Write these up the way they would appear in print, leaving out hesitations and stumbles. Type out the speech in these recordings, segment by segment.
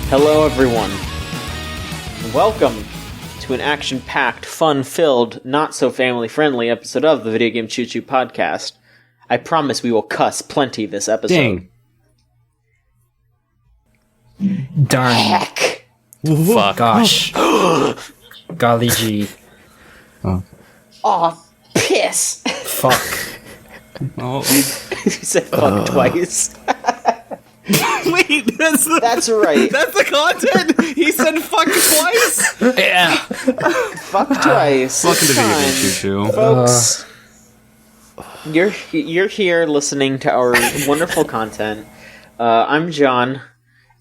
Hello everyone. Welcome to an action-packed, fun-filled, not-so-family-friendly episode of the Video Game Choo Choo podcast. I promise we will cuss plenty this episode. Dang. Darn. Heck! Fuck. Gosh. Golly gee. Aw, piss! Fuck. Oh. You said fuck twice. Wait, That's right. That's the content? He said fuck twice? Yeah. Fuck twice. Welcome to It's Video time. Game Choo Choo. Folks, you're here listening to our wonderful content. I'm John,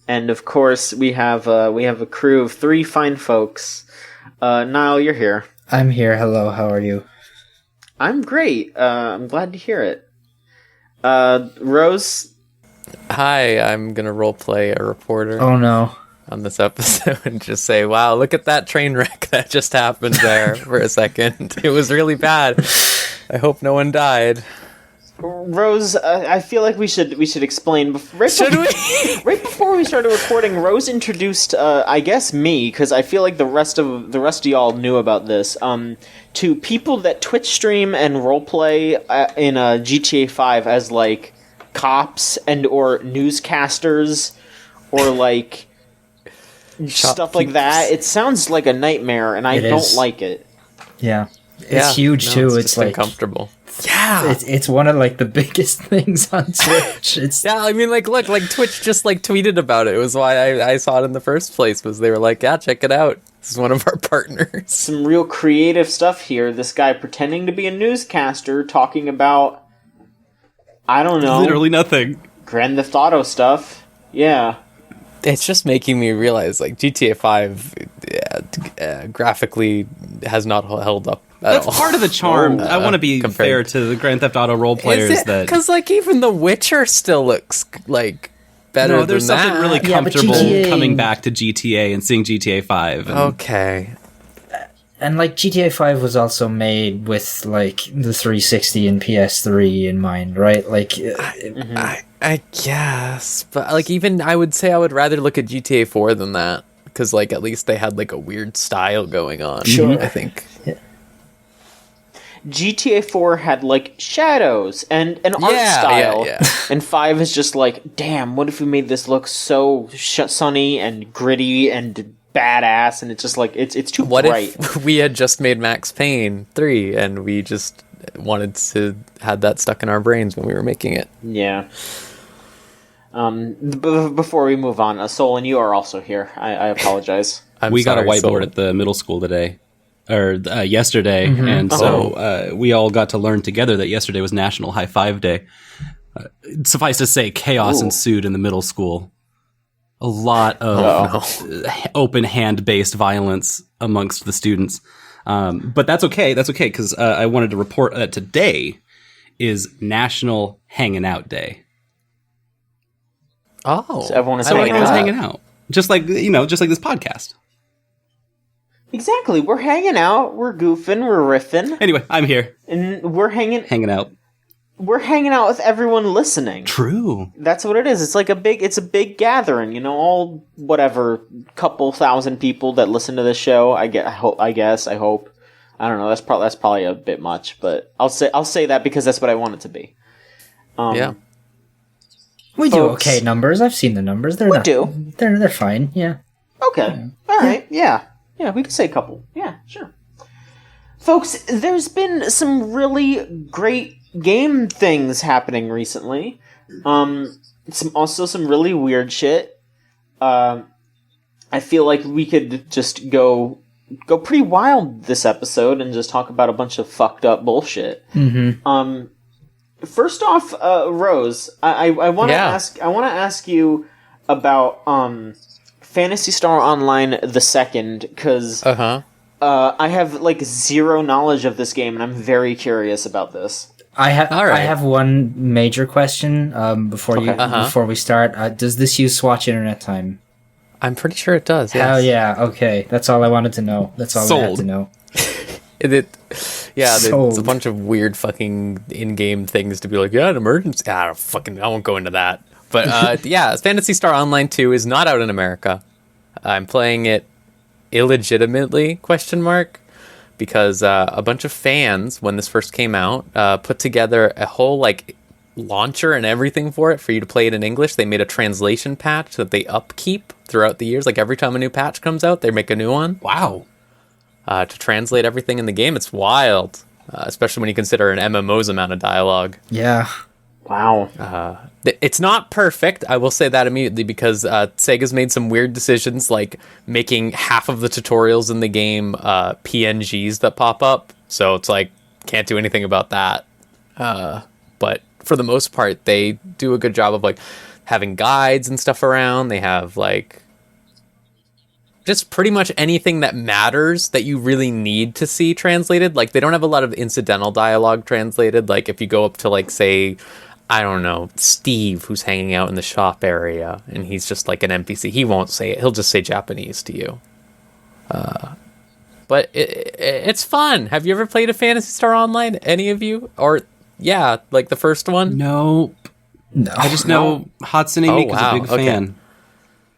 and of course we have a crew of three fine folks. Niall, you're here. I'm here. Hello, how are you? I'm great. I'm glad to hear it. Rose. Hi, I'm gonna roleplay a reporter Oh no. on this episode and just say, wow, look at that train wreck that just happened there for a second. It was really bad. I hope no one died. Rose, I feel like we should explain. Right before we started recording, Rose introduced, I guess me, because I feel like the rest of y'all knew about this. To people that Twitch stream and roleplay in GTA 5 as like cops and or newscasters or like stuff like that. It sounds like a nightmare, and I don't like it. Yeah. It's huge too. It's It's just like uncomfortable. Yeah, it's one of like the biggest things on Twitch. It's Yeah, I mean, like, look, like Twitch just like tweeted about it. It was why I saw it in the first place. Was they were like, yeah, check it out. This is one of our partners. some real creative stuff here. This guy pretending to be a newscaster talking about, I don't know, Literally nothing. Grand Theft Auto stuff. Yeah. It's just making me realize, like, GTA 5 graphically has not held up at That's all. part of the charm. I want to be compared- fair to the Grand Theft Auto role players that... Because, like, even The Witcher still looks, like, better No, there's than something that. really Yeah, but comfortable GTA coming back to GTA and seeing GTA 5. And Okay. and like GTA 5 was also made with like the 360 and PS3 in mind, right? Like I guess, but like even I would say I would rather look at GTA 4 than that because like at least they had like a weird style going on. Sure. I think. GTA 4 had like shadows and an art Yeah, style, yeah. and 5 is just like, damn, what if we made this look so sunny and gritty and badass? And it's just like it's too What bright. if we had just made Max Payne 3 and we just wanted to had that stuck in our brains when we were making it? Yeah. Before we move on, Solon, you are also here. I apologize. we got a sorry, whiteboard Sol. at the middle school today. Or yesterday, and so we all got to learn together that yesterday was National High Five Day. Suffice to say, chaos ensued in the middle school. A lot of open hand-based violence amongst the students. But that's okay. That's okay, because I wanted to report that today is National Hanging Out Day. Oh, So everyone is I like Everyone's that. hanging out. Just like this podcast. Exactly. We're hanging out. We're goofing. We're riffing, Anyway, I'm here, and we're hanging out. out with everyone listening. True. That's what it is. It's like a big gathering. You know, all whatever couple thousand people that listen to this show. I hope. I don't know. That's probably a bit much, but I'll say that because that's what I want it to be. Yeah. we do folks. okay numbers. I've seen the numbers. They're We not, do. They're fine. Yeah. Okay. All right. Yeah. Yeah, we could say a couple. Yeah, sure. Folks, there's been some really great game things happening recently. Some really weird shit. I feel like we could just go pretty wild this episode and just talk about a bunch of fucked up bullshit. Mm-hmm. First off, Rose, I want to ask you about Phantasy Star Online the Second, because I have like zero knowledge of this game, and I'm very curious about this. I right. have one major question before we start. Does this use Swatch Internet Time? I'm pretty sure it does. Hell Yes. yeah! Okay, that's all I wanted to know. That's all I had Sold. to know. There's a Sold. bunch of weird fucking in-game things to be like, yeah, an emergency. I won't go into that. But yeah, Phantasy Star Online 2 is not out in America. I'm playing it illegitimately, question mark, because a bunch of fans, when this first came out, put together a whole like launcher and everything for it for you to play it in English. They made a translation patch that they upkeep throughout the years. Like every time a new patch comes out, they make a new one. Wow. To translate everything in the game. It's wild, especially when you consider an MMO's amount of dialogue. Yeah. Wow. It's not perfect, I will say that immediately, because Sega's made some weird decisions, like making half of the tutorials in the game PNGs that pop up. So it's like, can't do anything about that. But for the most part, they do a good job of like having guides and stuff around. They have like just pretty much anything that matters that you really need to see translated. Like they don't have a lot of incidental dialogue translated. Like if you go up to like, say, I don't know, Steve, who's hanging out in the shop area, and he's just like an NPC. He won't say it. He'll just say Japanese to you. But it's fun. Have you ever played a Phantasy Star Online? Any of you? Or, yeah, like the first one? No. I just know Hatsune Miiku's a big fan. Okay.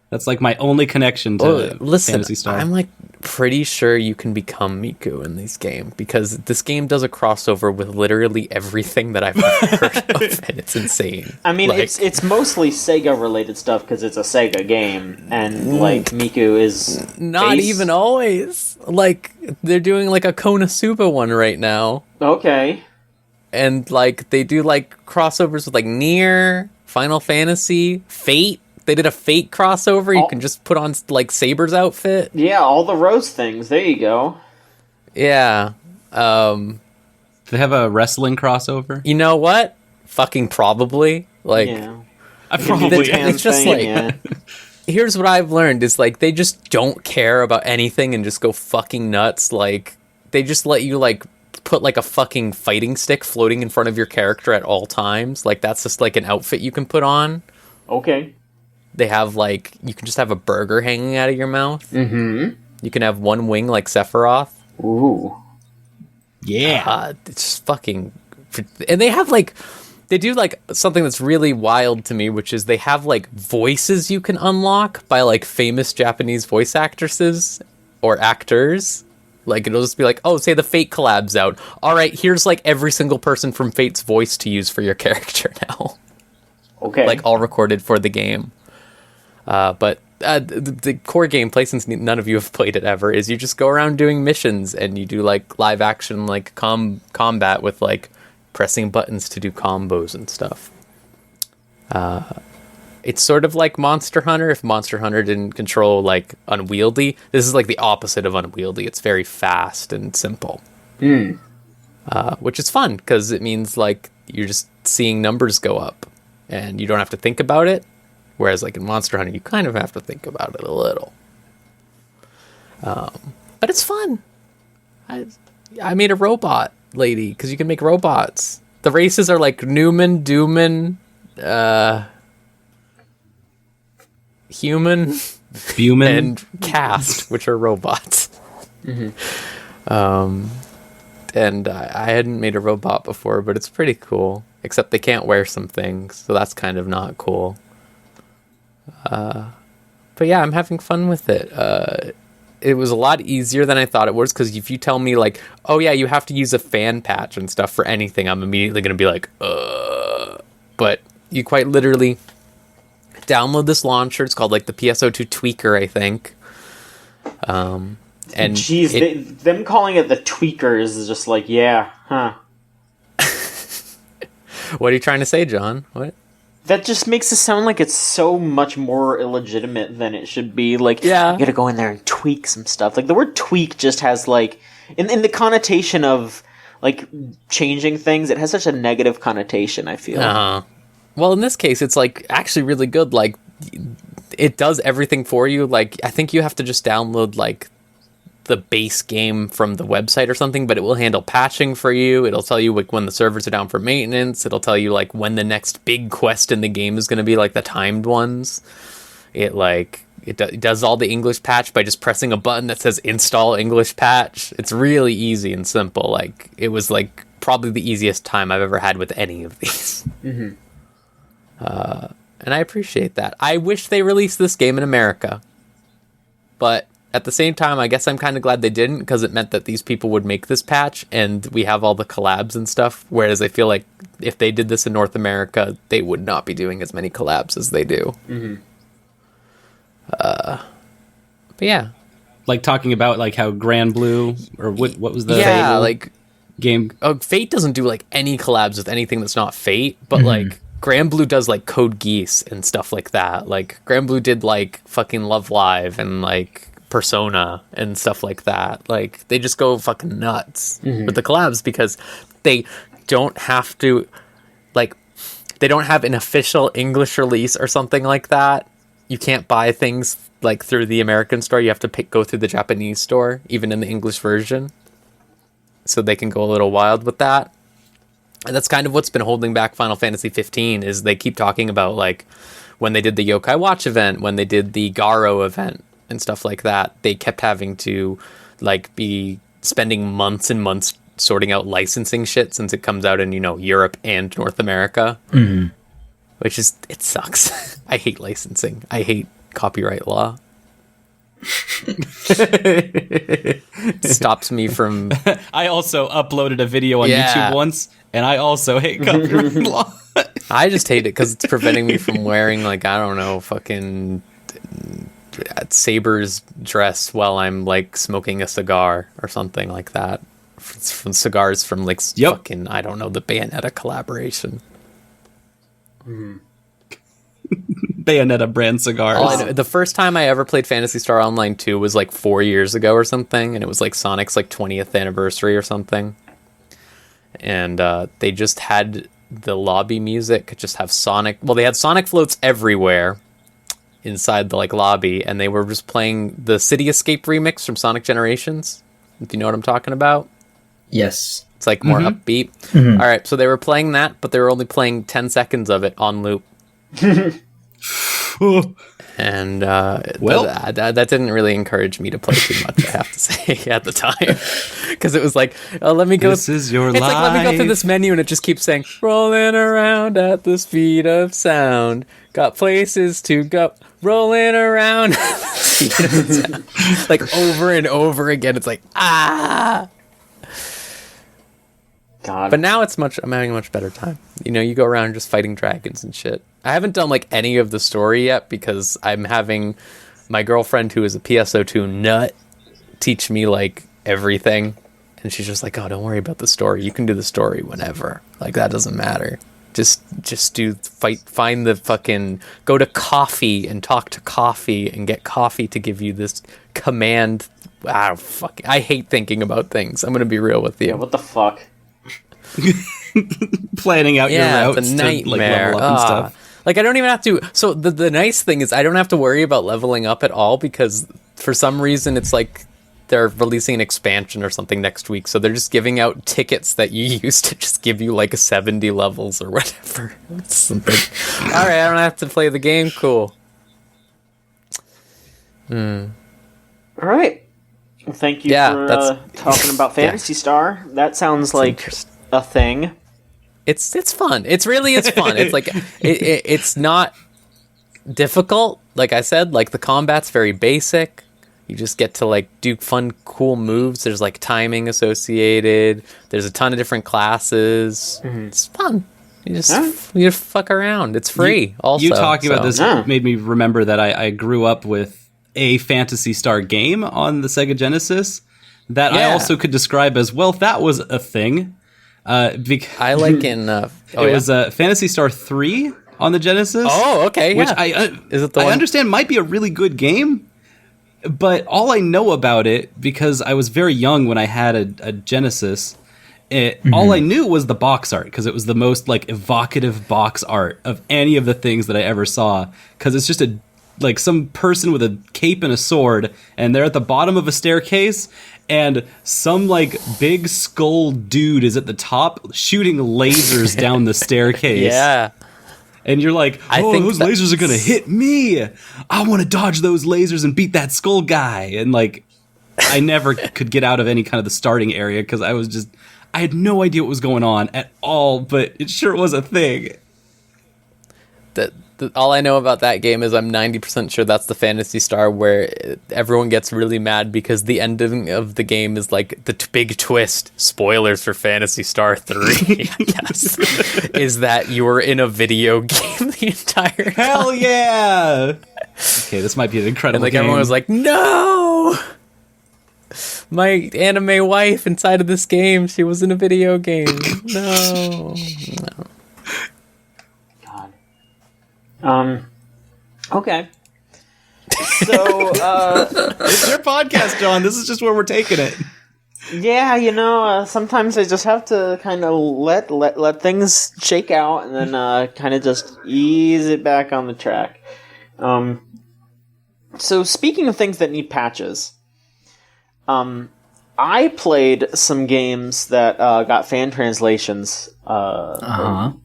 That's like my only connection to Phantasy Star. I'm like pretty sure you can become Miku in this game, because this game does a crossover with literally everything that I've heard of, and it's insane. I mean, like, it's mostly Sega related stuff because it's a Sega game, and like Miku is not even always. Like they're doing like a Konosuba one right now. Okay. And like they do like crossovers with like Nier, Final Fantasy, Fate. They did a Fate crossover. You can just put on like Saber's outfit. Yeah, all the Rose things. There you go. Yeah. They have a wrestling crossover. You know what? Fucking probably. Like, Yeah. I probably. It's just thing, like, yeah. here's what I've learned is like they just don't care about anything and just go fucking nuts. Like they just let you like put like a fucking fighting stick floating in front of your character at all times. Like that's just like an outfit you can put on. Okay. They have like, you can just have a burger hanging out of your mouth. Mm-hmm. You can have one wing like Sephiroth. Ooh. Yeah. It's just fucking, and they have like, they do like something that's really wild to me, which is they have like voices you can unlock by like famous Japanese voice actresses or actors. Like it'll just be like, oh, say the Fate collab's out. All right, here's like every single person from Fate's voice to use for your character now. Okay. Like all recorded for the game. But the core gameplay, since none of you have played it ever, is you just go around doing missions and you do like live action like combat with like pressing buttons to do combos and stuff. It's sort of like Monster Hunter if Monster Hunter didn't control like unwieldy. This is like the opposite of unwieldy. It's very fast and simple. Which is fun because it means like you're just seeing numbers go up and you don't have to think about it. Whereas, like, in Monster Hunter, you kind of have to think about it a little. But it's fun. I made a robot lady, because you can make robots. The races are, like, Newman, Dooman, Human, Buman. and Cast, which are robots. And I hadn't made a robot before, but it's pretty cool. Except they can't wear some things, so that's kind of not cool. But yeah, I'm having fun with it. It was a lot easier than I thought it was, because if you tell me like, oh yeah, you have to use a fan patch and stuff for anything, I'm immediately going to be like, But you quite literally download this launcher. It's called like the PSO2 Tweaker, I think. And jeez, them calling it the Tweakers is just like, yeah, huh. What are you trying to say, John? What? That just makes it sound like it's so much more illegitimate than it should be. Like, Yeah. you gotta go in there and tweak some stuff. Like, the word tweak just has, like, in the connotation of, like, changing things, it has such a negative connotation, I feel. Well, in this case, it's, like, actually really good. Like, it does everything for you. Like, I think you have to just download, like, the base game from the website or something, but it will handle patching for you. It'll tell you like when the servers are down for maintenance. It'll tell you like when the next big quest in the game is going to be, like the timed ones. It does all the English patch by just pressing a button that says install English patch. It's really easy and simple. Like it was like probably the easiest time I've ever had with any of these. And I appreciate that. I wish they released this game in America. but at the same time, I guess I'm kind of glad they didn't, because it meant that these people would make this patch and we have all the collabs and stuff. Whereas I feel like if they did this in North America, they would not be doing as many collabs as they do. Mm-hmm. But yeah. Like talking about like how Grand Blue, or what was the like game? Fate doesn't do like any collabs with anything that's not Fate, but like Grand Blue does like Code Geass and stuff like that. Like Grand Blue did like fucking Love Live and like Persona and stuff like that. Like they just go fucking nuts with the collabs, because they don't have to, like, they don't have an official English release or something like that. You can't buy things like through the American store. You have to go through the Japanese store, even in the English version, so they can go a little wild with that. And that's kind of what's been holding back Final Fantasy 15, is they keep talking about like when they did the Yokai Watch event, when they did the Garo event and stuff like that, they kept having to like be spending months and months sorting out licensing shit, since it comes out in, you know, Europe and North America, which is, it sucks. I hate licensing. I hate copyright law. Stops me from... I also uploaded a video on YouTube once, and I also hate copyright law. I just hate it because it's preventing me from wearing, like, I don't know, fucking Saber's dress while I'm like smoking a cigar or something like that. From cigars from like fucking, I don't know, the Bayonetta collaboration. Bayonetta brand cigars. The first time I ever played Phantasy Star Online 2 was like 4 years ago or something, and it was like Sonic's like 20th anniversary or something. And they just had the lobby music just have Sonic. Well, they had Sonic floats everywhere inside the like lobby, and they were just playing the City Escape remix from Sonic Generations, if you know what I'm talking about. Yes. It's like more upbeat. All right, so they were playing that, but they were only playing 10 seconds of it on loop. And that didn't really encourage me to play too much, I have to say, at the time, because it was like, oh, let me go. This is your it's life. like, let me go through this menu, and it just keeps saying, rolling around at the speed of sound, got places to go, rolling around at the speed of sound. Like over and over again. It's like, ah. God. But now I'm having a much better time. You know, you go around just fighting dragons and shit. I haven't done like any of the story yet, because I'm having my girlfriend, who is a PSO2 nut, teach me like everything. And she's just like, oh, don't worry about the story. You can do the story whenever. Like, that doesn't matter. Just find the fucking, go to Coffee and talk to Coffee and get Coffee to give you this command. I hate thinking about things. I'm going to be real with you. Yeah, what the fuck? Planning out your routes it's a nightmare. to like level up and stuff. Like, I don't even have to. So the nice thing is I don't have to worry about leveling up at all, because for some reason it's like they're releasing an expansion or something next week. So they're just giving out tickets that you use to just give you like 70 levels or whatever. Something. All right, I don't have to play the game. Cool. All right. Well, thank you for talking about Phantasy Star. That sounds like a thing. It's fun. It's fun. It's like it's not difficult. Like I said, like the combat's very basic. You just get to like do fun, cool moves. There's like timing associated. There's a ton of different classes. It's fun. You just fuck around. It's free. You talking about this made me remember that I grew up with a Phantasy Star game on the Sega Genesis that I also could describe as, well, that was a thing. Because I like in it was Phantasy Star 3 on the Genesis. Oh, okay, which is it the one? I understand might be a really good game, but all I know about it, because I was very young when I had a Genesis, all I knew was the box art, because it was the most like evocative box art of any of the things that I ever saw, because it's just like some person with a cape and a sword, and they're at the bottom of a staircase, and some like big skull dude is at the top shooting lasers down the staircase. Yeah. And you're like, oh, those lasers are gonna hit me. I want to dodge those lasers and beat that skull guy. And like, I never could get out of any kind of the starting area, because I had no idea what was going on at all, but it sure was a thing. all I know about that game is I'm 90% sure that's the Phantasy Star where everyone gets really mad because the ending of the game is like the big twist. Spoilers for Phantasy Star 3, I guess. Is that you're in a video game the entire time. Hell yeah! Okay, this might be an incredible And like game. everyone was like, no! My anime wife inside of this game, she was in a video game. No. Okay. So, It's your podcast, John. This is just where we're taking it. yeah, sometimes I just have to kind of let things shake out and then kind of just ease it back on the track. So speaking of things that need patches, I played some games that got fan translations. That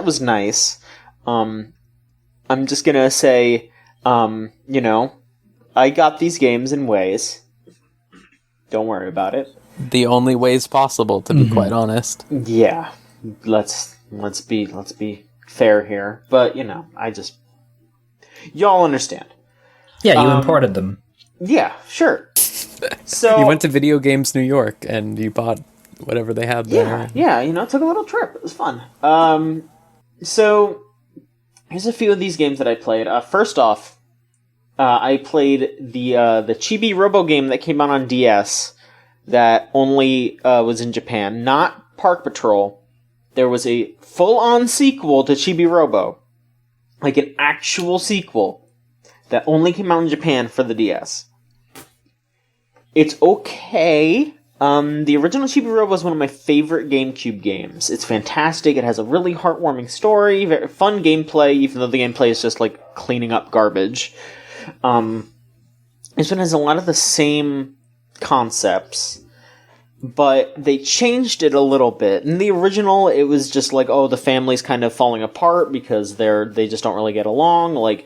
was nice. I'm just gonna say, I got these games in ways. Don't worry about it. The only ways possible, to be quite honest. Yeah, let's be fair here, but y'all understand. Yeah, you imported them. Yeah, sure. So You went to Video Games New York and you bought whatever they had there. Yeah, took a little trip. It was fun. So here's a few of these games that I played. First off, I played the Chibi Robo game that came out on DS that only was in Japan, not Park Patrol. There was a full-on sequel to Chibi Robo, like an actual sequel that only came out in Japan for the DS. It's okay. The original Chibi Robo is one of my favorite GameCube games. It's fantastic. It has a really heartwarming story, very fun gameplay, even though the gameplay is just like cleaning up garbage. This one has a lot of the same concepts, but they changed it a little bit. In the original, it was just like, the family's kind of falling apart because they just don't really get along. Like,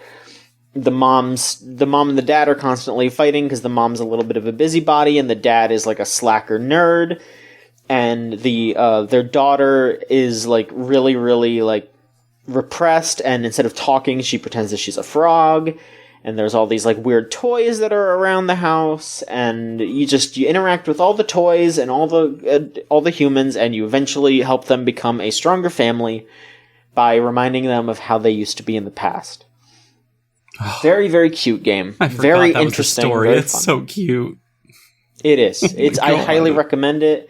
the mom and the dad are constantly fighting because the mom's a little bit of a busybody and the dad is like a slacker nerd, and their daughter is like really, really like repressed, and instead of talking, she pretends that she's a frog. And there's all these like weird toys that are around the house, and you interact with all the toys and all the humans, and you eventually help them become a stronger family by reminding them of how they used to be in the past. Very, very cute game. I forgot very that interesting. Was the story. Very It's fun. so cute. It is. I highly recommend it.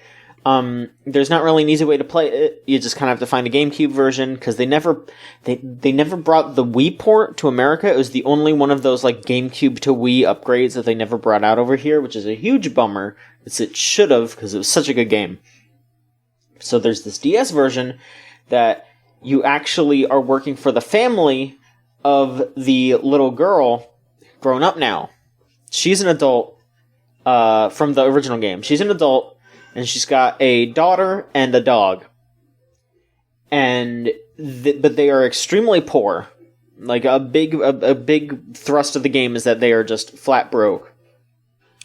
There's not really an easy way to play it. You just kind of have to find a GameCube version because they never brought the Wii port to America. It was the only one of those like GameCube to Wii upgrades that they never brought out over here, which is a huge bummer. It should have, because it was such a good game. So there's this DS version that you actually are working for the family of the little girl, grown up now. She's an adult from the original game. She's an adult. And she's got a daughter and a dog. But they are extremely poor. Like a big thrust of the game is that they are just flat broke.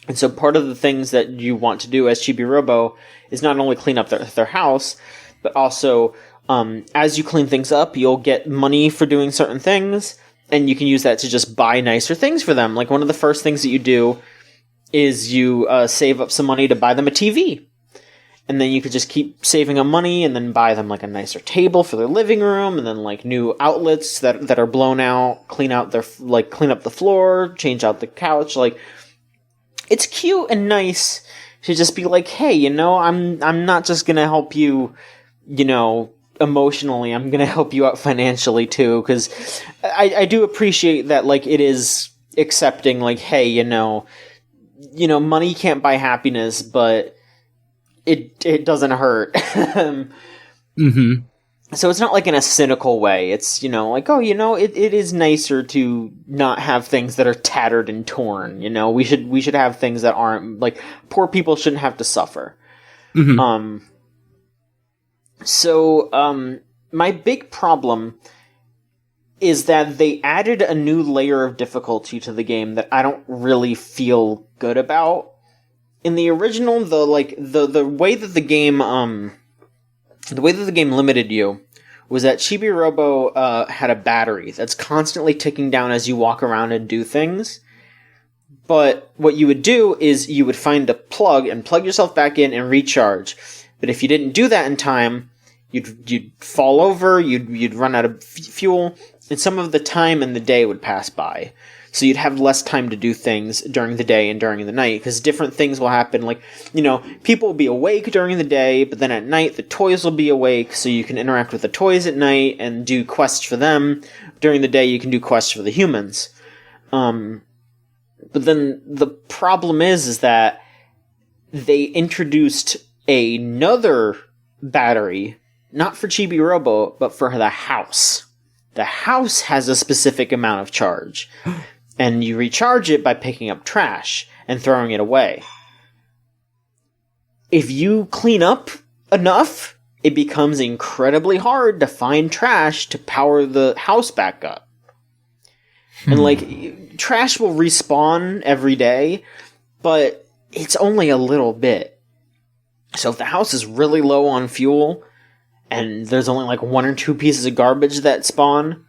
And so part of the things that you want to do as Chibi Robo is not only clean up their house, but also as you clean things up, you'll get money for doing certain things, and you can use that to just buy nicer things for them. Like one of the first things that you do is you save up some money to buy them a TV. And then you could just keep saving them money and then buy them like a nicer table for their living room, and then like new outlets that are blown out, clean up the floor, change out the couch. Like, it's cute and nice to just be like, hey, I'm not just gonna help you, emotionally. I'm gonna help you out financially too, because I do appreciate that. Like, it is accepting, like, hey, money can't buy happiness, but it doesn't hurt. Mm-hmm. So it's not like in a cynical way. It's, it is nicer to not have things that are tattered and torn. We should have things that aren't, like, poor people shouldn't have to suffer. Mm-hmm. So my big problem is that they added a new layer of difficulty to the game that I don't really feel good about. In the original, the way that the game limited you was that Chibi Robo had a battery that's constantly ticking down as you walk around and do things. But what you would do is you would find a plug and plug yourself back in and recharge. But if you didn't do that in time, you'd fall over, you'd run out of fuel, and some of the time in the day would pass by. So you'd have less time to do things during the day and during the night, because different things will happen. Like, people will be awake during the day, but then at night the toys will be awake, so you can interact with the toys at night and do quests for them. During the day you can do quests for the humans. But then the problem is that they introduced another battery, not for Chibi Robo, but for the house. The house has a specific amount of charge, and you recharge it by picking up trash and throwing it away. If you clean up enough, it becomes incredibly hard to find trash to power the house back up. And, trash will respawn every day, but it's only a little bit. So if the house is really low on fuel, and there's only, 1 or 2 pieces of garbage that spawn,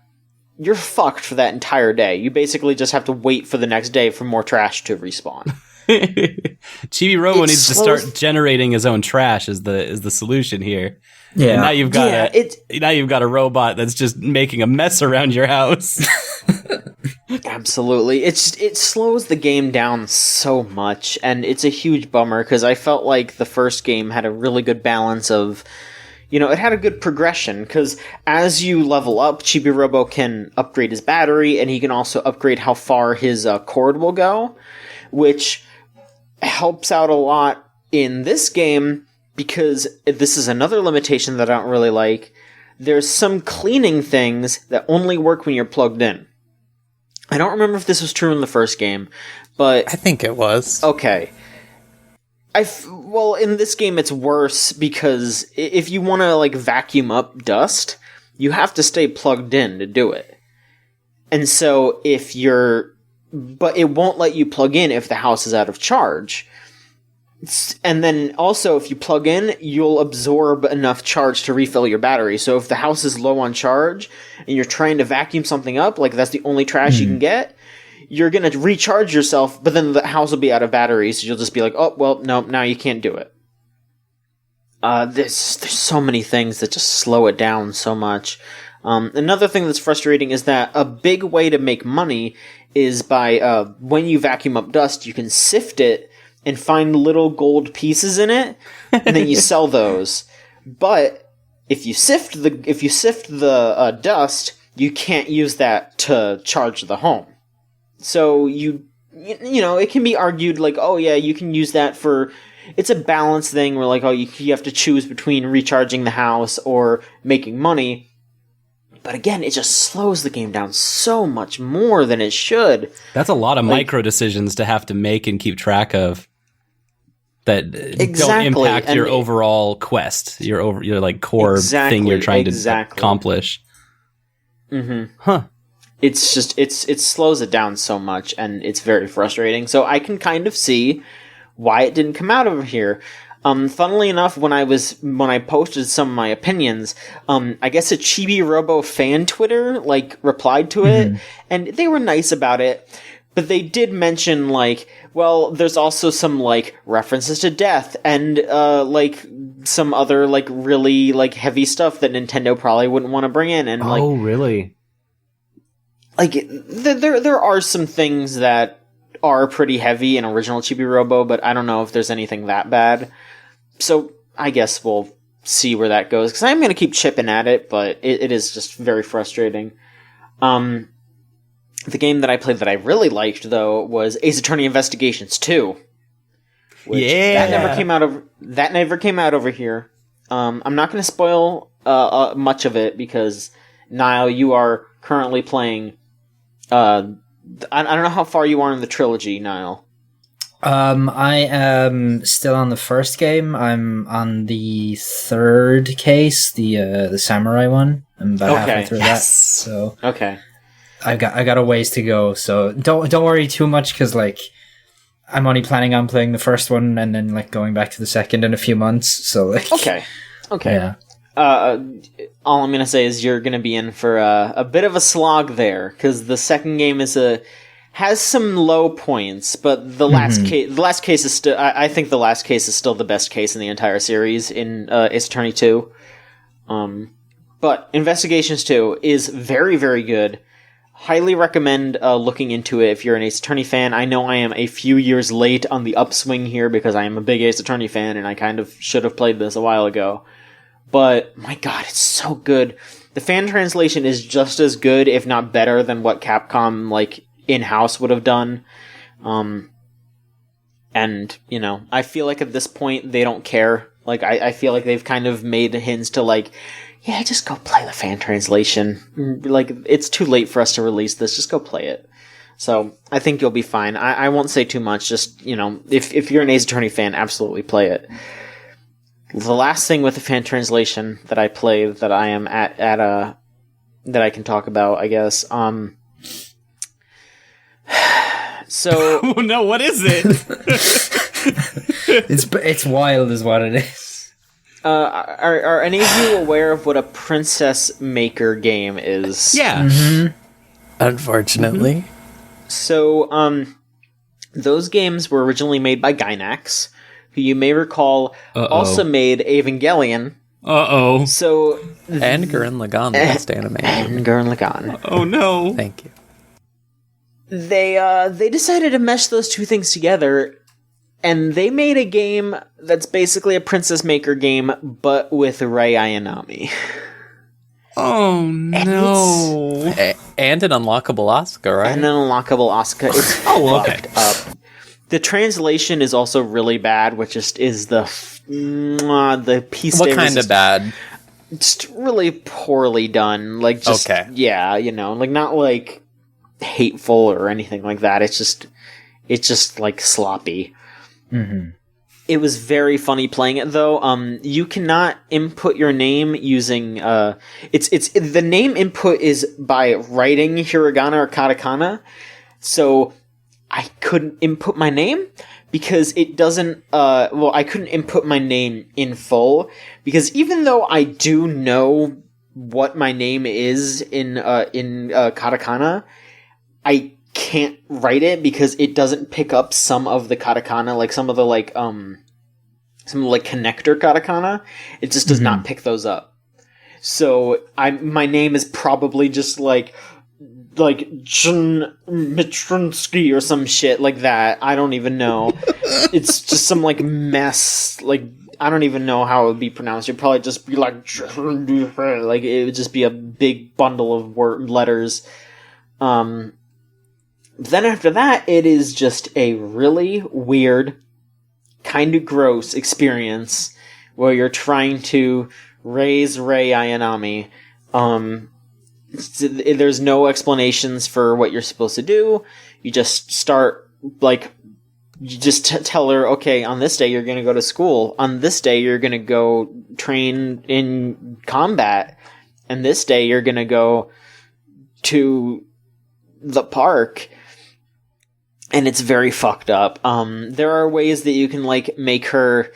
you're fucked for that entire day. You basically just have to wait for the next day for more trash to respawn. Chibi Robo needs to start generating his own trash is the solution here. Yeah. And now you've got a robot that's just making a mess around your house. Absolutely. It slows the game down so much, and it's a huge bummer because I felt like the first game had a really good balance of, it had a good progression, because as you level up, Chibi Robo can upgrade his battery, and he can also upgrade how far his cord will go, which helps out a lot in this game, because this is another limitation that I don't really like. There's some cleaning things that only work when you're plugged in. I don't remember if this was true in the first game, but I think it was. Okay. In this game it's worse, because if you want to vacuum up dust, you have to stay plugged in to do it. And so but it won't let you plug in if the house is out of charge. And then also, if you plug in, you'll absorb enough charge to refill your battery. So if the house is low on charge and you're trying to vacuum something up, that's the only trash you can get, you're going to recharge yourself, but then the house will be out of batteries. So you'll just be like, oh, well, no, now you can't do it. There's so many things that just slow it down so much. Another thing that's frustrating is that a big way to make money is by, when you vacuum up dust, you can sift it and find little gold pieces in it, and then you sell those. But if you sift the dust, you can't use that to charge the home. So it can be argued oh yeah, you can use that for. It's a balance thing where you have to choose between recharging the house or making money. But again, it just slows the game down so much more than it should. That's a lot of micro decisions to have to make and keep track of. That don't impact your overall quest, your core thing you're trying to accomplish. Mm-hmm. Huh. It's just it slows it down so much, and it's very frustrating. So I can kind of see why it didn't come out over here. Funnily enough, when I posted some of my opinions, I guess a Chibi Robo fan Twitter replied to it, and they were nice about it. But they did mention, there's also some, references to death and, some other, really, heavy stuff that Nintendo probably wouldn't want to bring in. And, oh, really? There are some things that are pretty heavy in original Chibi Robo, but I don't know if there's anything that bad. So I guess we'll see where that goes, because I'm going to keep chipping at it, but it is just very frustrating. The game that I played that I really liked, though, was Ace Attorney Investigations 2. That never came out over here. I'm not going to spoil much of it, because Niall, you are currently playing. I don't know how far you are in the trilogy, Niall. I am still on the first game. I'm on the third case, the samurai one. I'm about halfway through that. So okay. I got a ways to go, so don't worry too much, because I'm only planning on playing the first one and then going back to the second in a few months. So okay. Yeah. all I'm gonna say is you're gonna be in for a bit of a slog there, because the second game has some low points, but the last case is still. I think the last case is still the best case in the entire series in Ace Attorney 2. But Investigations 2 is very, very good. Highly recommend looking into it if you're an Ace Attorney fan. I know I am a few years late on the upswing here because I am a big Ace Attorney fan, and I kind of should have played this a while ago. But, my god, it's so good. The fan translation is just as good, if not better, than what Capcom, like, in-house would have done. And, you know, I feel like at this point, they don't care. Like, I feel like they've kind of made hints to, like, yeah, just go play the fan translation. Like, it's too late for us to release this, just go play it. So, I think you'll be fine. I won't say too much, just, you know, if you're an Ace Attorney fan, absolutely play it. The last thing with the fan translation that I play that I am at that I can talk about, I guess. So oh no, what is it? It's wild, is what it is. Are any of you aware of what a Princess Maker game is? Yeah. Mm-hmm. Unfortunately. So those games were originally made by Gainax, who you may recall also made Evangelion. So and Gurren Lagann, the best anime. And Gurren Lagann. Oh no. Thank you. They decided to mesh those two things together, and they made a game that's basically a Princess Maker game, but with Rei Ayanami. Oh no. And an unlockable Asuka, right? And an unlockable Asuka. It's fucked up. The translation is also really bad, which is the piece. What kind of bad? Just really poorly done. Like, just, yeah, you know, like, not, like, hateful or anything like that. It's just like, sloppy. Mm-hmm. It was very funny playing it, though. You cannot input your name using, the name input is by writing hiragana or katakana. So I couldn't input my name because it doesn't, I couldn't input my name in full because even though I do know what my name is in katakana, I can't write it because it doesn't pick up some of the katakana, like some of the connector katakana. It just does not pick those up. So my name is probably just like Jun Mitrinsky or some shit like that. I don't even know. It's just some like mess. Like, I don't even know how it would be pronounced. It'd probably just be like it would just be a big bundle of letters. Then after that, it is just a really weird, kind of gross experience where you're trying to raise Rei Ayanami. There's no explanations for what you're supposed to do. You just start, like, you just tell her, okay, on this day you're going to go to school. On this day you're going to go train in combat. And this day you're going to go to the park. And it's very fucked up. There are ways that you can, like, make her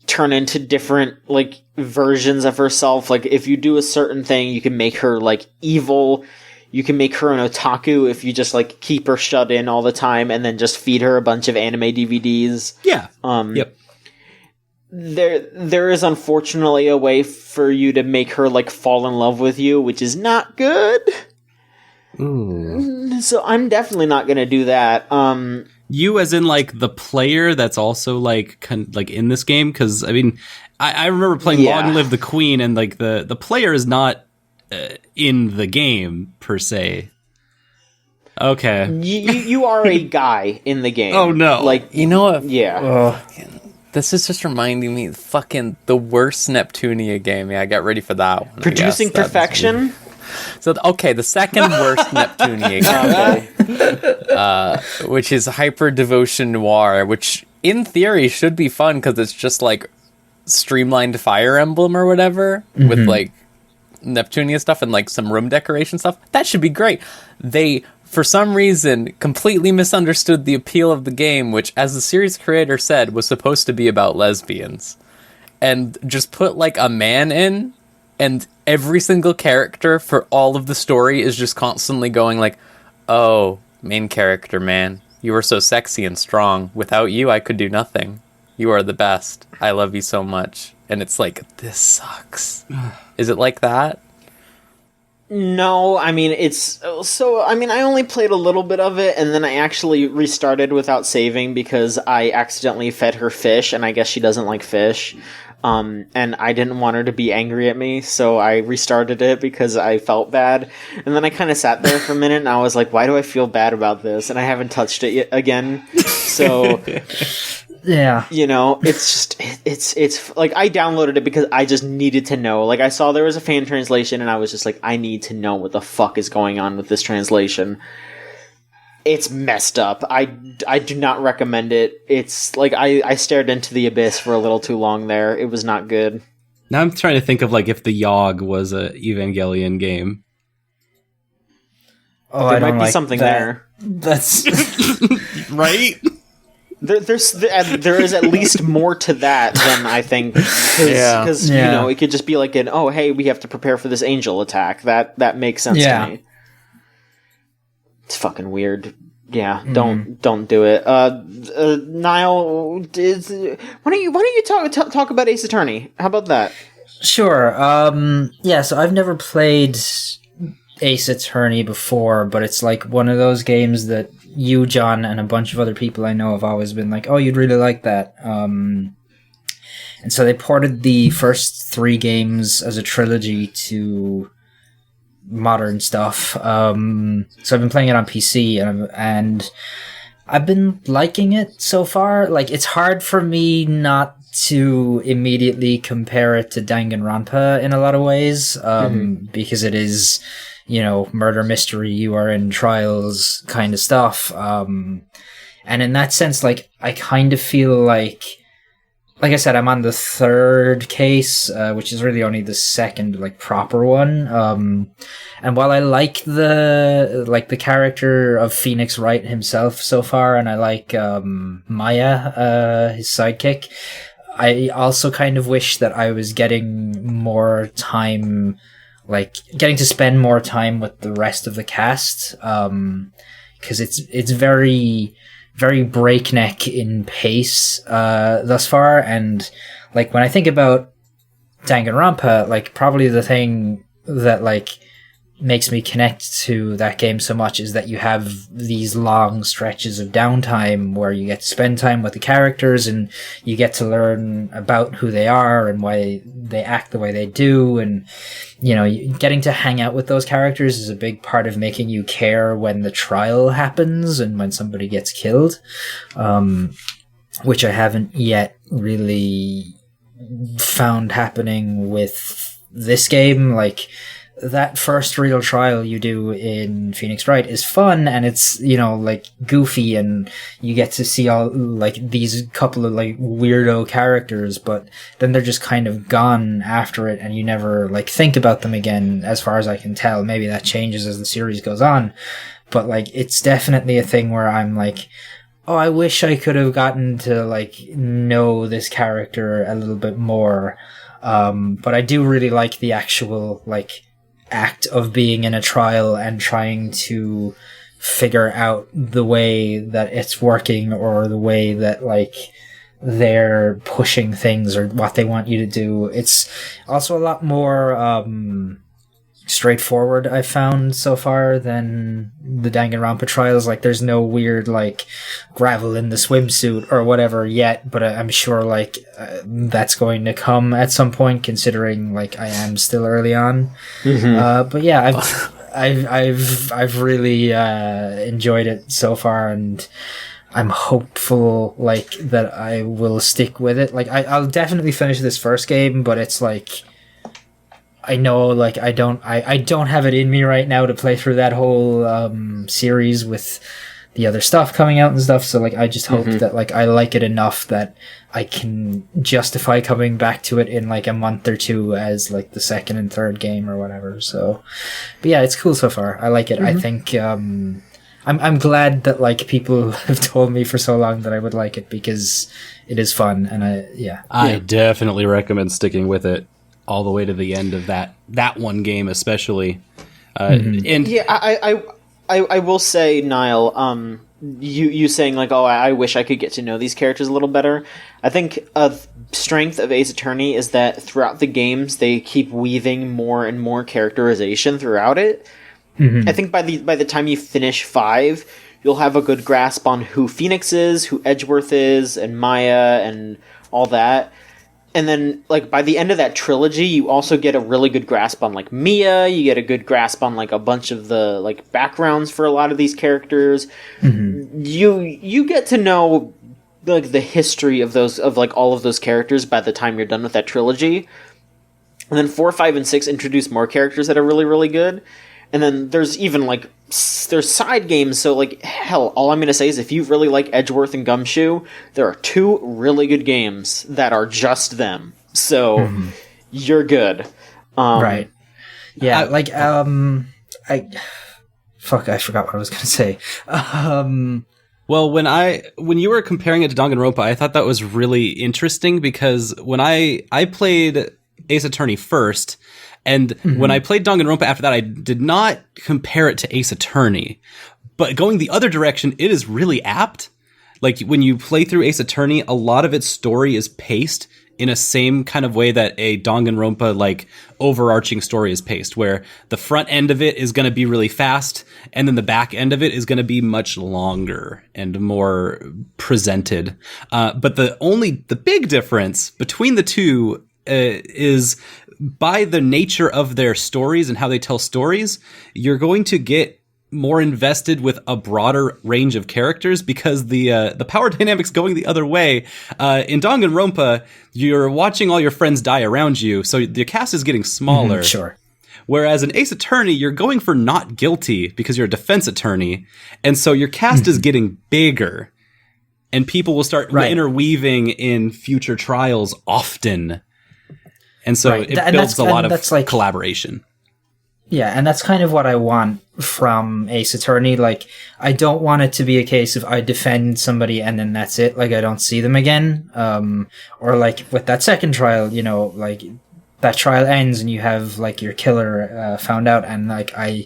turn into different, like, versions of herself. Like, if you do a certain thing, you can make her, like, evil. You can make her an otaku if you just, like, keep her shut in all the time and then just feed her a bunch of anime DVDs. Yeah. Yep. There is unfortunately a way for you to make her, like, fall in love with you, which is not good. Ooh. So I'm definitely not going to do that. You as in, like, the player that's also, like, in this game? Because, I mean, I remember playing Long Live the Queen, and, like, the player is not in the game, per se. Okay. You are a guy in the game. Oh, no. Like, you know what? Yeah. This is just reminding me, fucking the worst Neptunia game. Yeah, I got ready for that one. Producing Perfection? So, okay, the second worst Neptunia game, which is Hyper Devotion Noir, which in theory should be fun because it's just like streamlined Fire Emblem or whatever with like Neptunia stuff and like some room decoration stuff. That should be great. They, for some reason, completely misunderstood the appeal of the game, which, as the series creator said, was supposed to be about lesbians, and just put like a man in and every single character for all of the story is just constantly going like, oh, main character, man, you are so sexy and strong. Without you, I could do nothing. You are the best. I love you so much. And it's like, this sucks. Is it like that? No, I mean, I only played a little bit of it, and then I actually restarted without saving because I accidentally fed her fish, and I guess she doesn't like fish. And I didn't want her to be angry at me, so I restarted it because I felt bad. And then I kind of sat there for a minute, and I was like, why do I feel bad about this? And I haven't touched it yet again. So, yeah. You know, it's just, it's like, I downloaded it because I just needed to know. Like, I saw there was a fan translation, and I was just like, I need to know what the fuck is going on with this translation. It's messed up. I do not recommend it. It's like I stared into the abyss for a little too long there. It was not good. Now I'm trying to think of like if the Yogg was a Evangelion game. Oh, there might be something there. That's right. There is at least more to that than I think, because you know, it could just be like oh hey, we have to prepare for this angel attack. That makes sense to me. It's fucking weird. Yeah, don't do it. Niall, why don't you talk about Ace Attorney? How about that? Sure. Yeah, so I've never played Ace Attorney before, but it's like one of those games that you, John, and a bunch of other people I know have always been like, oh, you'd really like that. And so they ported the first 3 games as a trilogy to modern stuff. So I've been playing it on PC, and I've been liking it so far. Like, it's hard for me not to immediately compare it to Danganronpa in a lot of ways, because it is, you know, murder mystery, you are in trials kind of stuff. And in that sense, like, I kind of feel like I said, I'm on the 3rd case, which is really only the 2nd, like, proper one. And while I like the character of Phoenix Wright himself so far, and I like Maya, his sidekick, I also kind of wish that I was getting more time, like, getting to spend more time with the rest of the cast, because it's very, very breakneck in pace thus far. And like, when I think about Danganronpa, like, probably the thing that like makes me connect to that game so much is that you have these long stretches of downtime where you get to spend time with the characters, and you get to learn about who they are and why they act the way they do. And, you know, getting to hang out with those characters is a big part of making you care when the trial happens and when somebody gets killed, which I haven't yet really found happening with this game. Like, that first real trial you do in Phoenix Wright is fun, and it's, you know, like, goofy, and you get to see all, like, these couple of, like, weirdo characters, but then they're just kind of gone after it, and you never, like, think about them again, as far as I can tell. Maybe that changes as the series goes on, but, like, it's definitely a thing where I'm like, oh, I wish I could have gotten to, like, know this character a little bit more. But I do really like the actual, like, act of being in a trial and trying to figure out the way that it's working, or the way that, like, they're pushing things, or what they want you to do. It's also a lot more straightforward, I've found so far, than the Danganronpa trials. Like, there's no weird, like, gravel in the swimsuit or whatever yet, but I'm sure, like, that's going to come at some point, considering, like, I am still early on. But yeah, I've really enjoyed it so far, and I'm hopeful, like, that I will stick with it. Like, I'll definitely finish this first game, but it's like, I know, like, I don't have it in me right now to play through that whole series with the other stuff coming out and stuff. So, like, I just hope that, like, I like it enough that I can justify coming back to it in, like, a month or two as, like, the 2nd and 3rd game or whatever. So, but yeah, it's cool so far. I like it. I think I'm glad that, like, people have told me for so long that I would like it, because it is fun, and I definitely recommend sticking with it. all the way to the end of that one game, especially. And yeah, I will say, Niall, you saying like, oh, I wish I could get to know these characters a little better. I think a strength of Ace Attorney is that throughout the games they keep weaving more and more characterization throughout it. I think by the time you finish 5, you'll have a good grasp on who Phoenix is, who Edgeworth is, and Maya, and all that. And then, like, by the end of that trilogy, you also get a really good grasp on, like, Mia. You get a good grasp on, like, a bunch of the, like, backgrounds for a lot of these characters. You get to know, like, the history of those, of, like, all of those characters by the time you're done with that trilogy. And then 4, 5, and 6 introduce more characters that are really, really good. And then there's even, like, there's side games, so, like, hell, all I'm going to say is if you really like Edgeworth and Gumshoe, there are 2 really good games that are just them. So, you're good. Right. Yeah, I forgot what I was going to say. Well, when you were comparing it to Danganronpa, I thought that was really interesting because when I played Ace Attorney first, and when I played Danganronpa after that, I did not compare it to Ace Attorney. But going the other direction, it is really apt. Like, when you play through Ace Attorney, a lot of its story is paced in a same kind of way that a Danganronpa, like, overarching story is paced, where the front end of it is going to be really fast, and then the back end of it is going to be much longer and more presented. But the big difference between the two is by the nature of their stories and how they tell stories, you're going to get more invested with a broader range of characters because the power dynamics going the other way. In Danganronpa, you're watching all your friends die around you, so the cast is getting smaller. Sure. Whereas in Ace Attorney, you're going for not guilty because you're a defense attorney, and so your cast is getting bigger, and people will start interweaving in future trials often. And so it builds a lot of collaboration. Yeah, and that's kind of what I want from Ace Attorney. Like, I don't want it to be a case of I defend somebody and then that's it. Like, I don't see them again. Or like with that second trial, you know, like that trial ends and you have like your killer found out, and like I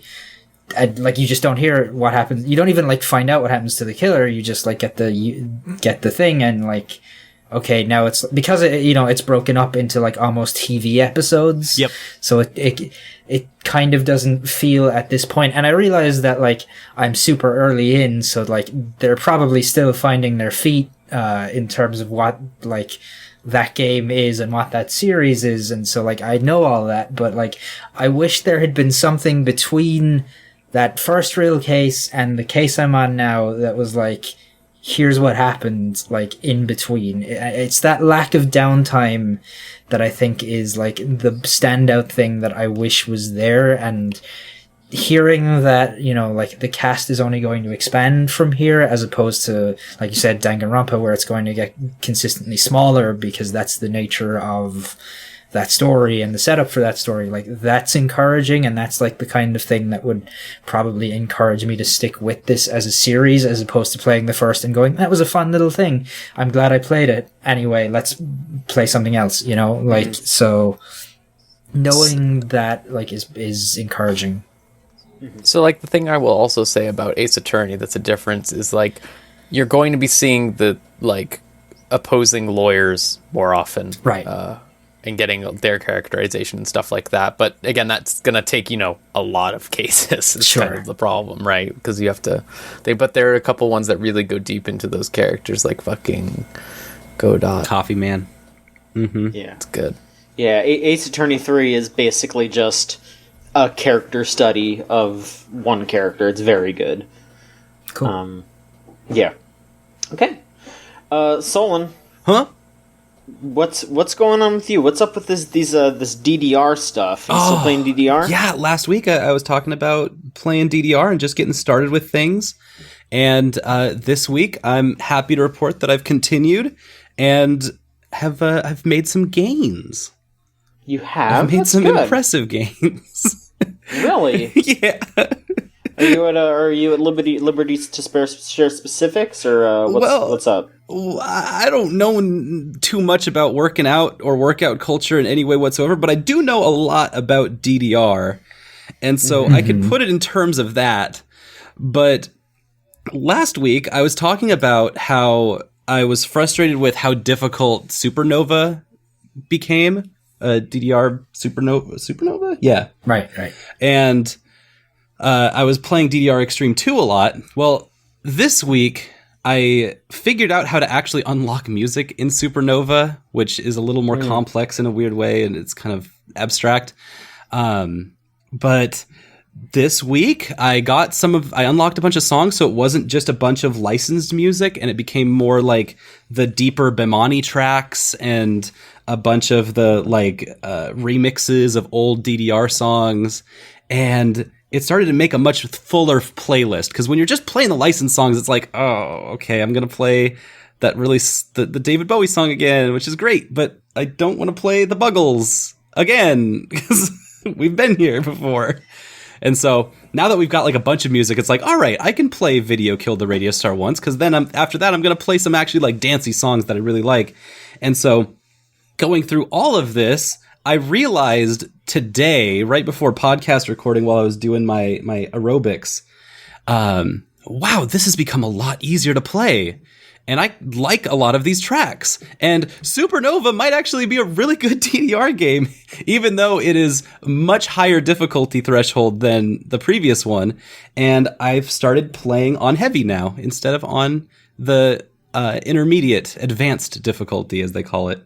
like you just don't hear what happens. You don't even like find out what happens to the killer. You just like get the thing and like. Okay, now it's because it's broken up into like almost TV episodes. Yep. So it kind of doesn't feel at this point, and I realize that like I'm super early in, so like they're probably still finding their feet in terms of what like that game is and what that series is, and so like I know all that, but like I wish there had been something between that first real case and the case I'm on now that was like. Here's what happened, like, in between. It's that lack of downtime that I think is, like, the standout thing that I wish was there, and hearing that, you know, like, the cast is only going to expand from here, as opposed to, like you said, Danganronpa, where it's going to get consistently smaller, because that's the nature of that story and the setup for that story. Like, that's encouraging, and that's like the kind of thing that would probably encourage me to stick with this as a series, as opposed to playing the first and going, that was a fun little thing, I'm glad I played it, anyway, let's play something else, you know, like, so knowing that like is encouraging. So like the thing I will also say about Ace Attorney that's a difference is like you're going to be seeing the like opposing lawyers more often, right? And getting their characterization and stuff like that. But again, that's going to take, a lot of cases. It's kind of the problem, right? Because you have to... But there are a couple ones that really go deep into those characters, like fucking Godot. Coffee Man. Mm-hmm. Yeah. It's good. Yeah, Ace Attorney 3 is basically just a character study of one character. It's very good. Cool. Yeah. Okay. Solon. Huh? What's going on with you? What's up with this DDR stuff? You still playing DDR? Yeah, last week I was talking about playing DDR and just getting started with things. And this week I'm happy to report that I've continued and have made some gains. You have? I've made That's some good. impressive gains. Really? Yeah. Are you at liberty to share specifics, or what's up? I don't know too much about working out or workout culture in any way whatsoever, but I do know a lot about DDR, and so I could put it in terms of that. But last week I was talking about how I was frustrated with how difficult Supernova became. DDR Supernova? Yeah. Right. And I was playing DDR Extreme 2 a lot. Well, this week I figured out how to actually unlock music in Supernova, which is a little more complex in a weird way, and it's kind of abstract. But this week I unlocked a bunch of songs, so it wasn't just a bunch of licensed music, and it became more like the deeper Bemani tracks and a bunch of the remixes of old DDR songs, and it started to make a much fuller playlist. Because when you're just playing the licensed songs, it's like, oh, okay, I'm gonna play that the David Bowie song again, which is great, but I don't want to play the Buggles again because we've been here before. And so now that we've got like a bunch of music, it's like, all right, I can play Video Killed the Radio Star once, because then after that I'm gonna play some actually like dancey songs that I really like. And so going through all of this, I realized today, right before podcast recording, while I was doing my aerobics, wow, this has become a lot easier to play. And I like a lot of these tracks. And Supernova might actually be a really good DDR game, even though it is much higher difficulty threshold than the previous one. And I've started playing on heavy now, instead of on the intermediate, advanced difficulty, as they call it.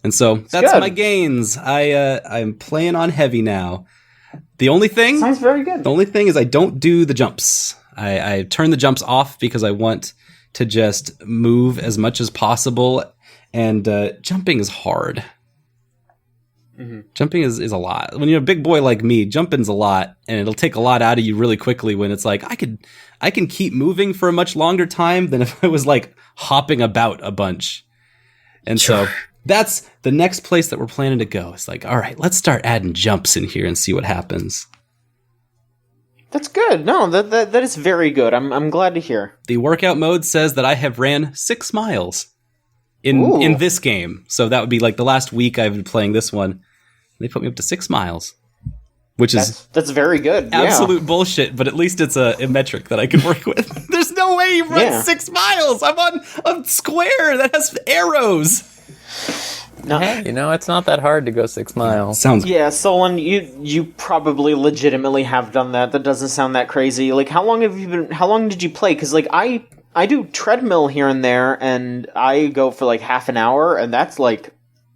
And so that's my gains. I'm playing on heavy now. The only thing sounds very good. The only thing is I don't do the jumps. I turn the jumps off because I want to just move as much as possible. And jumping is hard. Mm-hmm. Jumping is a lot. When you're a big boy like me, jumping's a lot, and it'll take a lot out of you really quickly. When it's like I can keep moving for a much longer time than if I was like hopping about a bunch. And so that's the next place that we're planning to go. It's like, all right, let's start adding jumps in here and see what happens. That's good. No, that is very good. I'm glad to hear. The workout mode says that I have ran 6 miles in this game. So that would be like the last week I've been playing this one. They put me up to 6 miles, which that's very good. Absolute bullshit, but at least it's a metric that I can work with. There's no way you run 6 miles. I'm on a square that has arrows. No, hey, it's not that hard to go 6 miles. Solon, you probably legitimately have done that. That doesn't sound that crazy. Like, how long did you play? Because like I do treadmill here and there, and I go for like half an hour, and that's like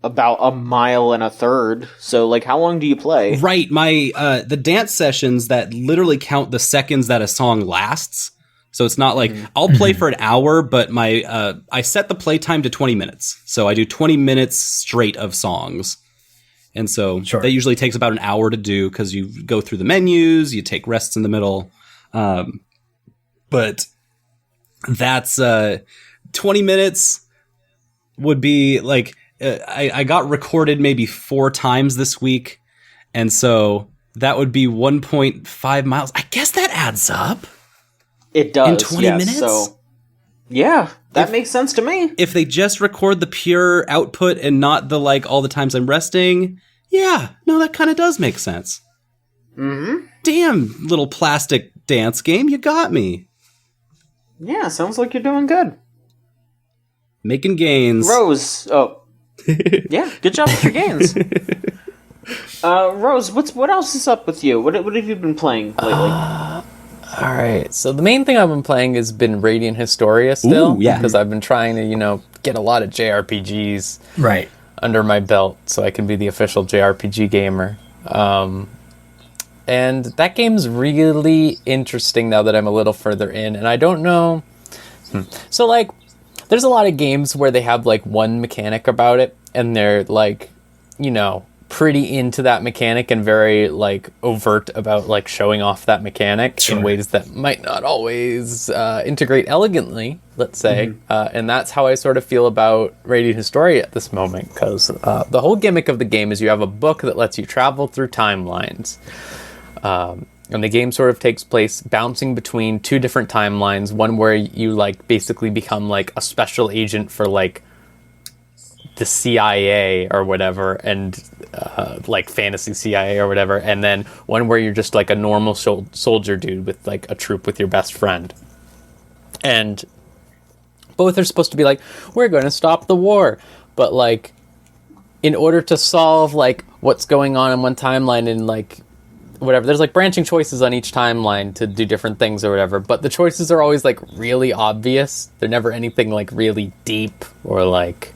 about a mile and a third. So like, how long do you play? Right, my the dance sessions that literally count the seconds that a song lasts. So it's not like I'll play for an hour, but I set the play time to 20 minutes. So I do 20 minutes straight of songs. And so that usually takes about an hour to do, because you go through the menus, you take rests in the middle. But that's 20 minutes would be like, I got recorded maybe 4 times this week. And so that would be 1.5 miles. I guess that adds up. It does. In 20 minutes? So, yeah, that makes sense to me. If they just record the pure output and not the, like, all the times I'm resting, yeah, no, that kind of does make sense. Mm-hmm. Damn, little plastic dance game, you got me. Yeah, sounds like you're doing good. Making gains. Rose, yeah, good job with your gains. Rose, what else is up with you? What have you been playing lately? All right, so the main thing I've been playing has been Radiant Historia still. Ooh, yeah. Because I've been trying to, get a lot of JRPGs under my belt so I can be the official JRPG gamer. And that game's really interesting now that I'm a little further in, and I don't know. So, like, there's a lot of games where they have, like, one mechanic about it, and they're, like, pretty into that mechanic and very like overt about like showing off that mechanic in ways that might not always integrate elegantly, let's say. And that's how I sort of feel about Radiant Historia at this moment, because the whole gimmick of the game is you have a book that lets you travel through timelines. And the game sort of takes place bouncing between two different timelines. One where you like basically become like a special agent for like the CIA or whatever, and like fantasy CIA or whatever. And then one where you're just like a normal soldier dude with like a troop with your best friend. And both are supposed to be like, we're going to stop the war. But like, in order to solve like what's going on in one timeline and like whatever, there's like branching choices on each timeline to do different things or whatever, but the choices are always like really obvious. They're never anything like really deep or like,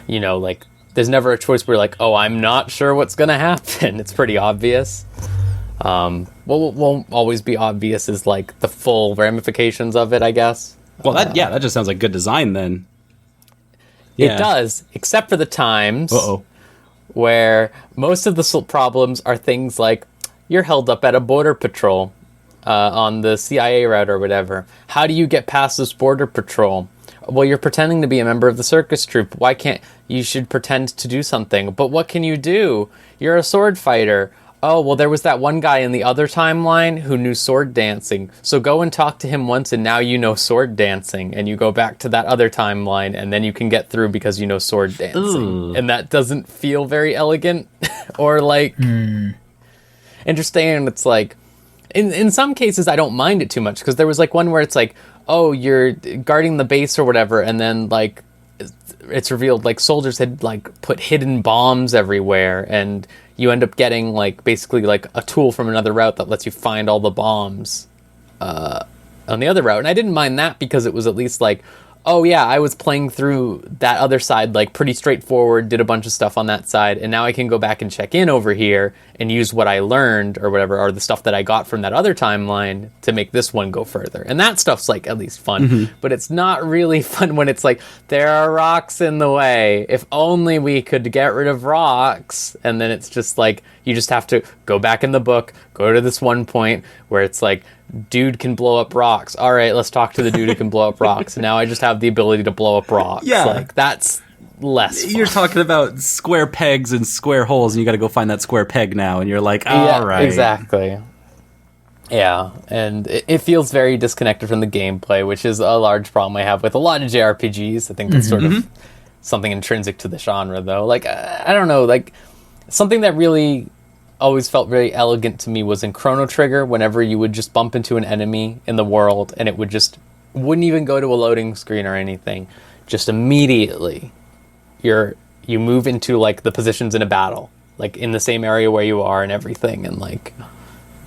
you know, like there's never a choice where you're like, oh, I'm not sure what's gonna happen. It's pretty obvious. What won't always be obvious is like the full ramifications of it, I guess. Well, that just sounds like good design then. It does, except for the times where most of the problems are things like you're held up at a border patrol on the CIA route or whatever. How do you get past this border patrol? Well, you're pretending to be a member of the circus troupe. Why can't you should pretend to do something? But what can you do? You're a sword fighter. Oh, well, there was that one guy in the other timeline who knew sword dancing. So go and talk to him once and now you know sword dancing. And you go back to that other timeline and then you can get through because you know sword dancing. Ooh. And that doesn't feel very elegant or like interesting. And it's like, in some cases, I don't mind it too much because there was like one where it's like, oh, you're guarding the base or whatever. And then like it's revealed like soldiers had like put hidden bombs everywhere and you end up getting like basically like a tool from another route that lets you find all the bombs on the other route. And I didn't mind that because it was at least like, oh yeah, I was playing through that other side like pretty straightforward, did a bunch of stuff on that side, and now I can go back and check in over here and use what I learned or whatever, or the stuff that I got from that other timeline to make this one go further. And that stuff's like at least fun, but it's not really fun when it's like, there are rocks in the way. If only we could get rid of rocks. And then it's just like, you just have to go back in the book, go to this one point where it's like, dude can blow up rocks. All right, let's talk to the dude who can blow up rocks. Now I just have the ability to blow up rocks. Yeah. Like, that's less fun. You're talking about square pegs and square holes, and you got to go find that square peg now, and you're like, all right. Exactly. Yeah, and it feels very disconnected from the gameplay, which is a large problem I have with a lot of JRPGs. I think that's sort of something intrinsic to the genre, though. Like, I don't know, like, something that really always felt very elegant to me was in Chrono Trigger, whenever you would just bump into an enemy in the world and it wouldn't even go to a loading screen or anything. Just immediately you move into like the positions in a battle, like in the same area where you are and everything, and like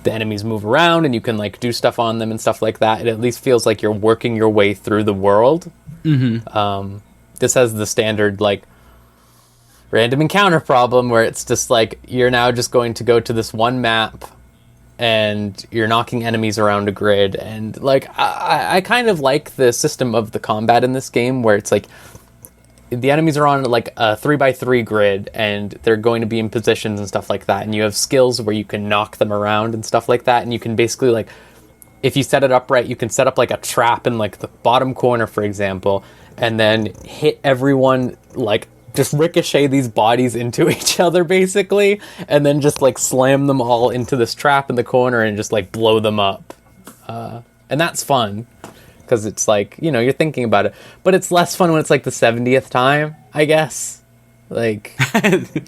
the enemies move around and you can like do stuff on them and stuff like that. It at least feels like you're working your way through the world. This has the standard like random encounter problem where it's just like you're now just going to go to this one map and you're knocking enemies around a grid. And like I kind of like the system of the combat in this game where it's like the enemies are on like a 3x3 grid and they're going to be in positions and stuff like that, and you have skills where you can knock them around and stuff like that, and you can basically like, if you set it up right, you can set up like a trap in like the bottom corner, for example, and then hit everyone, like just ricochet these bodies into each other basically, and then just like slam them all into this trap in the corner and just like blow them up. And that's fun because it's like, you know, you're thinking about it, but it's less fun when it's like the 70th time, I guess. Like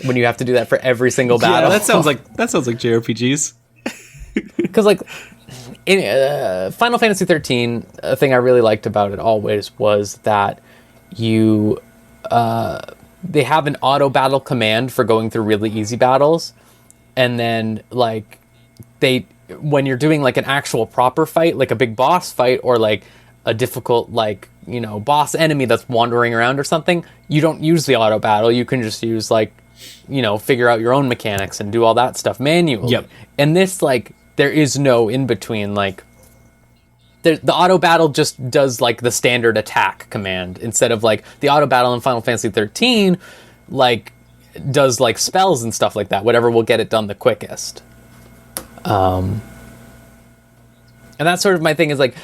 when you have to do that for every single battle. Yeah, that sounds like JRPGs. Because like in Final Fantasy 13, a thing I really liked about it always was that they have an auto battle command for going through really easy battles, and then like when you're doing like an actual proper fight, like a big boss fight or like a difficult like, you know, boss enemy that's wandering around or something, you don't use the auto battle. You can just use like, you know, figure out your own mechanics and do all that stuff manually. Yep. And this, like, there is no in between. Like the auto battle just does like the standard attack command instead of like the auto battle in Final Fantasy 13 like does like spells and stuff like that, whatever will get it done the quickest. And that's sort of my thing is like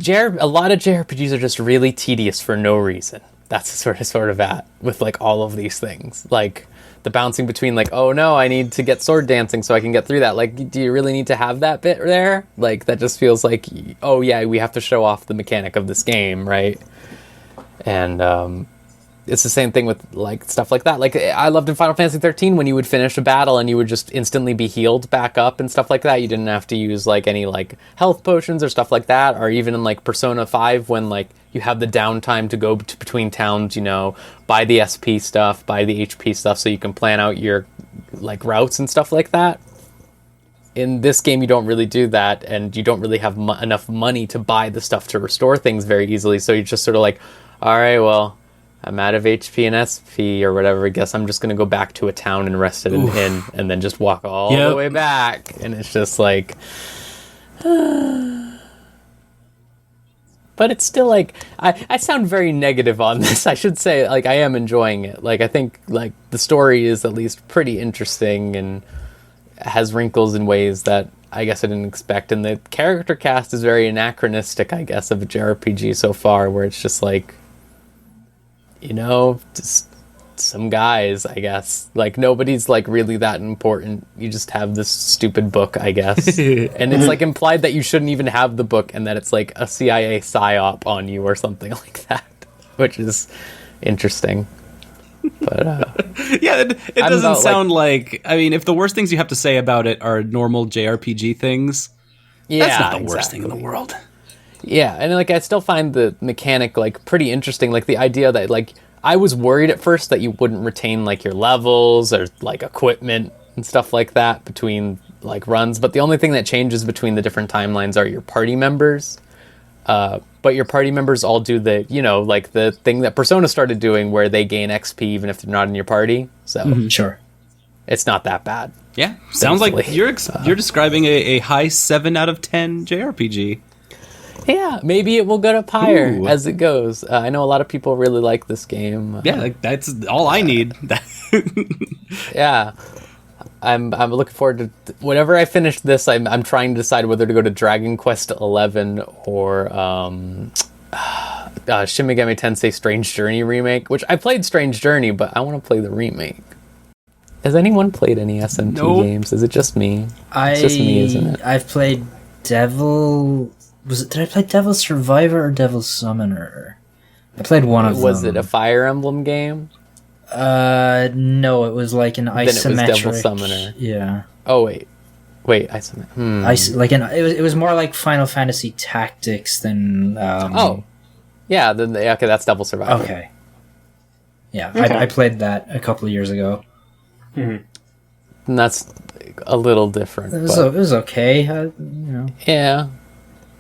a lot of JRPGs are just really tedious for no reason. That's sort of at with like all of these things. Like the bouncing between like, oh no, I need to get sword dancing so I can get through that. Like, do you really need to have that bit there? Like, that just feels like, oh yeah, we have to show off the mechanic of this game, right? And it's the same thing with like stuff like that. Like, I loved in Final Fantasy 13 when you would finish a battle and you would just instantly be healed back up and stuff like that. You didn't have to use like any like health potions or stuff like that. Or even in like Persona 5 when like you have the downtime to go between towns, you know, buy the SP stuff, buy the HP stuff so you can plan out your like routes and stuff like that. In this game, you don't really do that, and you don't really have enough money to buy the stuff to restore things very easily. So you're just sort of like, all right, well, I'm out of HP and SP or whatever. I guess I'm just going to go back to a town and rest at an inn and then just walk all the way back. And it's just like... But it's still like... I sound very negative on this. I should say, like, I am enjoying it. Like, I think, like, the story is at least pretty interesting and has wrinkles in ways that I guess I didn't expect. And the character cast is very anachronistic, I guess, of a JRPG so far, where it's just like... You know, just some guys, I guess. Like, nobody's, like, really that important. You just have this stupid book, I guess. And it's, like, implied that you shouldn't even have the book and that it's, like, a CIA psyop on you or something like that. Which is interesting. But, yeah, it doesn't sound like... I mean, if the worst things you have to say about it are normal JRPG things, that's not the worst thing in the world. Yeah, and like I still find the mechanic like pretty interesting. Like the idea that like I was worried at first that you wouldn't retain like your levels or like equipment and stuff like that between like runs, but the only thing that changes between the different timelines are your party members. But your party members all do the, you know, like the thing that Persona started doing where they gain XP even if they're not in your party. So Sure. It's not that bad. Yeah, sounds like you're describing a high 7 out of 10 JRPG. Yeah, maybe it will go up higher as it goes. I know a lot of people really like this game. Yeah, like, that's all I need. Yeah, I'm looking forward to whenever I finish this. I'm trying to decide whether to go to Dragon Quest 11 or Shin Megami Tensei Strange Journey remake. Which I played Strange Journey, but I want to play the remake. Has anyone played any SMT games? Is it just me? It's just me, isn't it? I've played Devil. Did I play Devil Survivor or Devil Summoner? I played one of them. Was it a Fire Emblem game? No, it was like an isometric. Then it was Devil Summoner. Yeah. Oh wait, isometric. It was more like Final Fantasy Tactics than. Yeah. Then okay, that's Devil Survivor. Okay. Yeah, okay. I played that a couple of years ago. And that's a little different. It was okay. You know. Yeah.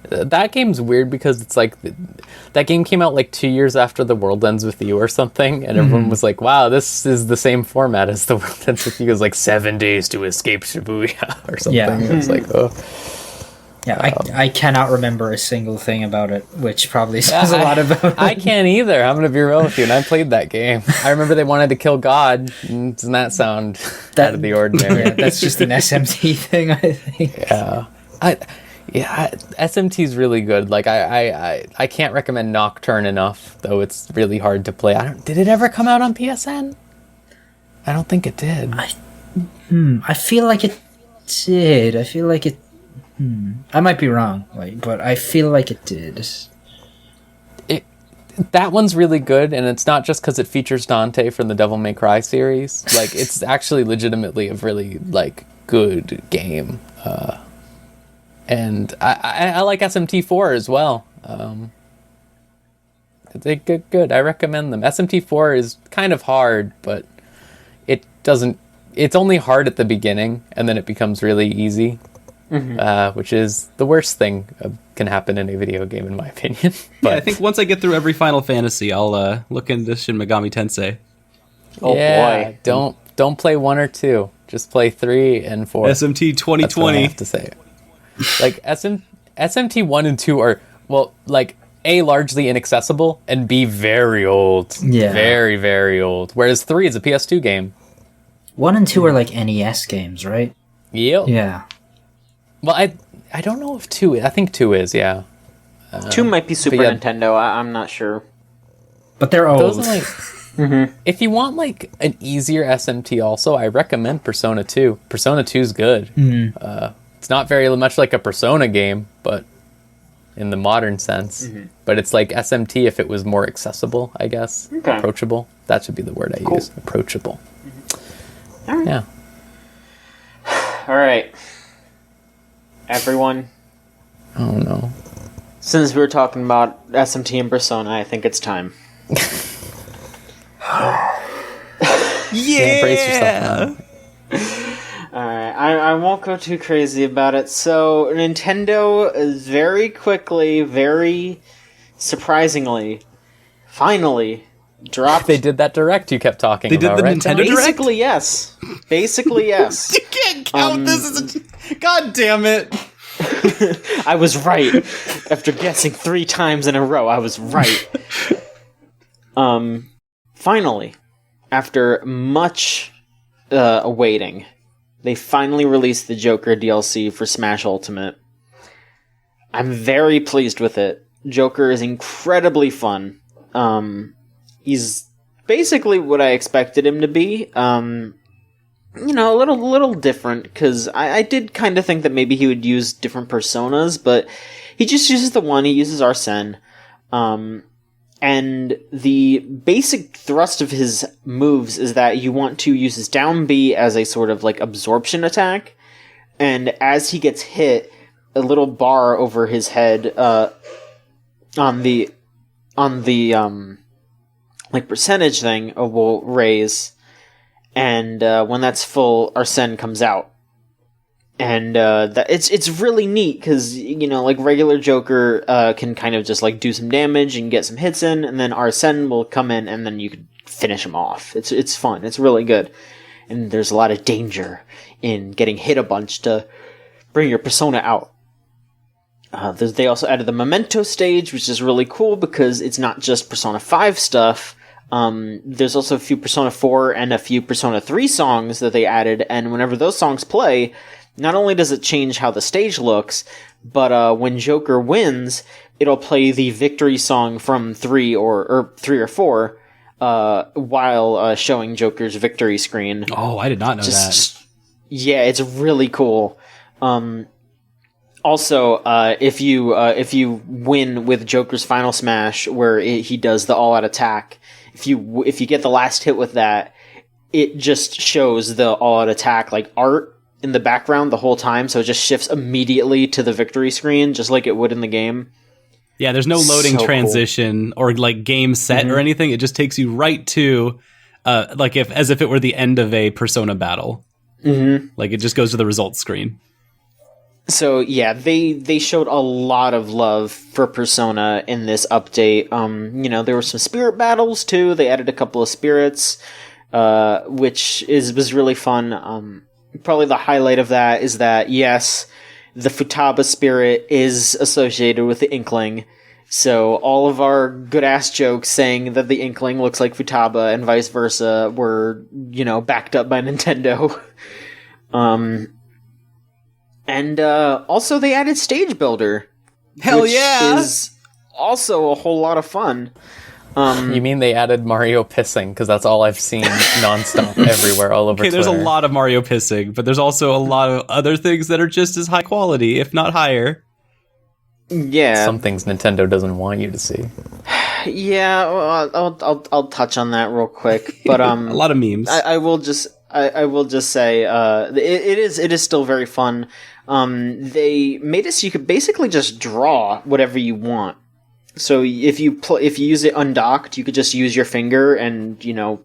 That game's weird because it's like that game came out like 2 years after The World Ends With You or something, and everyone was like, wow, this is the same format as The World Ends With You. It was like 7 days to escape Shibuya or something. Yeah. It's like, oh. Yeah, I cannot remember a single thing about it, which probably says a lot about it. I can't either. I'm going to be real with you, and I played that game. I remember they wanted to kill God. Doesn't that sound out of the ordinary? Yeah, that's just an SMT thing, I think. Yeah. SMT is really good. Like I can't recommend Nocturne enough, though it's really hard to play. Did it ever come out on PSN? I don't think it did. I feel like it did. I feel like it. I might be wrong, but I feel like it did. That one's really good, and it's not just because it features Dante from the Devil May Cry series. Like, it's actually legitimately a really like good game. And I like SMT4 as well. They're good. I recommend them. SMT4 is kind of hard, but it doesn't... It's only hard at the beginning, and then it becomes really easy, which is the worst thing can happen in a video game, in my opinion. But yeah, I think once I get through every Final Fantasy, I'll look into Shin Megami Tensei. Oh boy! Don't play 1 or 2. Just play 3 and 4. SMT 2020. That's what I have to say. Like SMT 1 and 2 are, well, like A, largely inaccessible, and B, very old. Yeah. Very, very old. Whereas 3 is a PS2 game. 1 and 2 are like NES games, right? Yep. Yeah. Well, I don't know if 2 I think 2 is, yeah. 2 might be Super Nintendo, I'm not sure. But they're old. If you want like an easier SMT also, I recommend Persona 2. Persona 2 is good. It's not very much like a Persona game, but in the modern sense. But it's like SMT if it was more accessible, I guess. Okay. Approachable. That should be the word I use. Approachable. All right. Yeah. All right. Everyone, Oh no. since we were talking about SMT and Persona, I think it's time. Yeah, brace yourself now. Alright, I won't go too crazy about it. So, Nintendo is very quickly, very surprisingly, finally, dropped... They did that direct you kept talking They did about, the right? Nintendo Direct? Basically, yes. Basically, yes. You can't count this as a... God damn it. I was right. After guessing 3 times in a row, I was right. Finally, after much awaiting, they finally released the Joker DLC for Smash Ultimate. I'm very pleased with it. Joker is incredibly fun. He's basically what I expected him to be. You know, a little different, because I did kind of think that maybe he would use different personas, but he just uses the one. He uses Arsene. And the basic thrust of his moves is that you want to use his down B as a sort of like absorption attack, and as he gets hit, a little bar over his head on the like percentage thing will raise, and when that's full, Arsene comes out. And it's really neat because, you know, like regular Joker can kind of just like do some damage and get some hits in, and then Arsene will come in and then you can finish him off. It's fun. It's really good. And there's a lot of danger in getting hit a bunch to bring your persona out. They also added the Memento stage, which is really cool because it's not just Persona 5 stuff. There's also a few Persona 4 and a few Persona 3 songs that they added, and whenever those songs play, not only does it change how the stage looks, but when Joker wins, it'll play the victory song from 3 or 4 while showing Joker's victory screen. Oh, I did not know that. Yeah, it's really cool. Also, if you win with Joker's Final Smash, where he does the all-out attack, if you get the last hit with that, it just shows the all-out attack like art in the background the whole time, so it just shifts immediately to the victory screen, just like it would in the game. Yeah, there's no loading transition or like game set or anything. It just takes you right to like as if it were the end of a Persona battle. Like it just goes to the results screen. So yeah, they showed a lot of love for Persona in this update. You know, there were some spirit battles too. They added a couple of spirits, which was really fun. Probably the highlight of that is that, yes, the Futaba spirit is associated with the Inkling. So all of our good-ass jokes saying that the Inkling looks like Futaba and vice versa were, you know, backed up by Nintendo. And also they added Stage Builder. Hell which yeah! is also a whole lot of fun. You mean they added Mario pissing? Because that's all I've seen nonstop everywhere, all over Okay, Twitter. there's a lot of Mario pissing, but there's also a lot of other things that are just as high quality, if not higher. Yeah. Some things Nintendo doesn't want you to see. Yeah, well, I'll touch on that real quick, but a lot of memes. I will just say it is still very fun. They made it so you could basically just draw whatever you want. So if you use it undocked, you could just use your finger and, you know,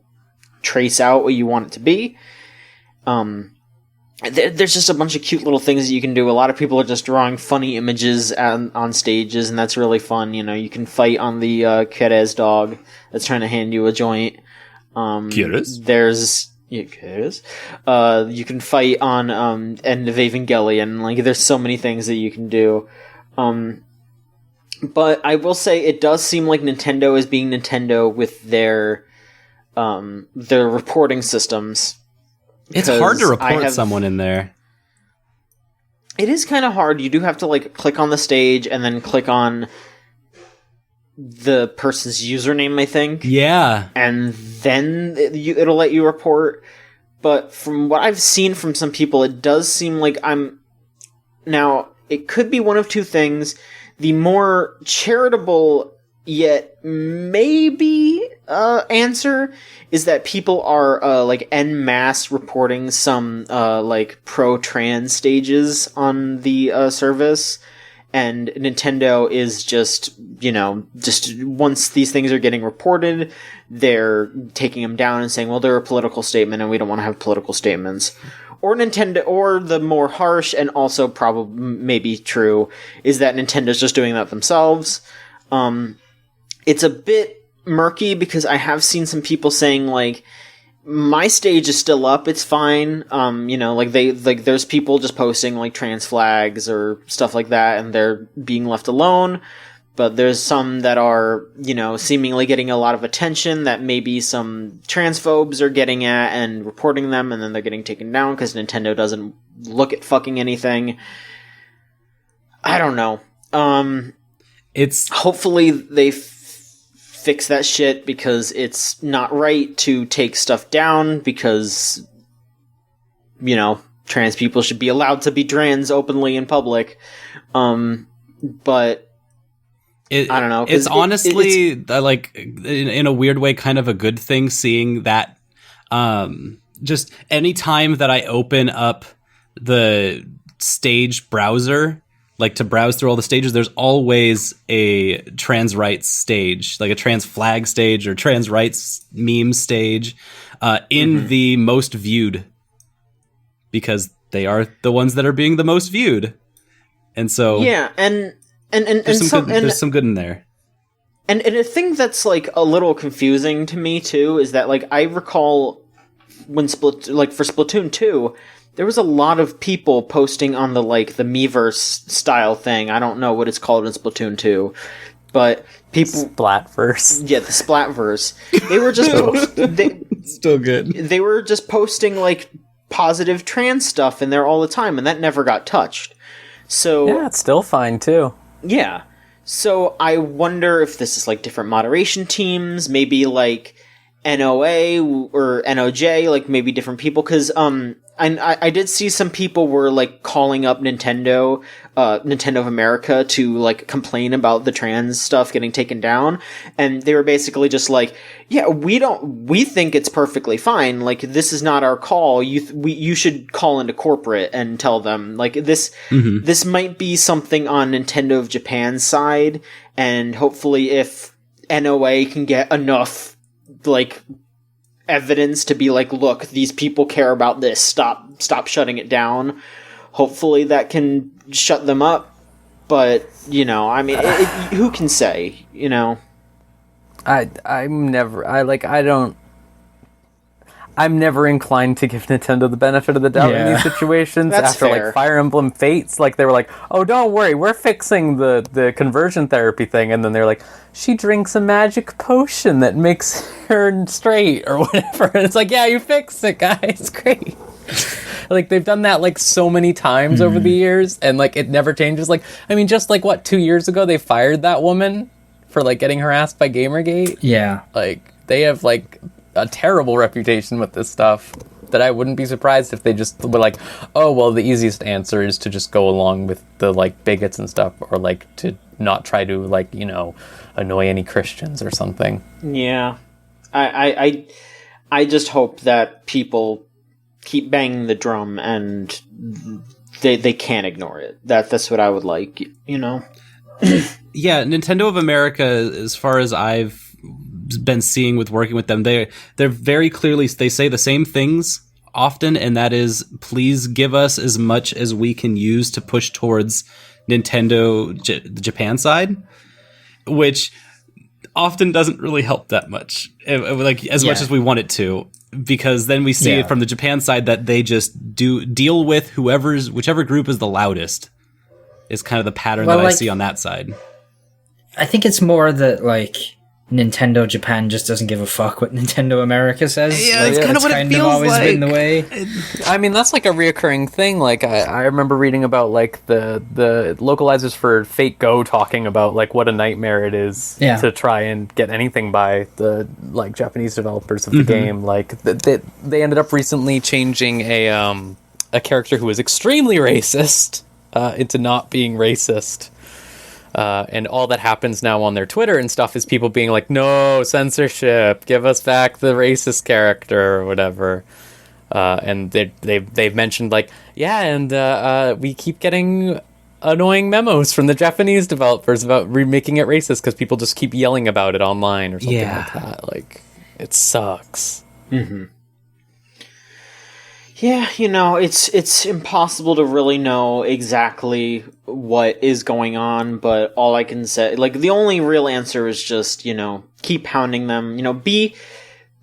trace out what you want it to be. There's just a bunch of cute little things that you can do. A lot of people are just drawing funny images on stages, and that's really fun. You know, you can fight on the Keres dog that's trying to hand you a joint. Keres? There's... Yeah, Keres. You can fight on End of Evangelion. Like, there's so many things that you can do. But I will say it does seem like Nintendo is being Nintendo with their reporting systems. It's hard to report someone in there. It is kind of hard. You do have to like click on the stage and then click on the person's username, I think. Yeah. And then it'll let you report. But from what I've seen from some people, it does seem like now, it could be one of two things. The more charitable yet maybe answer is that people are like en masse reporting some like pro-trans stages on the service, and Nintendo is just once these things are getting reported, they're taking them down and saying, well, they're a political statement and we don't want to have political statements. Or Nintendo, or the more harsh and also probably maybe true is that Nintendo's just doing that themselves. It's a bit murky because I have seen some people saying like, my stage is still up, it's fine. There's people just posting like trans flags or stuff like that and they're being left alone. But there's some that are, seemingly getting a lot of attention that maybe some transphobes are getting at and reporting them, and then they're getting taken down because Nintendo doesn't look at fucking anything. I don't know. Hopefully they fix that shit, because it's not right to take stuff down, because, trans people should be allowed to be trans openly in public. But I don't know. It's honestly like in a weird way, kind of a good thing seeing that. Just any time that I open up the stage browser, like to browse through all the stages, there's always a trans rights stage, like a trans flag stage or trans rights meme stage, in the most viewed, because they are the ones that are being the most viewed, and so yeah, and there's some good in there. And a thing that's like a little confusing to me too is that like I recall when for Splatoon 2, there was a lot of people posting on the Miiverse style thing. I don't know what it's called in Splatoon 2, but people Splatverse. Yeah, the Splatverse. They were just still good. They were just posting like positive trans stuff in there all the time, and that never got touched. So yeah, it's still fine too. Yeah. So I wonder if this is like different moderation teams, maybe like NOA or NOJ, like maybe different people, because I did see some people were like calling up Nintendo of America to like complain about the trans stuff getting taken down, and they were basically just like, yeah, we think it's perfectly fine, like this is not our call, you should call into corporate and tell them, like this might be something on Nintendo of Japan's side, and hopefully if NOA can get enough like evidence to be like, look, these people care about this, stop shutting it down, hopefully that can shut them up. But who can say, I'm never inclined to give Nintendo the benefit of the doubt in these situations. That's after fair. Like Fire Emblem Fates, like they were like, oh, don't worry, we're fixing the conversion therapy thing, and then they're like, she drinks a magic potion that makes her straight or whatever, and it's like, yeah, you fixed it, guys, great. Like they've done that like so many times over the years, and like it never changes. Like, I mean, just like 2 years ago they fired that woman for like getting harassed by Gamergate. Yeah, like they have like a terrible reputation with this stuff, that I wouldn't be surprised if they just were like, oh, well, the easiest answer is to just go along with the like bigots and stuff, or like to not try to like, annoy any Christians or something. Yeah. I just hope that people keep banging the drum and they can't ignore it. That's what I would like, Yeah, Nintendo of America, as far as I've been seeing with working with them, they're very clearly, they say the same things often, and that is, please give us as much as we can use to push towards Nintendo the Japan side, which often doesn't really help that much, much as we want it to, because then we see it from the Japan side that they just deal with whichever group is the loudest, is kind of the pattern that I see on that side. I think it's more that like Nintendo Japan just doesn't give a fuck what Nintendo America says. Yeah, it's kind of what it feels always like. Been the way. I mean, that's like a reoccurring thing. Like, I remember reading about like the localizers for Fate Go talking about like what a nightmare it is to try and get anything by the like Japanese developers of the game. Like, they ended up recently changing a character who was extremely racist into not being racist. And all that happens now on their Twitter and stuff is people being like, no, censorship, give us back the racist character or whatever. And they've mentioned like, yeah, and we keep getting annoying memos from the Japanese developers about remaking it racist because people just keep yelling about it online or something like that. Like, it sucks. Mm-hmm. Yeah, you know, it's impossible to really know exactly what is going on, but all I can say, like, the only real answer is just, you know, keep pounding them, you know, be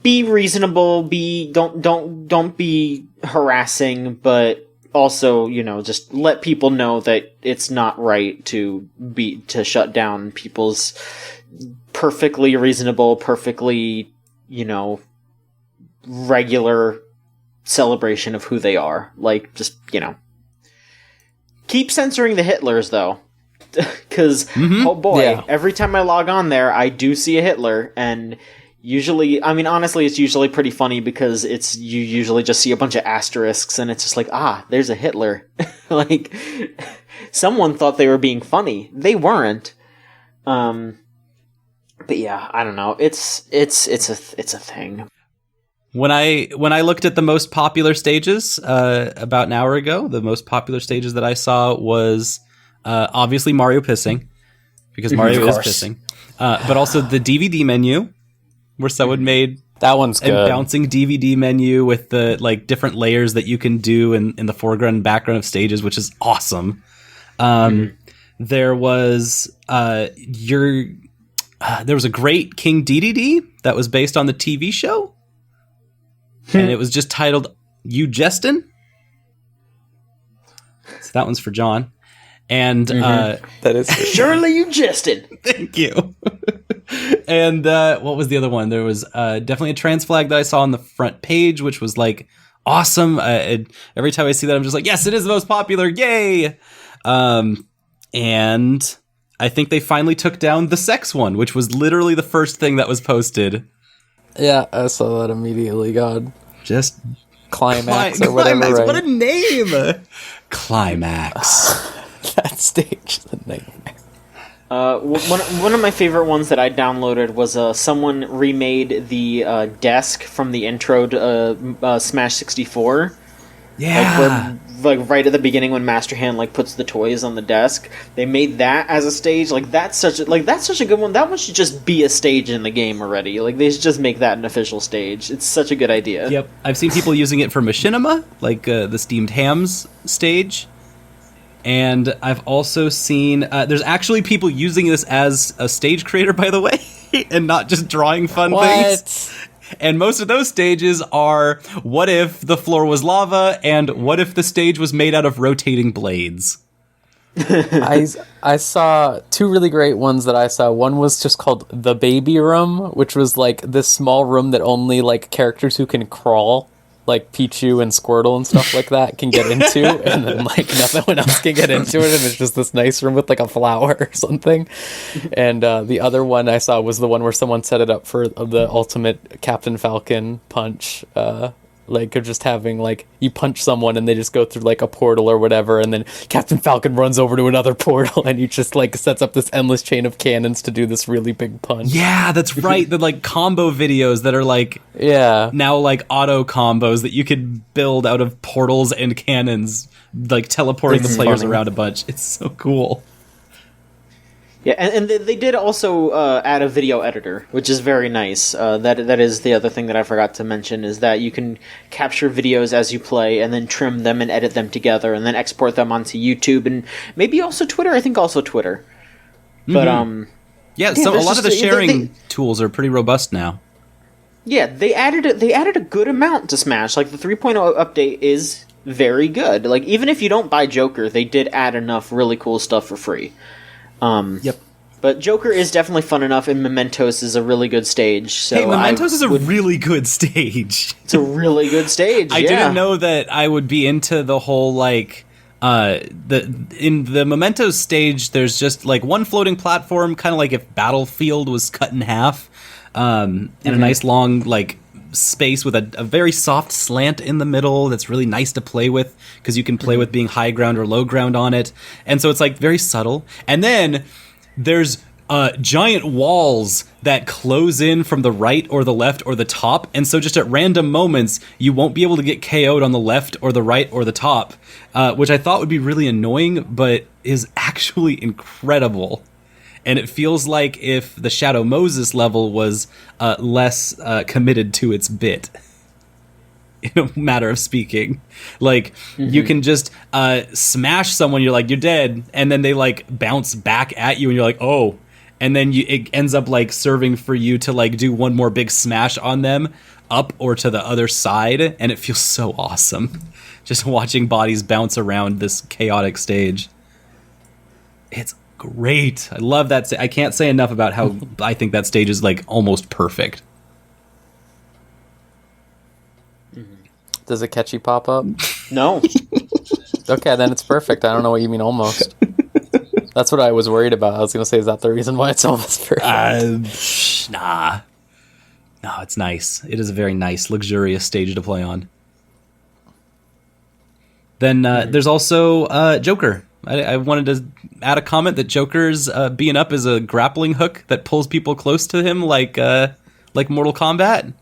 reasonable, don't be harassing, but also, you know, just let people know that it's not right to shut down people's perfectly reasonable, perfectly, you know, regular celebration of who they are. Like, just, you know, keep censoring the Hitlers though, because oh boy, every time I log on there I do see a Hitler, and usually, I mean, honestly, it's usually pretty funny because you usually just see a bunch of asterisks and it's just like, there's a Hitler. Like, someone thought they were being funny, they weren't. But yeah, I don't know, it's a thing. When I looked at the most popular stages about an hour ago, the most popular stages that I saw was obviously Mario pissing, because Mario is pissing, but also the DVD menu, where someone made that one's good. A bouncing DVD menu with the like different layers that you can do in the foreground and background of stages, which is awesome. There was there was a great King DDD that was based on the TV show. And it was just titled "You Jestin." So that one's for John. And that is surely you jested. Thank you. And what was the other one? There was definitely a trans flag that I saw on the front page, which was like awesome. Every time I see that, I'm just like, yes, it is the most popular. Yay! And I think they finally took down the sex one, which was literally the first thing that was posted. Yeah, I saw that immediately. God, just Climax or whatever. Climax, right? what a name! Climax. That stage, the nightmare. One of my favorite ones that I downloaded was someone remade the desk from the intro to Smash 64. Yeah, like right at the beginning when Master Hand like puts the toys on the desk, they made that as a stage. Like that's such a good one. That one should just be a stage in the game already. Like they should just make that an official stage. It's such a good idea. Yep, I've seen people using it for Machinima, like the Steamed Hams stage, and I've also seen there's actually people using this as a stage creator, by the way, and not just drawing fun things. And most of those stages are, what if the floor was lava, and what if the stage was made out of rotating blades? I saw two really great ones that I saw. One was just called The Baby Room, which was like this small room that only like characters who can crawl, like Pichu and Squirtle and stuff like that, can get into, and then like nothing else can get into it, and it's just this nice room with like a flower or something. And the other one I saw was the one where someone set it up for the ultimate Captain Falcon punch, like of just having like you punch someone and they just go through like a portal or whatever, and then Captain Falcon runs over to another portal and he just like sets up this endless chain of cannons to do this really big punch. Yeah, that's right. The like combo videos that are like now like auto combos that you could build out of portals and cannons, like teleporting the players around a bunch. It's so cool. Yeah, and they did also add a video editor, which is very nice. That is the other thing that I forgot to mention, is that you can capture videos as you play and then trim them and edit them together and then export them onto YouTube and maybe also Twitter. I think also Twitter. But so a lot of the sharing tools are pretty robust now. Yeah, they added a good amount to Smash. Like the 3.0 update is very good. Like even if you don't buy Joker, they did add enough really cool stuff for free. Yep. But Joker is definitely fun enough, and Mementos is a really good stage. So hey, Mementos is a really good stage. It's a really good stage. I didn't know that I would be into the whole like in the Mementos stage. There's just like one floating platform, kind of like if Battlefield was cut in half, and a nice long like space with a very soft slant in the middle that's really nice to play with because you can play with being high ground or low ground on it, and so it's like very subtle. And then there's giant walls that close in from the right or the left or the top, and so just at random moments you won't be able to get KO'd on the left or the right or the top, which I thought would be really annoying, but is actually incredible. And it feels like if the Shadow Moses level was less committed to its bit, in a matter of speaking. Like, you can just smash someone, you're like, you're dead, and then they, like, bounce back at you, and you're like, oh. And then it ends up, like, serving for you to, like, do one more big smash on them, up or to the other side, and it feels so awesome. Just watching bodies bounce around this chaotic stage. It's great. I love that. I can't say enough about how I think that stage is like almost perfect. Does it catchy pop up? No. Okay, then it's perfect. I don't know what you mean almost. That's what I was worried about. I was going to say, is that the reason why it's almost perfect? Nah. No, it's nice. It is a very nice, luxurious stage to play on. Then there's also Joker. I wanted to add a comment that Joker's being up is a grappling hook that pulls people close to him like Mortal Kombat.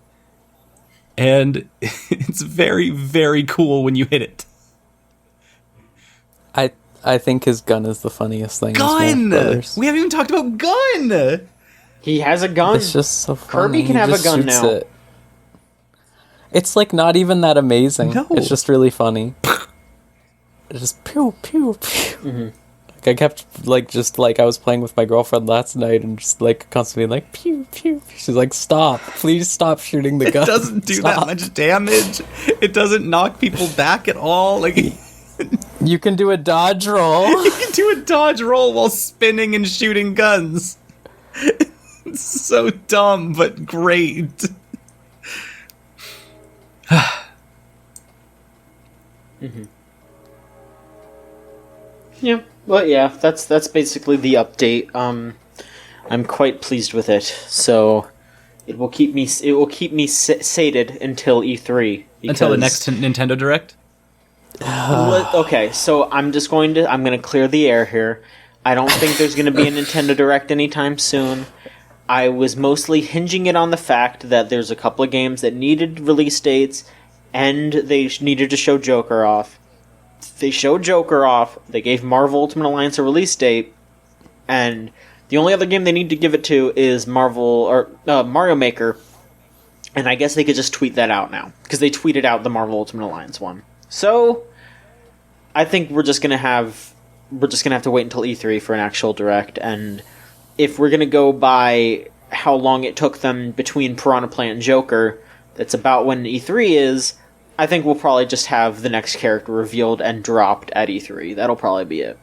And it's very, very cool when you hit it. I think his gun is the funniest thing. Gun! We haven't even talked about Gun! He has a gun. It's just so funny. Kirby can have a gun now. It's like not even that amazing. No. It's just really funny. It's just pew pew pew. Like I kept like I was playing with my girlfriend last night and just like constantly like pew pew. She's like, stop! Please stop shooting the gun. It doesn't do that much damage. It doesn't knock people back at all. Like you can do a dodge roll. You can do a dodge roll while spinning and shooting guns. It's so dumb but great. Yeah, well, yeah, that's basically the update. I'm quite pleased with it. So it will keep me sated until E3. Until the next Nintendo Direct. Okay, so I'm gonna clear the air here. I don't think there's gonna be a Nintendo Direct anytime soon. I was mostly hinging it on the fact that there's a couple of games that needed release dates, and they needed to show Joker off. They showed Joker off, they gave Marvel Ultimate Alliance a release date, and the only other game they need to give it to is Mario Maker, and I guess they could just tweet that out now, because they tweeted out the Marvel Ultimate Alliance one. So, I think we're just gonna have to wait until E3 for an actual Direct, and if we're gonna go by how long it took them between Piranha Plant and Joker, that's about when E3 is. I think we'll probably just have the next character revealed and dropped at E3. That'll probably be it.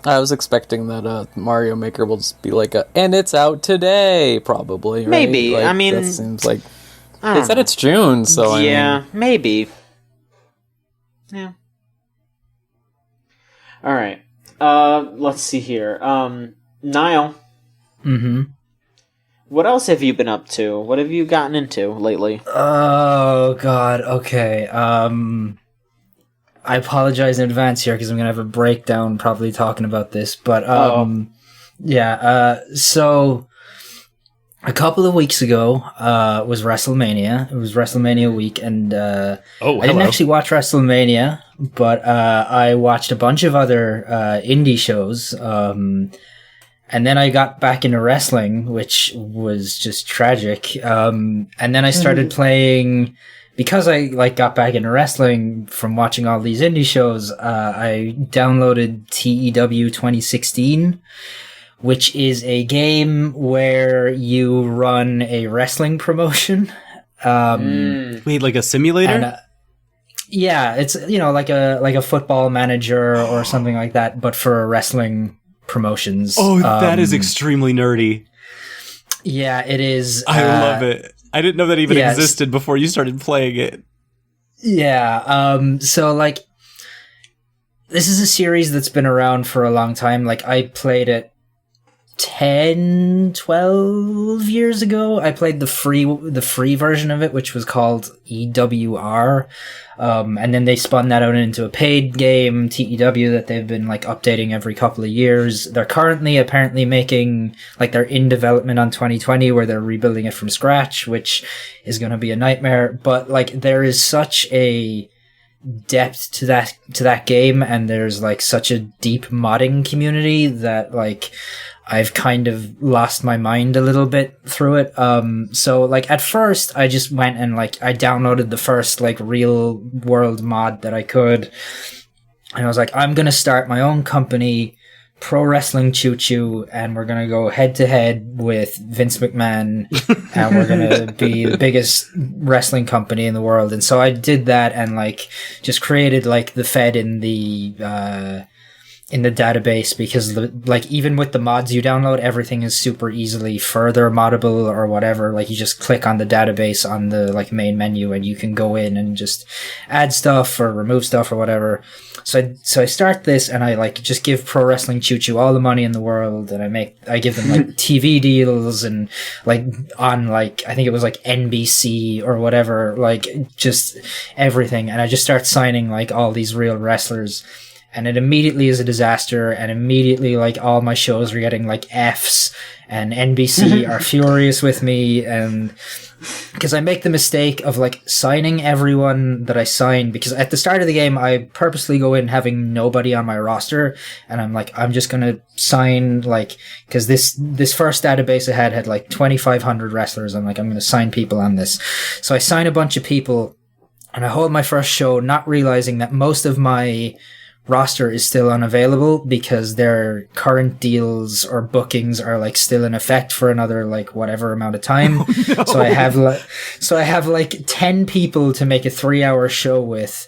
I was expecting that Mario Maker will just be like and it's out today, probably. Right? Maybe. Like, I mean, that seems like they said it's June, so yeah, I mean, maybe. Yeah. All right. Let's see here. Niall. Mm-hmm. What else have you been up to? What have you gotten into lately? Oh, God. Okay. I apologize in advance here because I'm going to have a breakdown probably talking about this. But, so a couple of weeks ago was WrestleMania. It was WrestleMania week, and I didn't actually watch WrestleMania, but I watched a bunch of other indie shows. And then I got back into wrestling, which was just tragic. And then I started playing, because I got back into wrestling from watching all these indie shows. I downloaded TEW 2016, which is a game where you run a wrestling promotion. Wait, like a simulator? And, yeah, it's like a football manager or something like that, but for a wrestling promotions. Oh, that is extremely nerdy. Yeah, it is. I love it. I didn't know that even existed before you started playing it. Yeah. So like, this is a series that's been around for a long time. Like, I played it 10, 12 years ago. I played the free version of it, which was called EWR. And then they spun that out into a paid game, TEW, that they've been like updating every couple of years. They're currently apparently making, like, they're in development on 2020 where they're rebuilding it from scratch, which is going to be a nightmare. But like, there is such a depth to that game, and there's like such a deep modding community that like I've kind of lost my mind a little bit through it. So like at first I just went and like I downloaded the first like real world mod that I could, and I was like, I'm gonna start my own company, Pro Wrestling Choo Choo, and we're gonna go head to head with Vince McMahon, and we're gonna be the biggest wrestling company in the world. And so I did that, and like just created like the Fed in the database, because like even with the mods you download, everything is super easily further moddable or whatever. Like you just click on the database on the like main menu, and you can go in and just add stuff or remove stuff or whatever. So I start this, and I like just give Pro Wrestling Choo Choo all the money in the world, and I give them like TV deals, and like on like I think it was like NBC or whatever, like just everything. And I just start signing like all these real wrestlers, and it immediately is a disaster, and immediately like all my shows are getting like Fs, and NBC are furious with me, and because I make the mistake of like signing everyone that I sign, because at the start of the game I purposely go in having nobody on my roster, and I'm like, I'm just gonna sign like, because this first database I had like 2,500 wrestlers. I'm like, I'm gonna sign people on this. So I sign a bunch of people, and I hold my first show not realizing that most of my roster is still unavailable because their current deals or bookings are like still in effect for another like whatever amount of time. Oh, no. So I have like 10 people to make a 3-hour show with,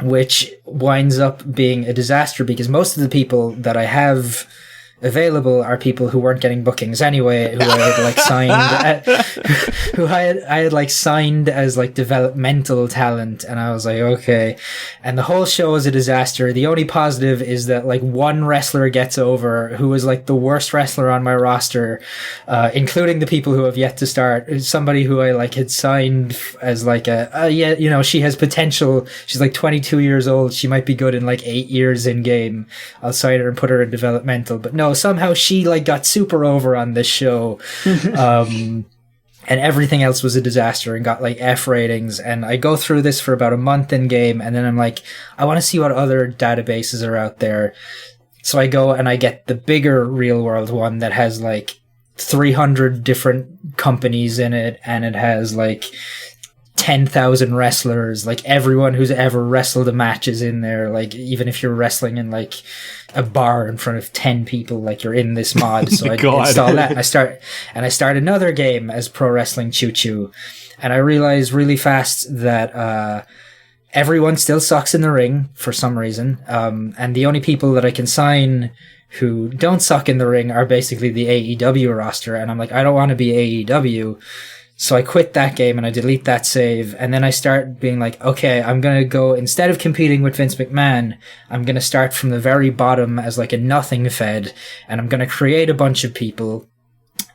which winds up being a disaster, because most of the people that I have available are people who weren't getting bookings anyway, who I had like signed, who I had like signed as like developmental talent, and I was like, okay. And the whole show is a disaster. The only positive is that like one wrestler gets over, who was like the worst wrestler on my roster, including the people who have yet to start. Somebody who I like had signed as like yeah, you know, she has potential. She's like 22 years old. She might be good in like 8 years in game. I'll sign her and put her in developmental. But no, somehow she like got super over on this show. And everything else was a disaster and got like F ratings. And I go through this for about a month in game, and then I'm like, I want to see what other databases are out there. So I go and I get the bigger real world one that has like 300 different companies in it, and it has like 10,000 wrestlers. Like everyone who's ever wrestled a match is in there. Like even if you're wrestling in like a bar in front of 10 people, like you're in this mod. So I install that, and I start another game as Pro Wrestling Choo Choo, and I realize really fast that everyone still sucks in the ring for some reason, and the only people that I can sign who don't suck in the ring are basically the AEW roster, and I'm like, I don't want to be AEW. So I quit that game and I delete that save, and then I start being like, okay, I'm going to go, instead of competing with Vince McMahon, I'm going to start from the very bottom as like a nothing Fed, and I'm going to create a bunch of people.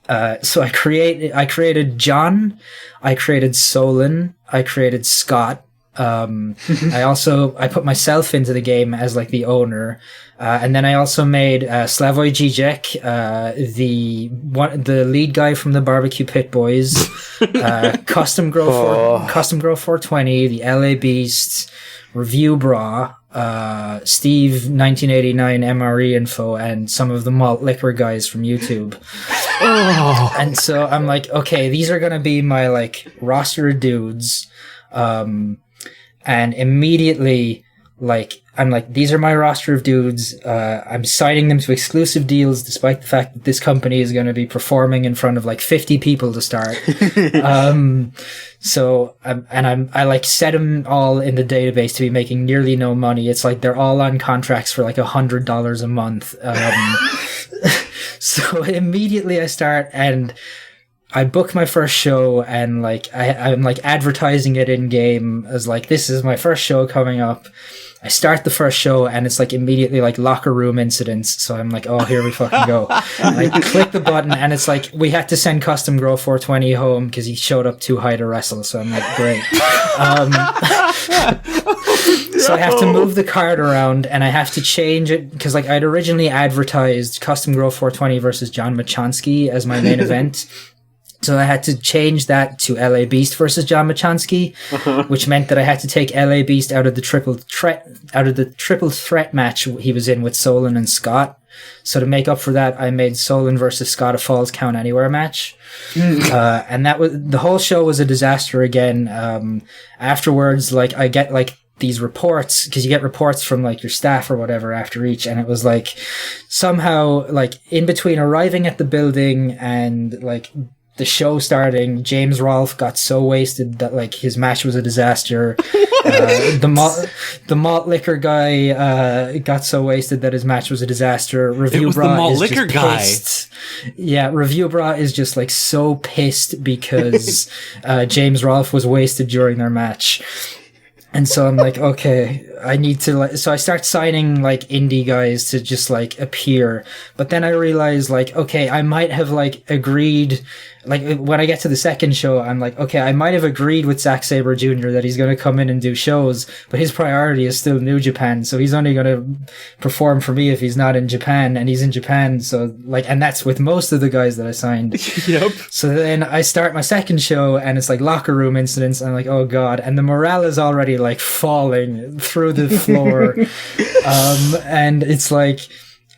So I created John, I created Solon, I created Scott. I put myself into the game as like the owner. And then I also made Slavoj Žižek, the lead guy from the Barbecue Pit Boys, Custom Grow 420, the LA Beasts, Review Bra, Steve 1989 MRE Info, and some of the malt liquor guys from YouTube. And so I'm like, okay, these are gonna be my like roster of dudes. And immediately, like, I'm like, these are my roster of dudes. I'm signing them to exclusive deals, despite the fact that this company is going to be performing in front of like 50 people to start. So I like set them all in the database to be making nearly no money. It's like they're all on contracts for like $100 a month. So immediately I start and I book my first show, and like I'm like advertising it in game as like, this is my first show coming up. I start the first show and it's like immediately like locker room incidents. So I'm like, oh, here we fucking go. And I click the button and it's like, we had to send Custom Grow 420 home because he showed up too high to wrestle. So I'm like, great. So I have to move the card around and I have to change it because like I'd originally advertised Custom Grow 420 versus John Machonsky as my main event. So I had to change that to LA Beast versus John Machonsky, which meant that I had to take LA Beast out of the triple threat match he was in with Solon and Scott. So to make up for that, I made Solon versus Scott a Falls Count Anywhere match. And that was, the whole show was a disaster again. Afterwards, like I get like these reports, because you get reports from like your staff or whatever after each, and it was like somehow like in between arriving at the building and like the show starting, James Rolfe got so wasted that like his match was a disaster. The malt liquor guy got so wasted that his match was a disaster. Review Bra is just pissed. Yeah, Review Bra is just like so pissed because James Rolfe was wasted during their match. And so I'm like, okay, I need to like, so I start signing like indie guys to just like appear. But then I realize like, okay, I might have like agreed, like when I get to the second show, I'm like, okay, I might have agreed with Zack Sabre Jr. that he's going to come in and do shows, but his priority is still New Japan. So he's only going to perform for me if he's not in Japan, and he's in Japan. So like, and that's with most of the guys that I signed. Yep. So then I start my second show and it's like locker room incidents. And I'm like, oh God. And the morale is already like falling through the floor. And it's like,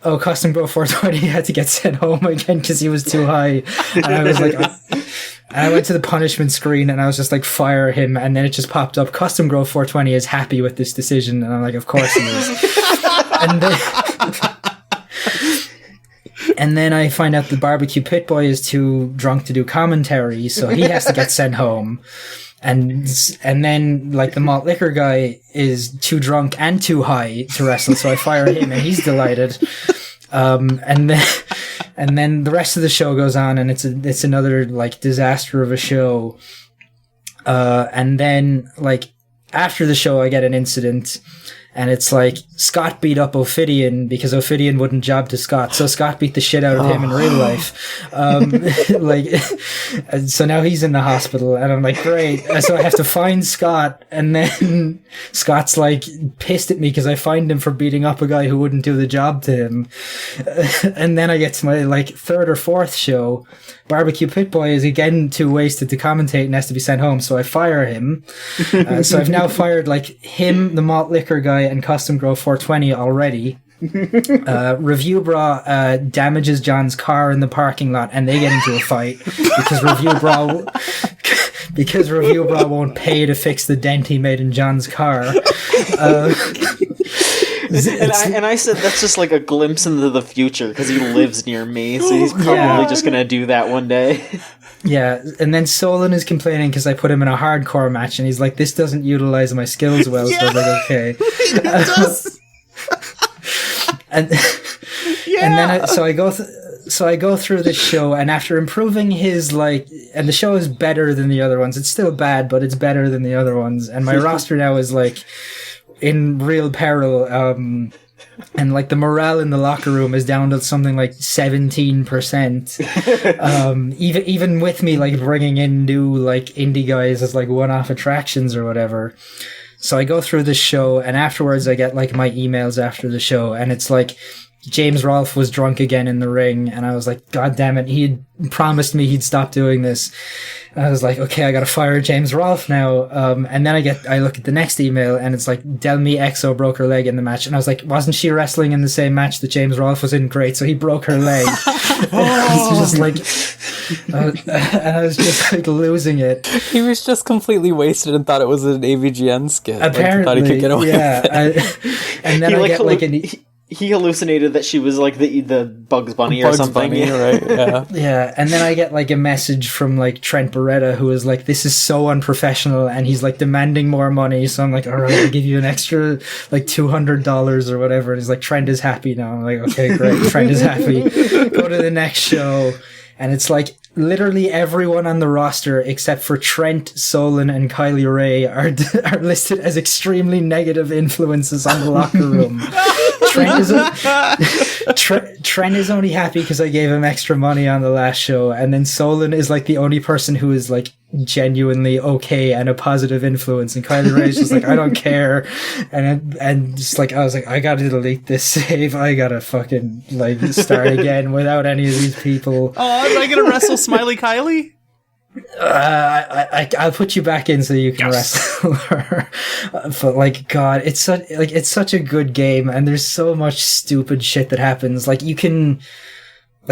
oh, Custom Bro 420 had to get sent home again because he was too high. And I was like, I went to the punishment screen and I was just like, fire him. And then it just popped up, Custom Grow 420 is happy with this decision. And I'm like, of course he is. And then I find out the Barbecue Pit Boy is too drunk to do commentary, so he has to get sent home. And then like the malt liquor guy is too drunk and too high to wrestle, so I fire him and he's delighted. And then the rest of the show goes on and it's another like disaster of a show. And then like after the show I get an incident. And it's like, Scott beat up Ophidian because Ophidian wouldn't job to Scott. So Scott beat the shit out of him in real life. So now he's in the hospital and I'm like, great. So I have to find Scott. And then Scott's like pissed at me because I fined him for beating up a guy who wouldn't do the job to him. And then I get to my like third or fourth show. Barbecue Pit Boy is again too wasted to commentate and has to be sent home. So I fire him. So I've now fired like him, the malt liquor guy, and Custom Grow 420 already. Review Bra damages John's car in the parking lot and they get into a fight because Review Bra won't pay to fix the dent he made in John's car. And I said that's just like a glimpse into the future because he lives near me, so he's probably just gonna do that one day. Yeah, and then Solon is complaining because I put him in a hardcore match, and he's like, "This doesn't utilize my skills well." So I was like, "Okay." It does. And then I go through this show, and after improving his like, and the show is better than the other ones. It's still bad, but it's better than the other ones. And my roster now is like in real peril. And like the morale in the locker room is down to something like 17%. Even with me like bringing in new like indie guys as like one-off attractions or whatever. So I go through this show and afterwards I get like my emails after the show and it's like James Rolfe was drunk again in the ring and I was like, God damn it, he had promised me he'd stop doing this. And I was like, okay, I gotta fire James Rolfe now. And then I look at the next email and it's like, Delmi Exo broke her leg in the match. And I was like, wasn't she wrestling in the same match that James Rolfe was in? Great. So he broke her leg. It's just like, and I was just like losing it. He was just completely wasted and thought it was an AVGN skit. Apparently, thought he could get away with it. And then I get he hallucinated that she was like the Bugs Bunny or something. Bunny, right? Yeah. Yeah, and then I get like a message from like Trent Beretta who is like, "This is so unprofessional," and he's like demanding more money. So I'm like, "All right, I'll give you an extra like $200 or whatever." And he's like, "Trent is happy now." I'm like, "Okay, great, Trent is happy." Go to the next show, and it's like literally everyone on the roster except for Trent, Solon, and Kylie Ray are listed as extremely negative influences on the locker room. Trent is only happy because I gave him extra money on the last show, and then Solon is like the only person who is like genuinely okay and a positive influence, and Kylie Ray is just like, I don't care, and just like I was like, I gotta delete this save, I gotta fucking like start again without any of these people. Oh, am I gonna wrestle Smiley Kylie? I'll put you back in so you can wrestle her. But like, God, it's such a good game, and there's so much stupid shit that happens. Like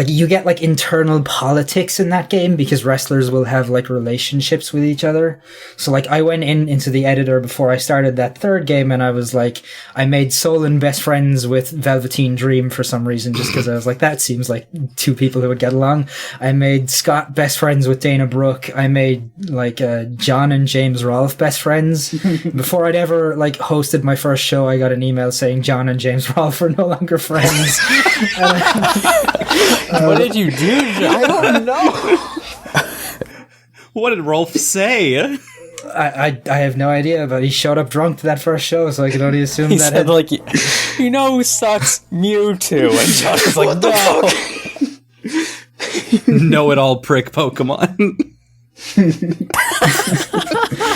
you get like internal politics in that game because wrestlers will have like relationships with each other. So like I went into the editor before I started that third game, and I was like, I made Solon best friends with Velveteen Dream for some reason, just because I was like, that seems like two people who would get along. I made Scott best friends with Dana Brooke. I made like John and James Rolfe best friends. Before I'd ever like hosted my first show, I got an email saying John and James Rolfe are no longer friends. What did you do, John? I don't know. What did Rolf say? I have no idea, but he showed up drunk to that first show, so I can only assume He that said, like, you know who sucks? Mewtwo. And John was like, no. Know-it-all prick Pokemon.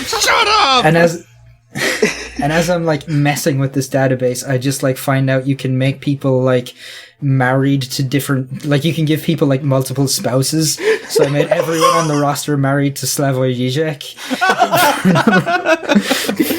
Shut up! And as I'm like messing with this database, I just like find out you can make people like married to different, like you can give people like multiple spouses. So I made everyone on the roster married to Slavoj Žižek.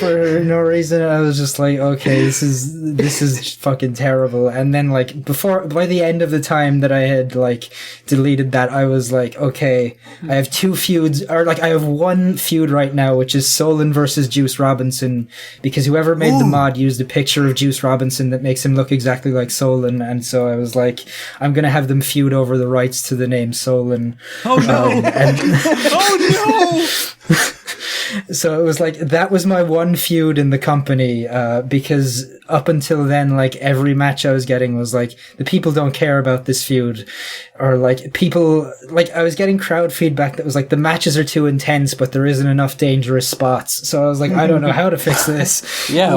For no reason. I was just like, okay, this is fucking terrible. And then like by the end of the time that I had like deleted that, I was like, okay, I have two feuds, or like I have one feud right now, which is Solon versus Juice Robinson, because whoever made the mod used a picture of Juice Robinson that makes him look exactly like Solon, and so I was like, I'm gonna have them feud over the rights to the name Solon. Oh no! Oh no! So it was like, that was my one feud in the company, because up until then, like every match I was getting was like, the people don't care about this feud, or like people, like I was getting crowd feedback that was like, the matches are too intense, but there isn't enough dangerous spots. So I was like, I don't know how to fix this. Yeah.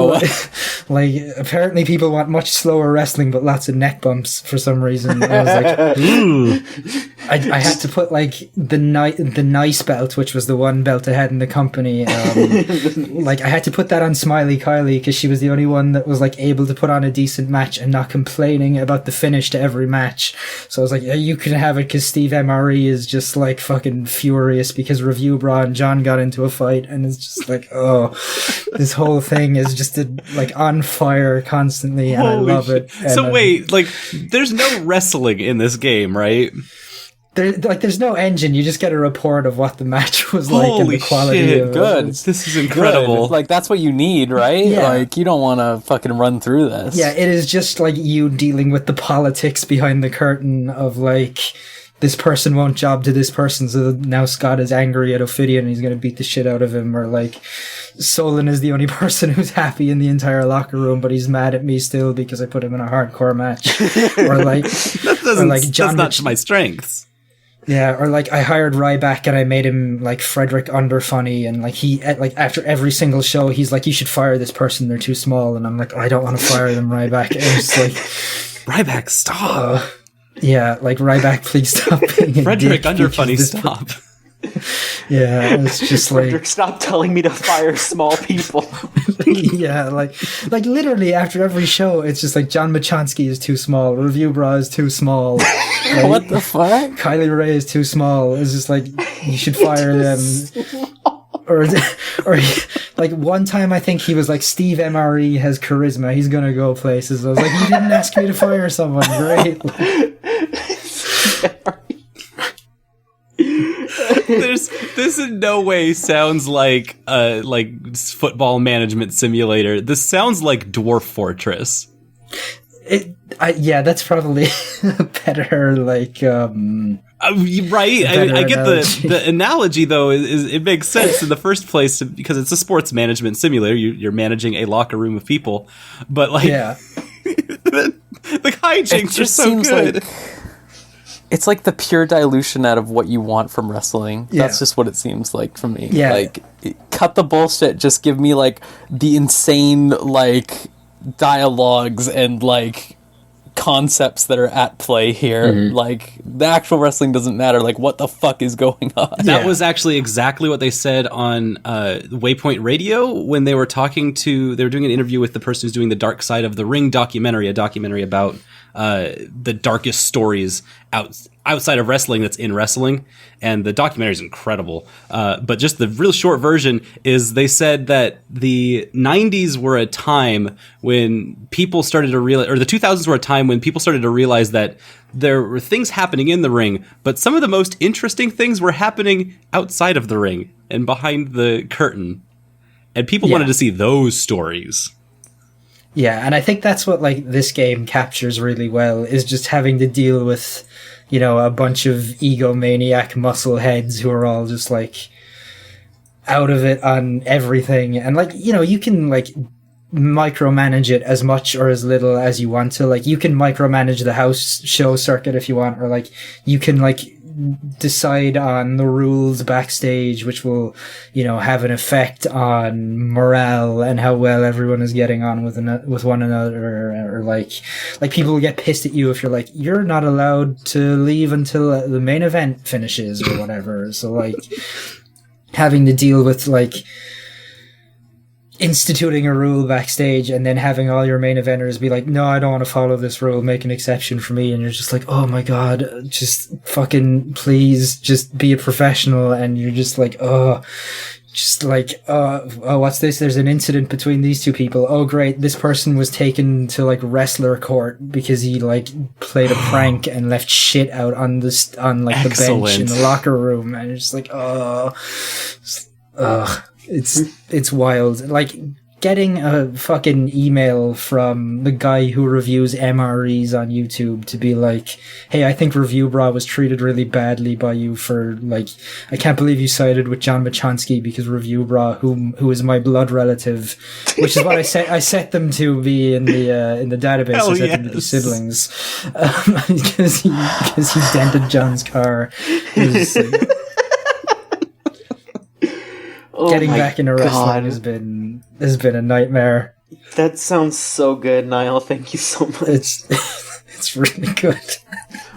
Like apparently people want much slower wrestling, but lots of neck bumps for some reason. I was like, I had to put like the nice belt, which was the one belt I had in the company. Like I had to put that on Smiley Kylie because she was the only one that was like able to put on a decent match and not complaining about the finish to every match. So I was like, yeah, you can have it, because Steve MRE is just like fucking furious because Review Bra and John got into a fight, and it's just like, oh, this whole thing is just like on fire constantly, and Holy I love it. And, so wait, like there's no wrestling in this game, right? There's no engine. You just get a report of what the match was like and Holy the quality shit, of it. good. This is incredible. Good. Like, that's what you need, right? Yeah. Like, you don't want to fucking run through this. Yeah, it is just like you dealing with the politics behind the curtain of like, this person won't job to this person, so now Scott is angry at Ophidian and he's going to beat the shit out of him, or like Solon is the only person who's happy in the entire locker room, but he's mad at me still because I put him in a hardcore match. Or like, that's not my strengths. Yeah, or like I hired Ryback and I made him like Frederick Underfunny, and like he, like after every single show he's like, you should fire this person, they're too small, and I'm like, I don't want to fire them, Ryback. And it's like, Ryback, stop. Yeah, like Ryback, please stop being a Frederick dick, Underfunny, because stop. Yeah, it's just like, Frederick, stop telling me to fire small people. yeah, like literally after every show, it's just like, John Machonsky is too small, Review Bra is too small. Like, What the fuck? Kylie Ray is too small. It's just like, you should fire them. Or like one time I think he was like, Steve MRE has charisma, he's gonna go places. I was like, you didn't ask me to fire someone, great. This in no way sounds like football management simulator. This sounds like Dwarf Fortress. Yeah, that's probably a better right. I get the analogy though. Is it makes sense in the first place because it's a sports management simulator. You're managing a locker room of people, but the hijinks are so good. It's like the pure dilution out of what you want from wrestling. Yeah. That's just what it seems like for me. Yeah. Like, cut the bullshit. Just give me like the insane like dialogues and like concepts that are at play here. Like, the actual wrestling doesn't matter. Like, what the fuck is going on? That was actually exactly what they said on Waypoint Radio when they were they were doing an interview with the person who's doing the Dark Side of the Ring documentary, a documentary about the darkest stories outside of wrestling that's in wrestling, and the documentary is incredible. But just the real short version is they said that the 90s were a time when people started to realize, or the 2000s were a time when people started to realize that there were things happening in the ring, but some of the most interesting things were happening outside of the ring and behind the curtain. And people wanted to see those stories. Yeah, and I think that's what like this game captures really well, is just having to deal with, you know, a bunch of egomaniac muscle heads who are all just like out of it on everything. And like, you know, you can like micromanage it as much or as little as you want to. Like, you can micromanage the house show circuit if you want, or like you can like decide on the rules backstage, which will, you know, have an effect on morale and how well everyone is getting on with one another, or like people will get pissed at you if you're like, you're not allowed to leave until the main event finishes or whatever. So like having to deal with like instituting a rule backstage and then having all your main eventers be like, no, I don't want to follow this rule, make an exception for me, and you're just like, oh my god, just fucking please just be a professional. And you're just like, oh, what's this? There's an incident between these two people. Oh great, this person was taken to like wrestler court because he like played a prank and left shit out on the bench in the locker room. And you're just like, it's wild. Like, getting a fucking email from the guy who reviews MREs on YouTube to be like, hey, I think Review Bra was treated really badly by you for, like, I can't believe you sided with John Machonsky because Review Bra, who is my blood relative, which is what I set them to be in the database. I set them to be siblings, because he dented John's car. Getting back into wrestling has been a nightmare. That sounds so good, Niall. Thank you so much. It's really good.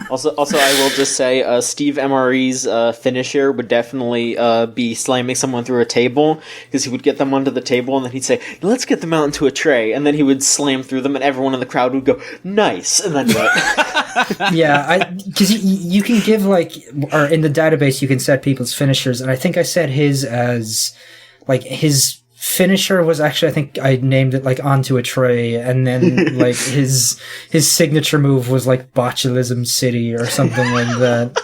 Also, I will just say, Steve MRE's finisher would definitely be slamming someone through a table, because he would get them onto the table and then he'd say, let's get them out into a tray, and then he would slam through them and everyone in the crowd would go, nice, and then do it. Yeah, because you can give, like, or in the database you can set people's finishers, and I think I set his as, like, his finisher was actually, I think I named it like onto a tray, and then like his signature move was like botulism city or something like that.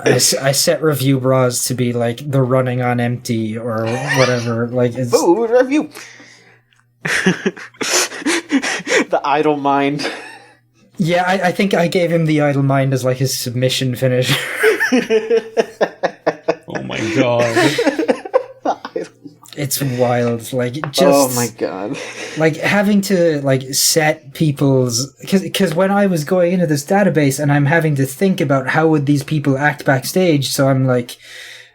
I set Review Bras to be like the running on empty or whatever. Like, it's review. The idle mind. Yeah, I think I gave him the idle mind as like his submission finish. Oh my god. It's wild, like, just... Oh my god. Like, having to, like, set people's... Because when I was going into this database and I'm having to think about how would these people act backstage, so I'm like,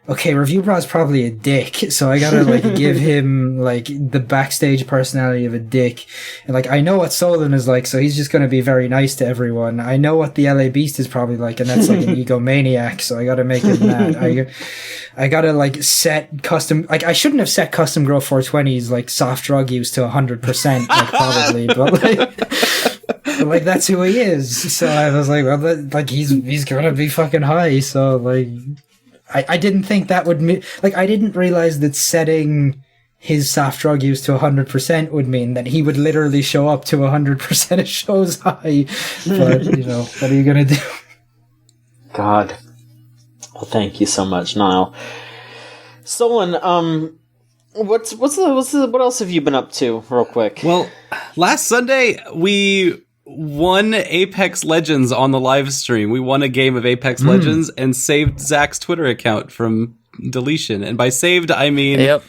okay, Review Bra's probably a dick, so I gotta, like, give him, like, the backstage personality of a dick. And, like, I know what Solon is like, so he's just gonna be very nice to everyone. I know what the LA Beast is probably like, and that's, like, an egomaniac, so I gotta make him that. I gotta, like, set custom... Like, I shouldn't have set Custom Grow 420's, like, soft drug use to 100%, like, probably, but, like, that's who he is. So I was like, well, like, he's gonna be fucking high, so, like... I didn't think that would mean... Like, I didn't realize that setting his soft drug use to 100% would mean that he would literally show up to 100% of shows high. But, you know, what are you gonna do? God. Well, thank you so much, Niall. Solon, what else have you been up to, real quick? Well, last Sunday we won Apex Legends on the live stream. We won a game of Apex Legends and saved Zach's Twitter account from deletion. And by saved, I mean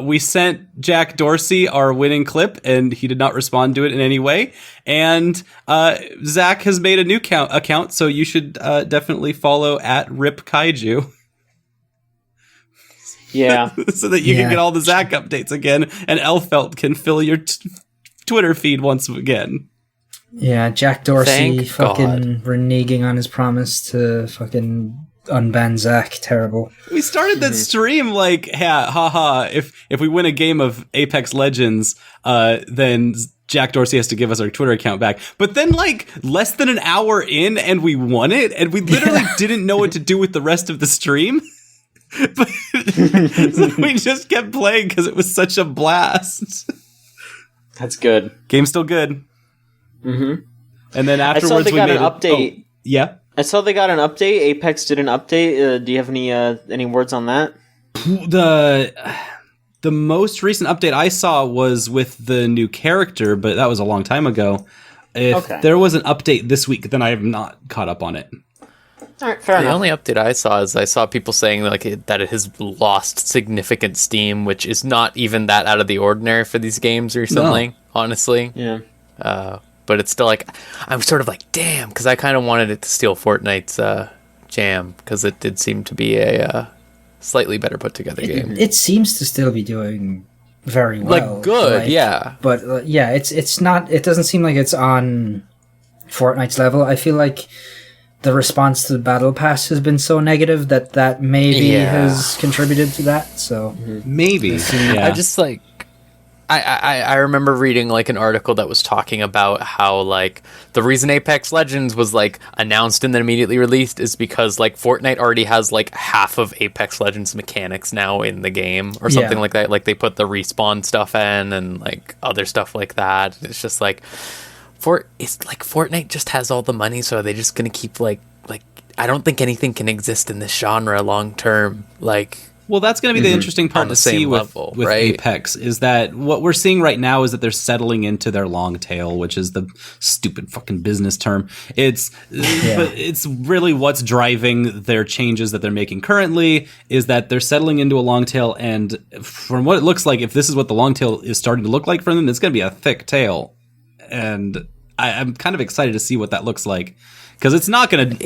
we sent Jack Dorsey our winning clip, and he did not respond to it in any way. And Zach has made a new account, so you should definitely follow at Rip Kaiju. Yeah. So that you can get all the Zach updates again, and Elfelt can fill your Twitter feed once again. Yeah, Jack Dorsey Thank fucking reneging on his promise to fucking unban Zach. Terrible. We started that stream like, yeah, haha, if we win a game of Apex Legends, then Jack Dorsey has to give us our Twitter account back. But then, like, less than an hour in, and we won it, and we literally didn't know what to do with the rest of the stream. But so we just kept playing because it was such a blast. That's good. Game's still good. Mm-hmm. And then afterwards, I saw they got an Oh, update. yeah. I saw they got an update. Apex did an update. Do you have any words on that? The most recent update I saw was with the new character, but that was a long time ago. If there was an update this week, then I have not caught up on it. All right, fair enough. The only update I saw is I saw people saying like that it has lost significant steam, which is not even that out of the ordinary for these games recently, honestly. Yeah. But it's still like, I'm sort of like, damn, because I kind of wanted it to steal Fortnite's jam, because it did seem to be a slightly better put together game. It seems to still be doing very well. Like good, yeah. But yeah, it's not. It doesn't seem like it's on Fortnite's level. I feel like the response to the Battle Pass has been so negative that maybe has contributed to that. So maybe. I just like. I remember reading like an article that was talking about how like the reason Apex Legends was like announced and then immediately released is because like Fortnite already has like half of Apex Legends mechanics now in the game or something like that. Like they put the respawn stuff in and like other stuff like that. It's just like it's like Fortnite just has all the money, so are they just gonna keep like I don't think anything can exist in this genre long term. Like. Well, that's going to be the interesting part to see with right? Apex, is that what we're seeing right now is that they're settling into their long tail, which is the stupid fucking business term. But it's really what's driving their changes that they're making currently is that they're settling into a long tail, and from what it looks like, if this is what the long tail is starting to look like for them, it's going to be a thick tail. And I'm kind of excited to see what that looks like. Because it's not going to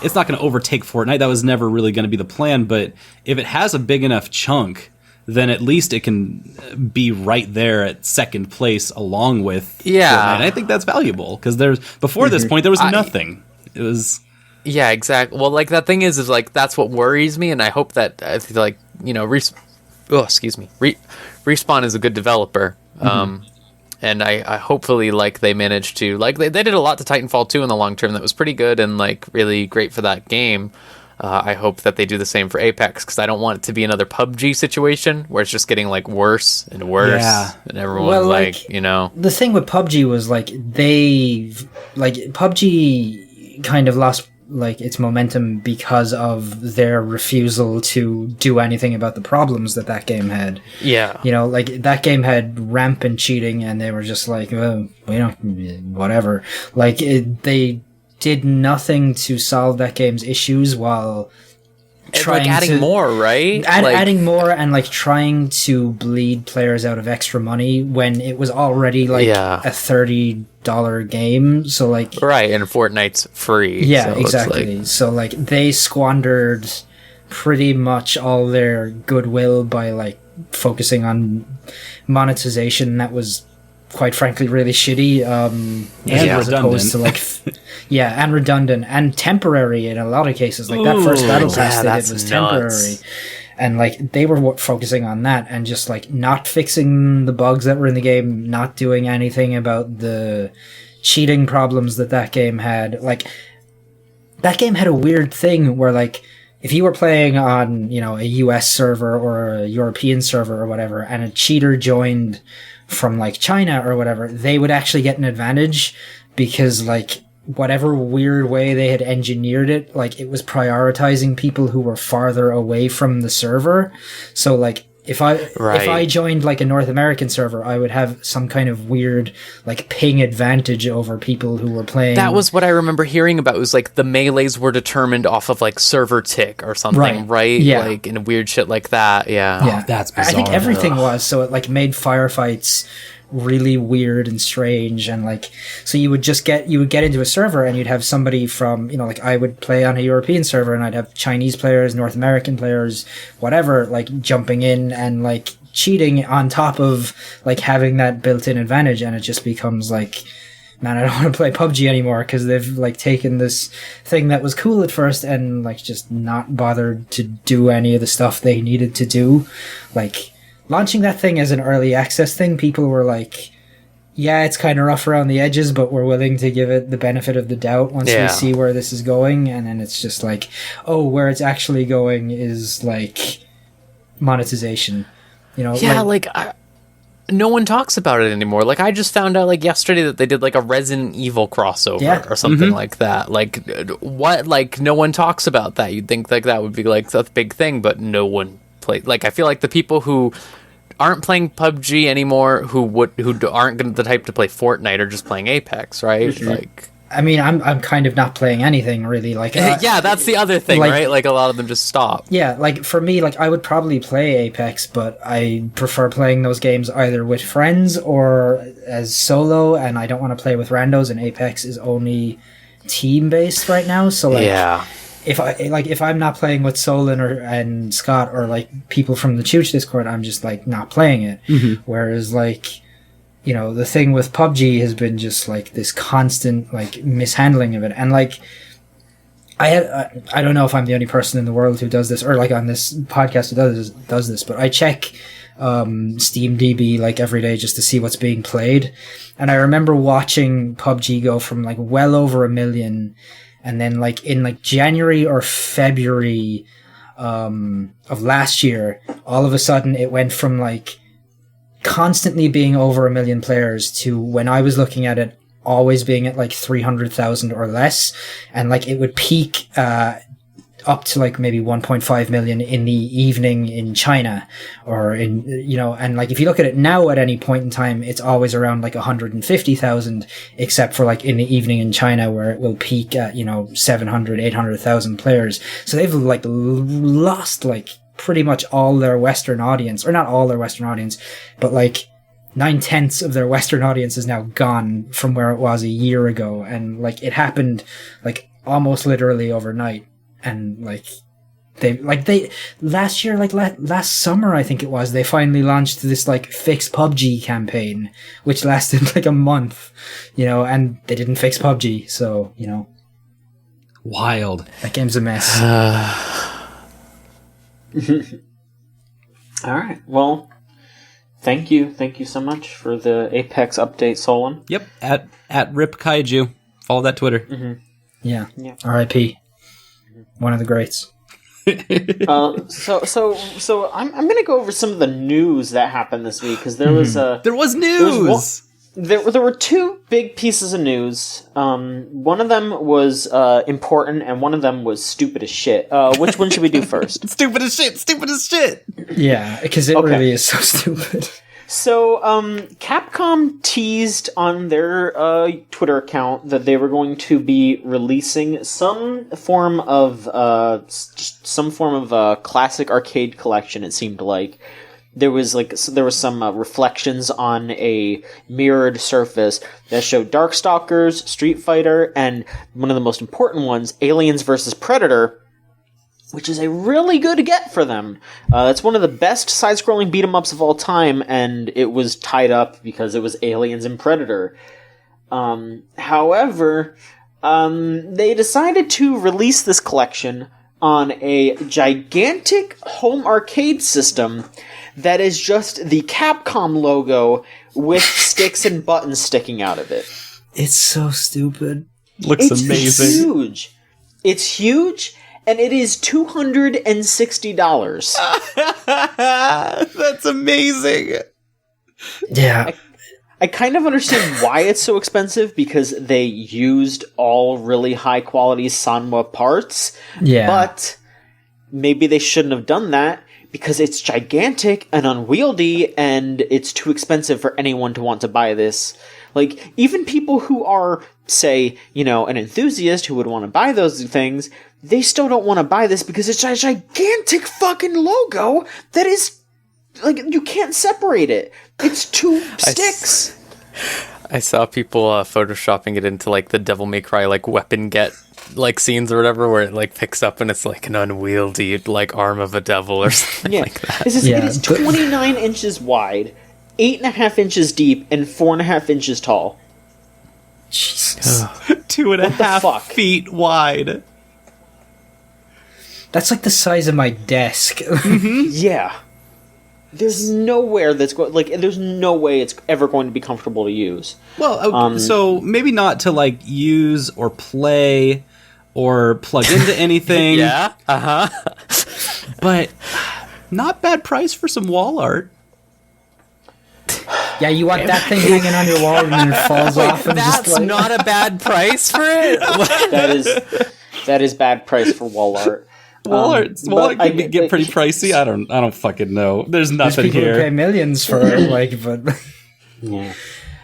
it's not going to overtake Fortnite. That was never really going to be the plan. But if it has a big enough chunk, then at least it can be right there at second place along with Fortnite. And I think that's valuable because before this point there was nothing. It was exactly. Well, like that thing is like that's what worries me, and I hope that like you know Respawn is a good developer. And I hopefully like they managed to like they did a lot to Titanfall 2 in the long term that was pretty good and like really great for that game. I hope that they do the same for Apex because I don't want it to be another PUBG situation where it's just getting like worse and worse and everyone's like you know. The thing with PUBG was like PUBG kind of lost like its momentum because of their refusal to do anything about the problems that game had. Yeah. You know, like that game had rampant cheating and they were just like, oh, we don't, whatever. Like they did nothing to solve that game's issues while trying like adding more, right? Adding more and like trying to bleed players out of extra money when it was already like a $30 game. So like right, and Fortnite's free. Yeah, so exactly. So like they squandered pretty much all their goodwill by like focusing on monetization that was quite frankly really shitty and redundant to like and redundant and temporary in a lot of cases. Like that first battle pass they did was temporary, and like they were focusing on that and just like not fixing the bugs that were in the game, not doing anything about the cheating problems that game had. Like that game had a weird thing where like if you were playing on, you know, a US server or a European server or whatever, and a cheater joined from like China or whatever, they would actually get an advantage because like whatever weird way they had engineered it, like it was prioritizing people who were farther away from the server. So like if I joined like a North American server, I would have some kind of weird like ping advantage over people who were playing. That was what I remember hearing about. It was like the melees were determined off of like server tick or something, right? Yeah. Like and weird shit like that. Yeah. Yeah, that's bizarre. I think everything was, so it like made firefights really weird and strange, and like so you would get into a server and you'd have somebody from, you know, like I would play on a European server and I'd have Chinese players, North American players, whatever, like jumping in and like cheating on top of like having that built-in advantage, and it just becomes like, man, I don't want to play PUBG anymore because they've like taken this thing that was cool at first and like just not bothered to do any of the stuff they needed to do. Like launching that thing as an early access thing, people were like, yeah, it's kind of rough around the edges, but we're willing to give it the benefit of the doubt once we see where this is going. And then it's just like, oh, where it's actually going is like monetization, you know? Yeah, no one talks about it anymore. Like I just found out like yesterday that they did like a Resident Evil crossover or something like that. Like what? Like no one talks about that. You'd think like that would be like a big thing, but no one play. Like I feel like the people who aren't playing PUBG anymore, who aren't the type to play Fortnite, are just playing Apex, right? Like, I mean, I'm kind of not playing anything really. Like, yeah, that's the other thing, like, right? Like a lot of them just stop. Yeah, like for me, like I would probably play Apex, but I prefer playing those games either with friends or as solo, and I don't want to play with randos. And Apex is only team based right now, so like, yeah. If I'm not playing with Solon and Scott or like people from the Chooch Discord, I'm just like not playing it. Whereas like, you know, the thing with PUBG has been just like this constant like mishandling of it. And like, I don't know if I'm the only person in the world who does this, or like on this podcast who does this, but I check SteamDB like every day just to see what's being played. And I remember watching PUBG go from like well over 1 million. And then like in like January or February of last year, all of a sudden it went from like constantly being over 1 million players to, when I was looking at it, always being at like 300,000 or less. And like it would peak up to like maybe 1.5 million in the evening in China, or in, you know, and like if you look at it now at any point in time, it's always around like 150,000, except for like in the evening in China where it will peak at, you know, 700, 800,000 players. So they've like lost like pretty much all their Western audience, or not all their Western audience, but like 9/10 of their Western audience is now gone from where it was a year ago. And like it happened like almost literally overnight. And like they last year, like last summer, I think it was, they finally launched this like fix PUBG campaign, which lasted like a month, you know, and they didn't fix PUBG. So, you know, wild. That game's a mess. All right. Well, thank you so much for the Apex update, Solon. Yep. At Rip Kaiju. Follow that Twitter. Yeah. R.I.P. One of the greats. So I'm gonna go over some of the news that happened this week, because there was news. There were two big pieces of news. One of them was important, and one of them was stupid as shit. Which one should we do first? Stupid as shit. Yeah, because it really is so stupid. So, Capcom teased on their Twitter account that they were going to be releasing some form of classic arcade collection. It seemed like there was some reflections on a mirrored surface that showed Darkstalkers, Street Fighter, and one of the most important ones, Aliens vs. Predator, which is a really good get for them. It's one of the best side-scrolling beat-em-ups of all time, and it was tied up because it was Aliens and Predator. However, they decided to release this collection on a gigantic home arcade system that is just the Capcom logo with sticks and buttons sticking out of it. It's so stupid. Looks amazing. It's huge. It's huge. And it is $260. That's amazing. Yeah. I kind of understand why it's so expensive, because they used all really high quality Sanwa parts. Yeah. But maybe they shouldn't have done that, because it's gigantic and unwieldy, and it's too expensive for anyone to want to buy this. Like, even people who are, say, you know, an enthusiast who would want to buy those things, they still don't want to buy this because it's a gigantic fucking logo that is, like, you can't separate it. It's two sticks. I saw people photoshopping it into, like, the Devil May Cry, like, weapon get, like, scenes or whatever, where it, like, picks up and it's, like, an unwieldy, like, arm of a devil or something like that. It is 29 inches wide, 8.5 inches deep, and 4.5 inches tall. Jesus. 2.5 feet wide. That's like the size of my desk. Yeah. There's nowhere that's there's no way it's ever going to be comfortable to use. Well, so maybe not to, like, use or play or plug into anything. Yeah. But not bad price for some wall art. Yeah, you want that thing hanging on your wall and then it falls off and That's just like... not a bad price for it. That is bad price for wall art. Wall art can get pretty pricey. I don't fucking know. There's nothing people here. who pay millions for it, like, but Yeah.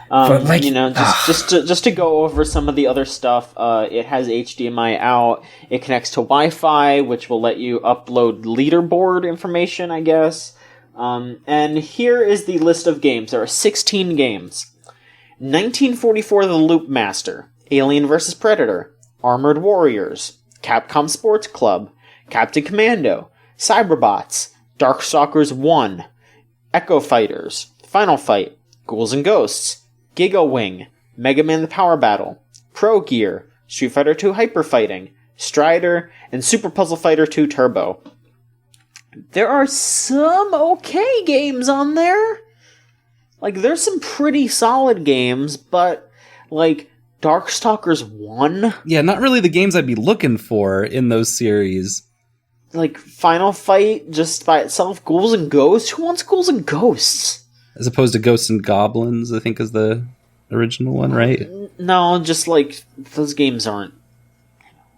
But, like, you know, just to go over some of the other stuff, it has HDMI out. It connects to Wi-Fi, which will let you upload leaderboard information, I guess. And here is the list of games. There are 16 games. 1944 The Loop Master, Alien vs. Predator, Armored Warriors, Capcom Sports Club, Captain Commando, Cyberbots, Darkstalkers 1, Echo Fighters, Final Fight, Ghouls and Ghosts, Giga Wing, Mega Man the Power Battle, Pro Gear, Street Fighter 2 Hyper Fighting, Strider, and Super Puzzle Fighter 2 Turbo. There are some okay games on there. Like, there's some pretty solid games, but, like, Darkstalkers 1? Yeah, not really the games I'd be looking for in those series. Like, Final Fight just by itself, Ghouls and Ghosts? Who wants Ghouls and Ghosts? As opposed to Ghosts and Goblins, I think is the original one, right? No, just, like, those games aren't...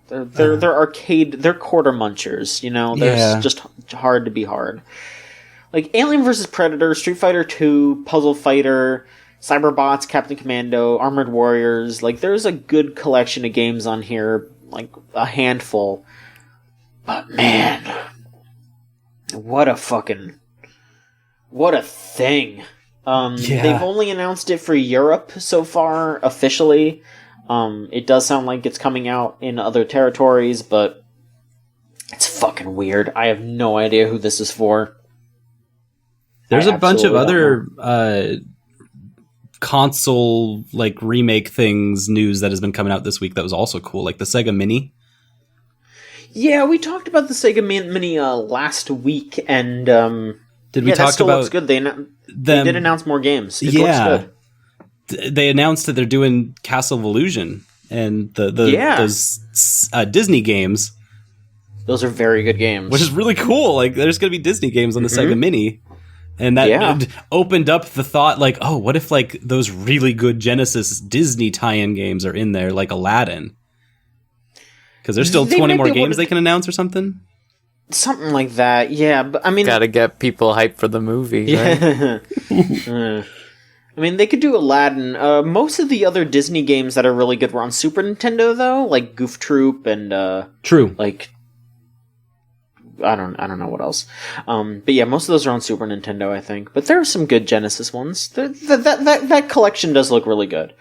They're arcade... They're quarter munchers, you know? They're just hard to be hard. Like, Alien vs. Predator, Street Fighter 2, Puzzle Fighter, Cyberbots, Captain Commando, Armored Warriors... Like, there's a good collection of games on here. Like, a handful. But, man... What a thing. They've only announced it for Europe so far, officially. It does sound like it's coming out in other territories, but it's fucking weird. I have no idea who this is for. There's a bunch of other console, like, remake things news that has been coming out this week that was also cool, like the Sega Mini. Yeah, we talked about the Sega Mini last week, and did we talk about? Looks good. They did announce more games. It looks good. They announced that they're doing Castle of Illusion and those Disney games. Those are very good games, which is really cool. Like, there's going to be Disney games on the Sega Mini, and that opened up the thought, like, oh, what if, like, those really good Genesis Disney tie-in games are in there, like Aladdin? Because there's still 20 more games they can announce or something. Something like that, yeah. But I mean, gotta get people hyped for the movie. Right? I mean, they could do Aladdin. Most of the other Disney games that are really good were on Super Nintendo, though, like Goof Troop and True. Like, I don't know what else. But yeah, most of those are on Super Nintendo, I think. But there are some good Genesis ones. That collection does look really good.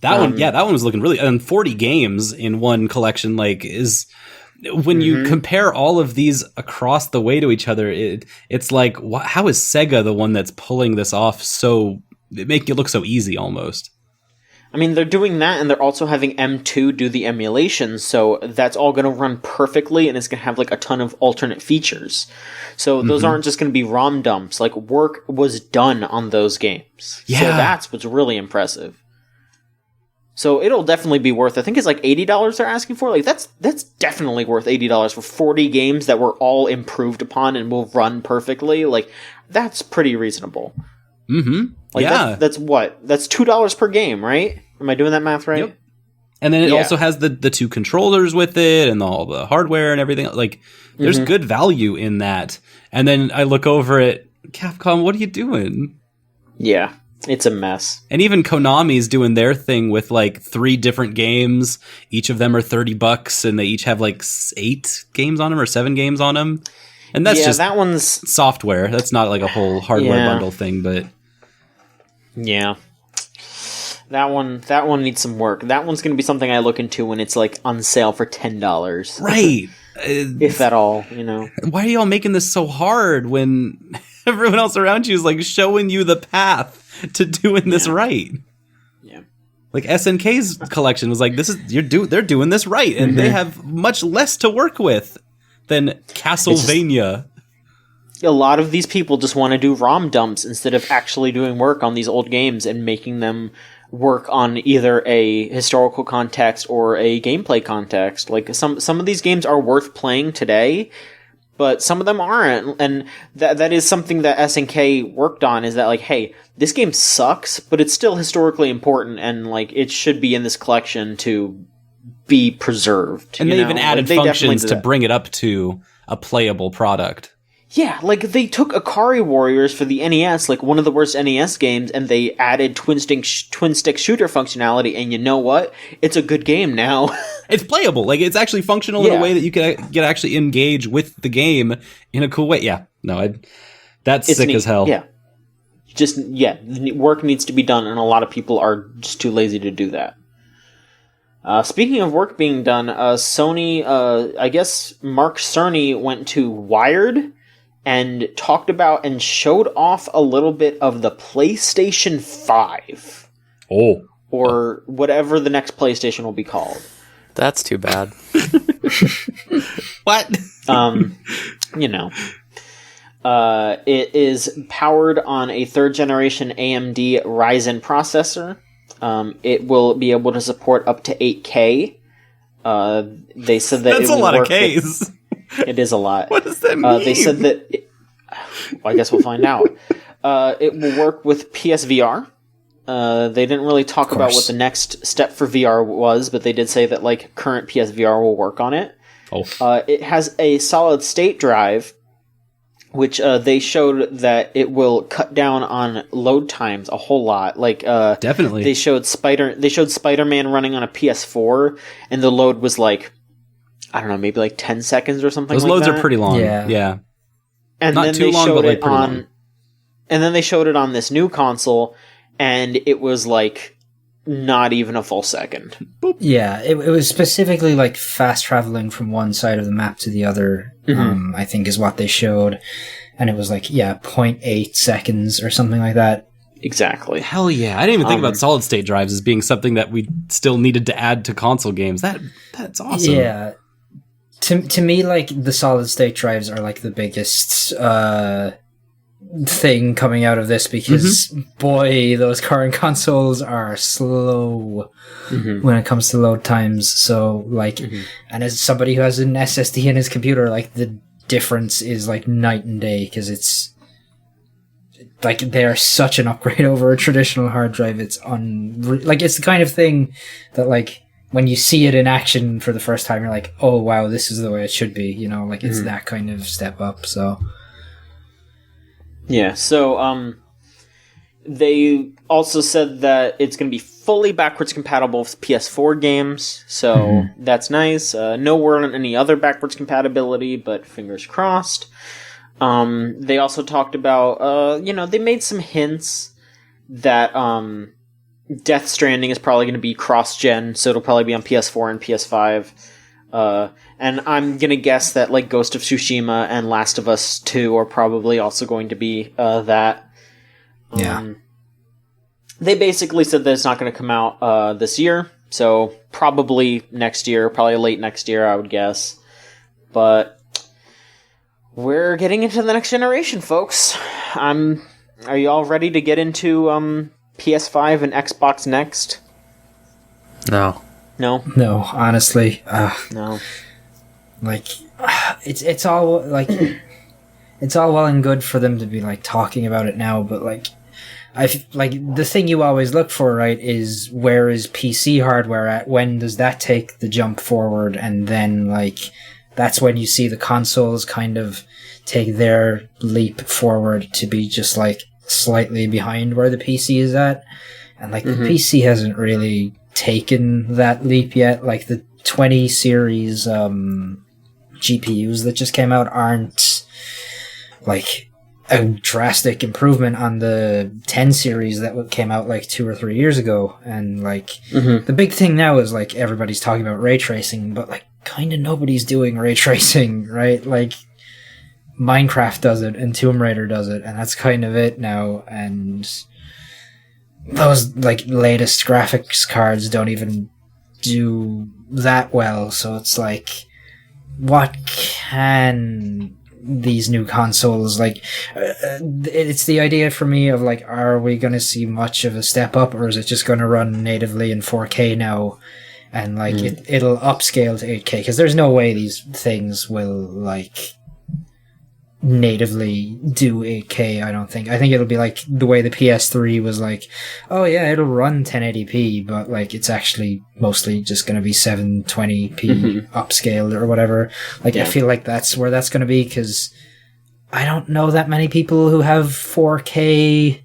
That one was looking really. And 40 games in one collection, like, is. When you compare all of these across the way to each other, it's like, how is Sega the one that's pulling this off so... It make it look so easy, almost. I mean, they're doing that, and they're also having M2 do the emulation, so that's all going to run perfectly, and it's going to have, like, a ton of alternate features. So those aren't just going to be ROM dumps. Like, work was done on those games. Yeah. So that's what's really impressive. So it'll definitely be worth, I think it's like $80 they're asking for. Like, that's definitely worth $80 for 40 games that were all improved upon and will run perfectly. Like, that's pretty reasonable. Mm-hmm. Like yeah. that's what? That's $2 per game, right? Am I doing that math right? Yep. And then it also has the 2 controllers with it and all the hardware and everything. Like, there's good value in that. And then I look over at Capcom, what are you doing? Yeah, it's a mess. And even Konami's doing their thing with like 3 different games. Each of them are $30 and they each have like 8 games on them or 7 games on them. And that's just that one's software. That's not like a whole hardware bundle thing, but yeah. That one needs some work. That one's going to be something I look into when it's like on sale for $10. right. If at all, you know. Why are y'all making this so hard when everyone else around you is like showing you the path to doing this right? Yeah. Like SNK's collection was like, they're doing this right, and they have much less to work with than Castlevania. A lot of these people just want to do ROM dumps instead of actually doing work on these old games and making them work on either a historical context or a gameplay context. Like some of these games are worth playing today, but some of them aren't. And that is something that SNK worked on, is that like, hey, this game sucks, but it's still historically important and like it should be in this collection to be preserved. And they even added functions to bring it up to a playable product. Yeah, like they took Akari Warriors for the NES, like one of the worst NES games, and they added twin stick shooter functionality. And you know what? It's a good game now. It's playable. Like it's actually functional in a way that you can actually engage with the game in a cool way. Yeah, no, that's sick as hell. Yeah, work needs to be done, and a lot of people are just too lazy to do that. Speaking of work being done, Sony, I guess Mark Cerny went to Wired and talked about and showed off a little bit of the PlayStation 5. Oh. Or whatever the next PlayStation will be called. That's too bad. What? You know. It is powered on a 3rd generation AMD Ryzen processor. It will be able to support up to 8K. They said that that's it will a lot work of Ks. It is a lot. What does that mean? They said that... well, I guess we'll find out. It will work with PSVR. They didn't really talk about what the next step for VR was, but they did say that like current PSVR will work on it. Oh. It has a solid state drive, which they showed that it will cut down on load times a whole lot. Like definitely, they showed Spider-Man running on a PS4, and the load was like, I don't know, maybe like 10 seconds or something. Those like loads that. are pretty long. Yeah. And not then too they long, showed but like it pretty on, long. and then they showed it on this new console, and it was like not even a full second. Boop. Yeah, it was specifically like fast traveling from one side of the map to the other. I think is what they showed, and it was like 0.8 seconds or something like that. Exactly. Hell yeah! I didn't even think about solid state drives as being something that we still needed to add to console games. That's awesome. Yeah. To me, like, the solid-state drives are, like, the biggest thing coming out of this, because, boy, those current consoles are slow when it comes to load times. So, like, and as somebody who has an SSD in his computer, like, the difference is, like, night and day, because it's, like, they're such an upgrade over a traditional hard drive. It's like, it's the kind of thing that, like, when you see it in action for the first time, you're like, oh, wow, this is the way it should be. You know, like, it's that kind of step up, so. Yeah, so, they also said that it's going to be fully backwards compatible with PS4 games, so that's nice. No word on any other backwards compatibility, but fingers crossed. They also talked about, they made some hints that, Death Stranding is probably going to be cross-gen, so it'll probably be on PS4 and PS5. And I'm going to guess that like Ghost of Tsushima and Last of Us 2 are probably also going to be that. Yeah. They basically said that it's not going to come out this year, so probably next year, probably late next year, I would guess. But we're getting into the next generation, folks. Are you all ready to get into PS5 and Xbox next? No, honestly, no. Like, it's all like, it's all well and good for them to be like talking about it now, but like, like the thing you always look for, right, is where is PC hardware at? When does that take the jump forward? And then like that's when you see the consoles kind of take their leap forward to be just like slightly behind where the PC is at. And like the PC hasn't really taken that leap yet. Like the 20 series GPUs that just came out aren't like a drastic improvement on the 10 series that came out like 2 or 3 years ago. And like the big thing now is like everybody's talking about ray tracing, but like kind of nobody's doing ray tracing, right? Like Minecraft does it and Tomb Raider does it, and that's kind of it now. And those like latest graphics cards don't even do that well. So it's like, what can these new consoles like? It's the idea for me of like, are we going to see much of a step up, or is it just going to run natively in 4K now? And like it'll upscale to 8K, because there's no way these things will like natively do 8K. I don't think. I think it'll be like the way the PS3 was like, oh yeah, it'll run 1080p, but like it's actually mostly just going to be 720p upscaled or whatever. Like I feel like that's where that's going to be, because I don't know that many people who have 4K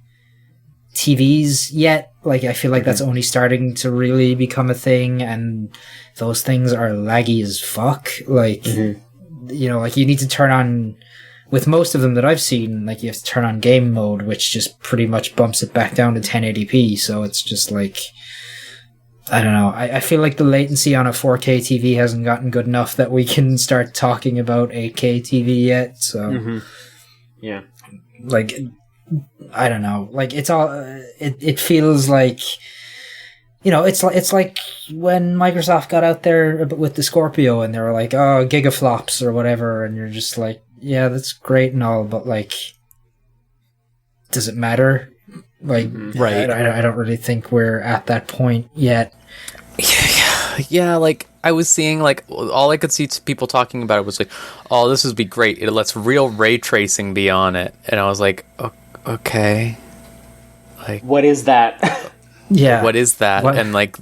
TVs yet. Like I feel like that's only starting to really become a thing, and those things are laggy as fuck. Like you know, like you need to turn on, with most of them that I've seen, like you have to turn on game mode, which just pretty much bumps it back down to 1080p. So it's just like, I don't know. I feel like the latency on a 4K TV hasn't gotten good enough that we can start talking about 8K TV yet. So yeah, like, I don't know. Like it's all, it feels like, you know, it's like when Microsoft got out there with the Scorpio and they were like, oh, gigaflops or whatever. And you're just like, yeah, that's great and all, but like, does it matter? Like, right? I don't really think we're at that point yet. Yeah. Like I was seeing, like all I could see people talking about it was like, oh, this would be great. It lets real ray tracing be on it, and I was like, okay, like what is that? Yeah. What is that? What? And like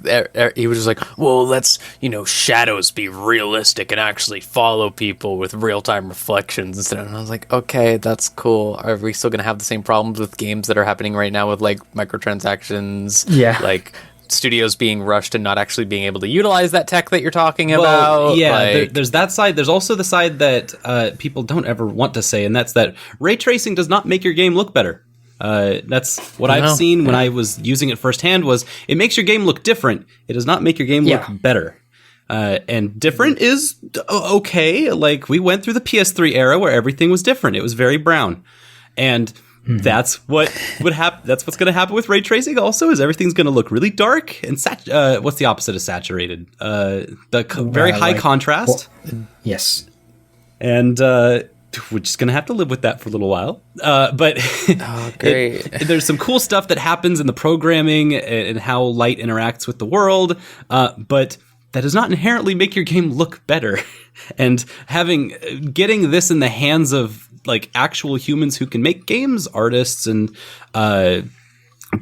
he was just like, well, let's, you know, shadows be realistic and actually follow people with real-time reflections and stuff. And I was like, okay, that's cool. Are we still going to have the same problems with games that are happening right now with like microtransactions? Yeah. Like studios being rushed and not actually being able to utilize that tech that you're talking about. Yeah, like, there's that side. There's also the side that people don't ever want to say, and that's that ray tracing does not make your game look better. That's what I've seen when I was using it firsthand. Was it makes your game look different. It does not make your game look better. And different is okay. Like we went through the PS3 era where everything was different. It was very brown, and that's what would happen. That's what's going to happen with ray tracing. Also, is everything's going to look really dark and what's the opposite of saturated? Very high contrast. Yes, and. We're just going to have to live with that for a little while. But great. There's some cool stuff that happens in the programming and how light interacts with the world. But that does not inherently make your game look better. And getting this in the hands of like actual humans who can make games, artists and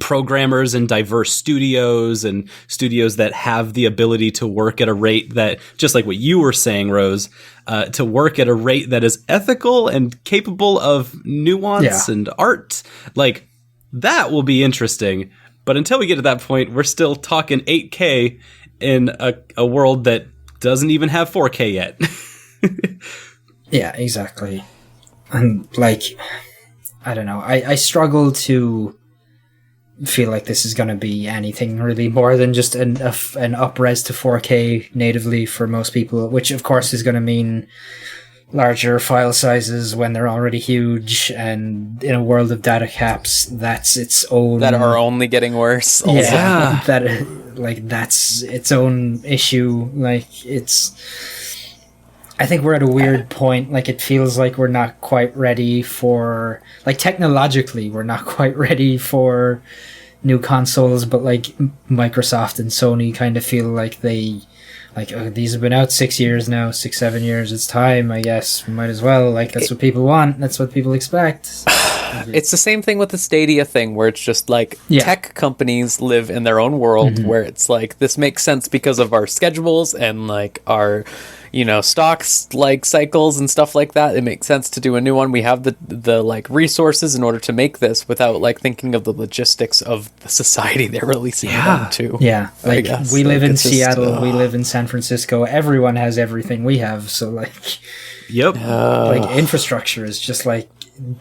programmers and diverse studios and studios that have the ability to work at a rate that, just like what you were saying, Rose, to work at a rate that is ethical and capable of nuance and art, like that will be interesting. But until we get to that point, we're still talking 8K in a world that doesn't even have 4K yet. Yeah, exactly. And like, I don't know. I struggle to feel like this is going to be anything really more than just an up-res to 4K natively for most people, which of course is going to mean larger file sizes when they're already huge, and in a world of data caps, that's its own... that are only getting worse. Also. Yeah, that's its own issue. Like, it's... I think we're at a weird point. Like, it feels like we're not quite ready for... Like, technologically, we're not quite ready for new consoles, but, like, Microsoft and Sony kind of feel like they... Like, oh, these have been out 6 years now, 6-7 years. It's time, I guess. We might as well. Like, that's what people want. That's what people expect. It's the same thing with the Stadia thing, where it's just like tech companies live in their own world, where it's like, this makes sense because of our schedules and like our, stocks like cycles and stuff like that. It makes sense to do a new one. We have the like resources in order to make this without like thinking of the logistics of the society they're releasing it into. Yeah, like we live in Seattle, we live in San Francisco. Everyone has everything we have, so like, like infrastructure is just like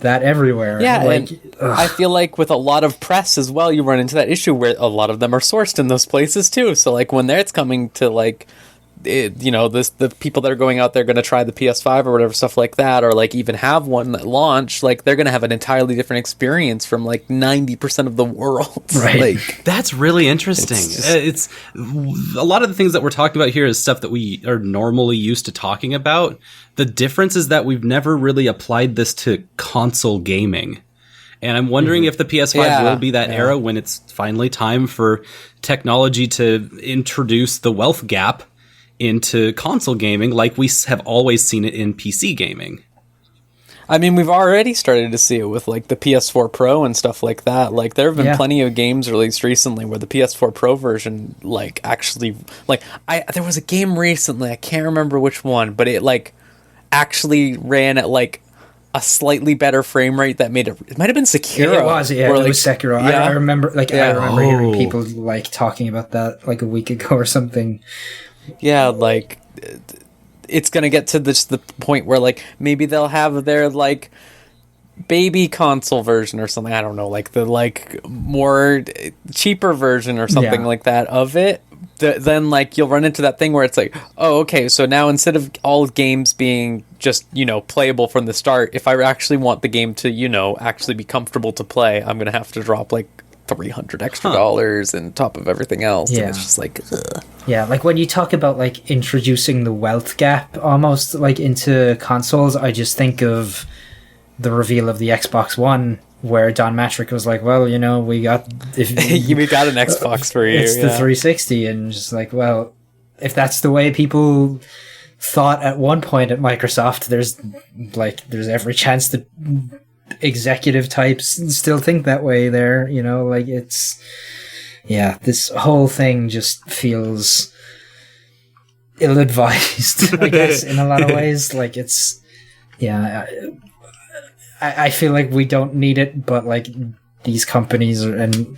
that everywhere. Yeah, like, and I feel like with a lot of press as well, you run into that issue where a lot of them are sourced in those places too. So like when it's coming to like, the people that are going out there going to try the PS5 or whatever stuff like that, or like even have one that launch, like they're going to have an entirely different experience from like 90% of the world. Right. Like, that's really interesting. It's a lot of the things that we're talking about here is stuff that we are normally used to talking about. The difference is that we've never really applied this to console gaming. And I'm wondering if the PS5 will be that era when it's finally time for technology to introduce the wealth gap into console gaming, like we have always seen it in PC gaming. I mean, we've already started to see it with like the PS4 Pro and stuff like that. Like there have been plenty of games released recently where the PS4 Pro version, like actually, like there was a game recently, I can't remember which one, but it like actually ran at like a slightly better frame rate that made it might have been Sekiro. It was, it like, was Sekiro. I remember, like, I remember hearing people like talking about that like a week ago or something. Yeah, like it's gonna get to the point where like maybe they'll have their like baby console version or something. I don't know, like the like more cheaper version or something like that of it. Then like you'll run into that thing where it's like, oh, okay, so now instead of all games being just playable from the start, if I actually want the game to actually be comfortable to play, I'm gonna have to drop like $300 extra on top of everything else. And it's just like, ugh. Yeah, like when you talk about like introducing the wealth gap almost like into consoles, I just think of the reveal of the Xbox One, where Don Matrick was like, well, we got we got an Xbox for you. It's the 360, and just like, well, if that's the way people thought at one point at Microsoft, there's every chance that executive types still think that way there, like it's this whole thing just feels ill-advised, I guess, in a lot of ways. Like it's I feel like we don't need it, but like these companies and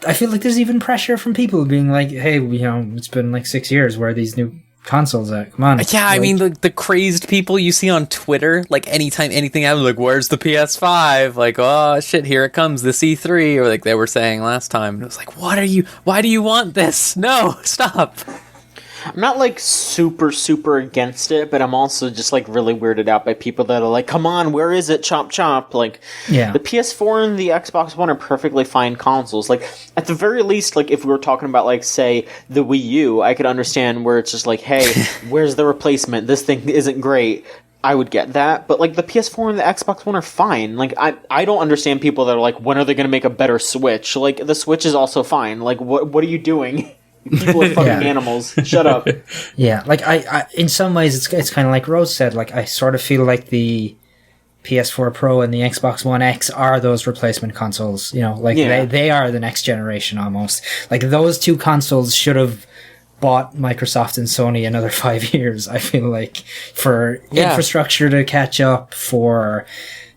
I feel like there's even pressure from people being like, hey, it's been like 6 years, where are these new consoles at? Come on. Yeah, I mean, the crazed people you see on Twitter, like anytime anything happens, like, where's the PS5? Like, oh shit, here it comes, the C3, or like they were saying last time. And it was like, why do you want this? No, stop. I'm not like super against it, but I'm also just like really weirded out by people that are like, come on, where is it? Chop chop. Like, the PS4 and the Xbox One are perfectly fine consoles. Like, at the very least, like if we were talking about like, say, the Wii U, I could understand where it's just like, hey, where's the replacement? This thing isn't great. I would get that, but like the PS4 and the Xbox One are fine. Like I don't understand people that are like, when are they going to make a better Switch? Like the Switch is also fine. Like what are you doing? People are fucking animals. Shut up. Yeah, like I in some ways it's kind of like Rose said. Like I sort of feel like the PS4 Pro and the Xbox One X are those replacement consoles. They are the next generation almost. Like those two consoles should have bought Microsoft and Sony another 5 years. I feel like for infrastructure to catch up, for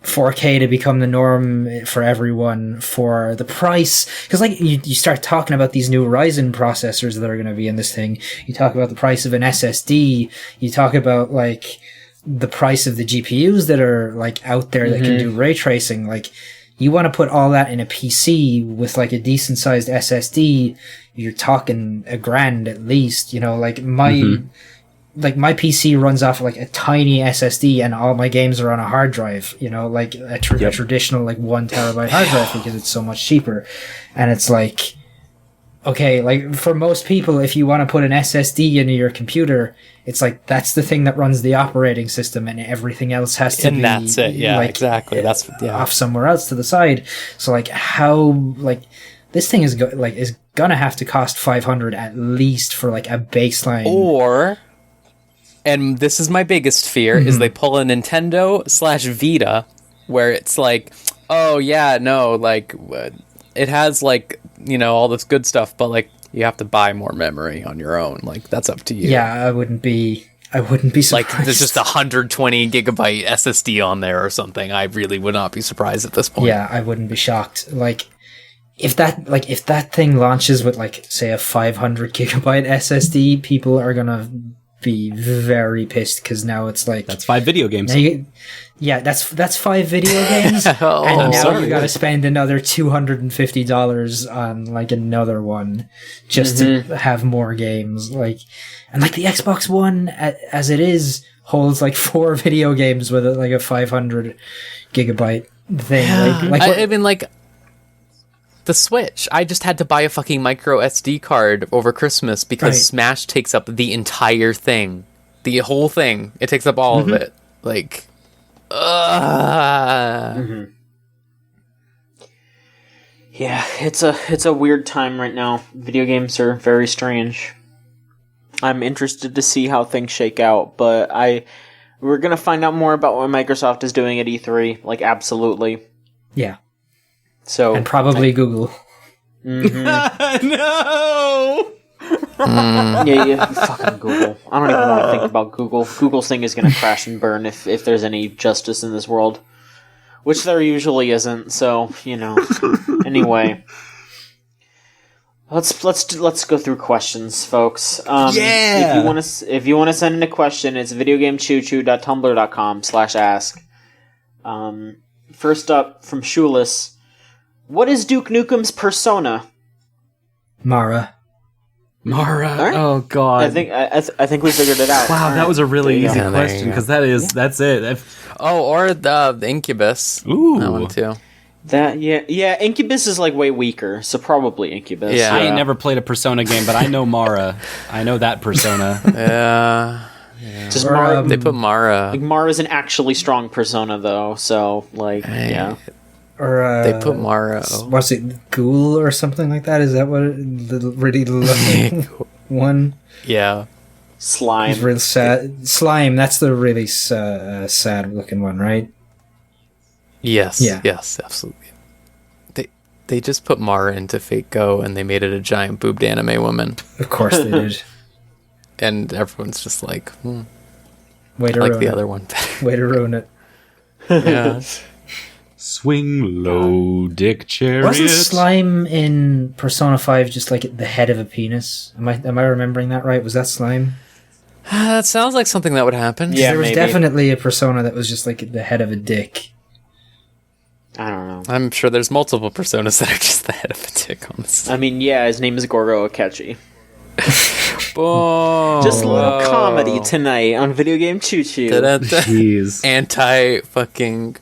4K to become the norm for everyone, for the price, because like you start talking about these new Ryzen processors that are going to be in this thing. You talk about the price of an SSD. You talk about like the price of the GPUs that are like out there that can do ray tracing. Like you want to put all that in a PC with like a decent sized SSD. You're talking $1,000 at least. Like my PC runs off like a tiny SSD and all my games are on a hard drive, like a traditional like 1 terabyte hard drive, because it's so much cheaper. And it's like, okay, like for most people, if you want to put an SSD into your computer, it's like that's the thing that runs the operating system, and everything else has to be. And that's it. Yeah, like, exactly. That's off somewhere else to the side. So like how like this thing is gonna have to cost $500 at least for like a baseline. And this is my biggest fear, is they pull a Nintendo / Vita, where it's like, Oh yeah, no, like it has like, you know, all this good stuff, but like you have to buy more memory on your own. Like that's up to you. Yeah, I wouldn't be surprised. Like there's just 120 gigabyte SSD on there or something. I really would not be surprised at this point. Yeah, I wouldn't be shocked. Like if that thing launches with like say a 500 gigabyte SSD, people are gonna be very pissed because now it's like That's 5 video games. That's 5 video games, Oh, and now sorry. you got to spend another $250 on like another one just to have more games. Like, and like the Xbox One as it is holds like 4 video games with like a 500 gigabyte thing. I mean, like the Switch. I just had to buy a fucking micro SD card over Christmas because Right. Smash takes up the entire thing, the whole thing. It takes up all of it. Like, Yeah, it's a weird time right now. Video games are very strange. I'm interested to see how things shake out, but we're gonna find out more about what Microsoft is doing at E3. Like, absolutely. Yeah, So and probably Google. No. yeah, fucking Google. I don't even want to think about Google. Google's thing is gonna crash and burn if there's any justice in this world, which there usually isn't. So Anyway. Let's go through questions, folks. Yeah! If you want to send in a question, it's videogamechoochoo.tumblr.com/ask. First up from Shoeless, what is Duke Nukem's persona? Mara. Mara. All right. Oh god. I think we figured it out. Wow, All that right. was a really There you easy go. question because that's it. or the Incubus. Ooh. That one too. That yeah. Incubus is like way weaker, so probably Incubus. Yeah. I ain't never played a Persona game, but I know Mara. I know that Persona. Yeah. Just Or, Mara. They put Mara. Like Mara's an actually strong persona, though. So yeah. Or They put Mara. what's it, Ghoul or something like that? Is that what really looking one? Yeah. Slime. He's real sad. Slime. That's the really sad looking one, right? Yes. Yeah. Yes. Absolutely. They just put Mara into Fate Go and they made it a giant boobed anime woman, Of course they did. and everyone's just like, Way to I like ruin the it. other one better. Way to ruin it. Yeah. Swing low, Dick Chariot. Wasn't Slime in Persona 5 just like the head of a penis? Am I remembering that right? Was that Slime? That sounds like something that would happen. Yeah. There was maybe. definitely a Persona that was just like the head of a dick. I don't know. I'm sure there's multiple personas that are just the head of a dick on this. I mean, yeah, his name is Gorgo Akechi. Boom. Just a little comedy tonight on Video Game Choo Choo. Jeez. Anti fucking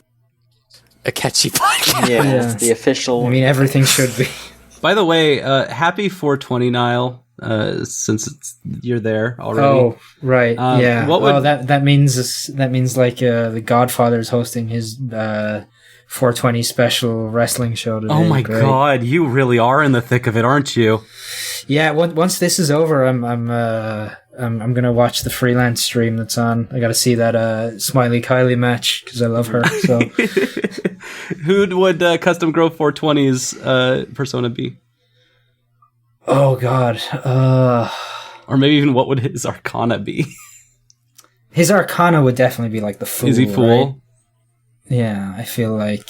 Akechi podcast. Yeah, Yeah. it's the official. I mean, everything should be. By the way, happy 420, Niall. Since you're there already. Oh, right. Yeah. what would- that means like the Godfather's hosting his 420 special wrestling show today. Oh my Great. god, you really are in the thick of it, aren't you? Yeah. Once this is over, I'm gonna watch the freelance stream that's on. I got to see that Smiley Kylie match because I love her. So Who would Custom Grow 420's persona be? oh god. Or maybe even what would his Arcana be? His Arcana would definitely be like the fool. Is he fool? right? Yeah, I feel like.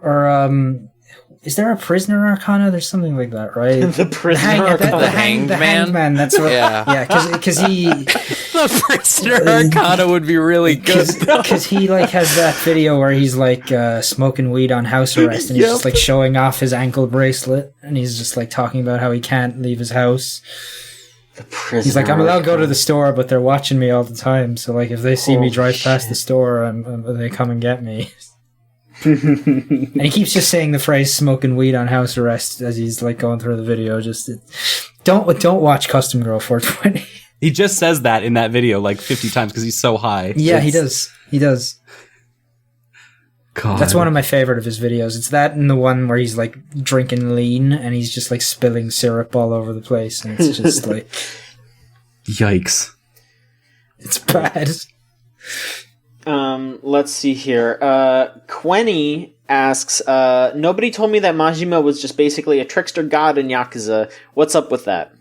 Or is there a prisoner Arcana? There's something like that, right? the prisoner. The hanged the man? hanged man. That's what. Yeah. Yeah, because he The prisoner Arcana would be really good. because he like has that video where he's like smoking weed on house arrest and he's just like showing off his ankle bracelet and he's just like talking about how he can't leave his house. The prisoner. He's like, I'm allowed to go to the store, but they're watching me all the time. So like, if they see me Holy drive past the store, they come and get me. And he keeps just saying the phrase "smoking weed on house arrest" as he's like going through the video. Just don't watch Custom Girl 420. He just says that in that video like 50 times because he's so high. Yeah, he It's- does. He does. God. That's one of my favorite of his videos. It's that and the one where he's like drinking lean and he's just like spilling syrup all over the place, and it's just like Yikes. it's bad. Let's see here. Quenny asks, nobody told me that Majima was just basically a trickster god in Yakuza. What's up with that?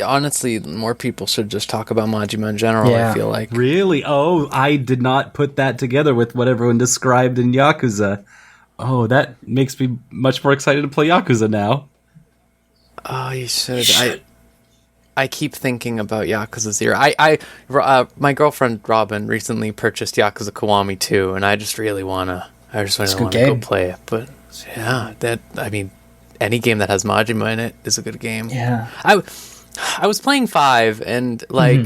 Honestly, more people should just talk about Majima in general, I feel like. Really? Oh, I did not put that together with what everyone described in Yakuza. Oh, that makes me much more excited to play Yakuza now. Oh, you should. I keep thinking about Yakuza 0. My girlfriend Robin recently purchased Yakuza Kiwami 2, and I just really wanna go play it. But yeah, any game that has Majima in it is a good game. Yeah. I was playing 5, and like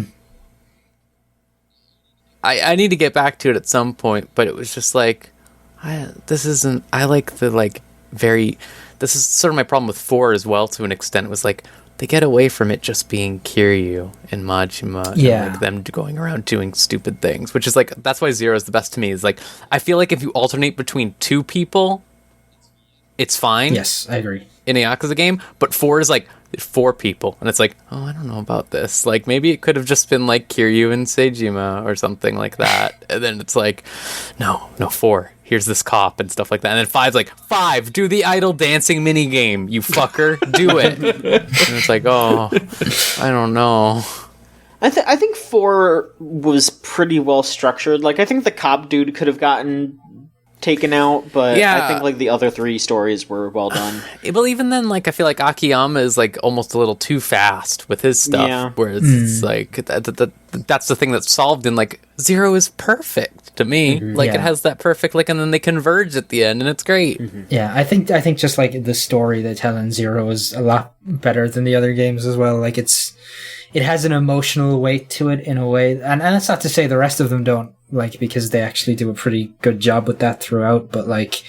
I need to get back to it at some point, but it was just like this is sort of my problem with 4 as well to an extent. It was like they get away from it just being Kiryu and Majima and like them going around doing stupid things, which is like, that's why 0 is the best to me. Is like, I feel like if you alternate between 2 people, it's fine. Yes, I agree. In a Yakuza game, but 4 is like 4 people, and it's like, oh, I don't know about this. Like, maybe it could have just been like Kiryu and Seijima or something like that. And then it's like, no, 4. Here's this cop and stuff like that. And then 5's like, 5, do the idle dancing mini game, you fucker, do it. And it's like, oh, I don't know. I think 4 was pretty well structured. Like, I think the cop dude could have gotten taken out, but I think like the other 3 stories were well done. Well, even then, like, I feel like Akiyama is like almost a little too fast with his stuff, whereas it's like that's the thing that's solved in like 0 is perfect to me. It has that perfect, like, and then they converge at the end, and it's great. Yeah, I think just like the story they tell in 0 is a lot better than the other games as well. Like, it has an emotional weight to it in a way, and that's not to say the rest of them don't, like, because they actually do a pretty good job with that throughout, but like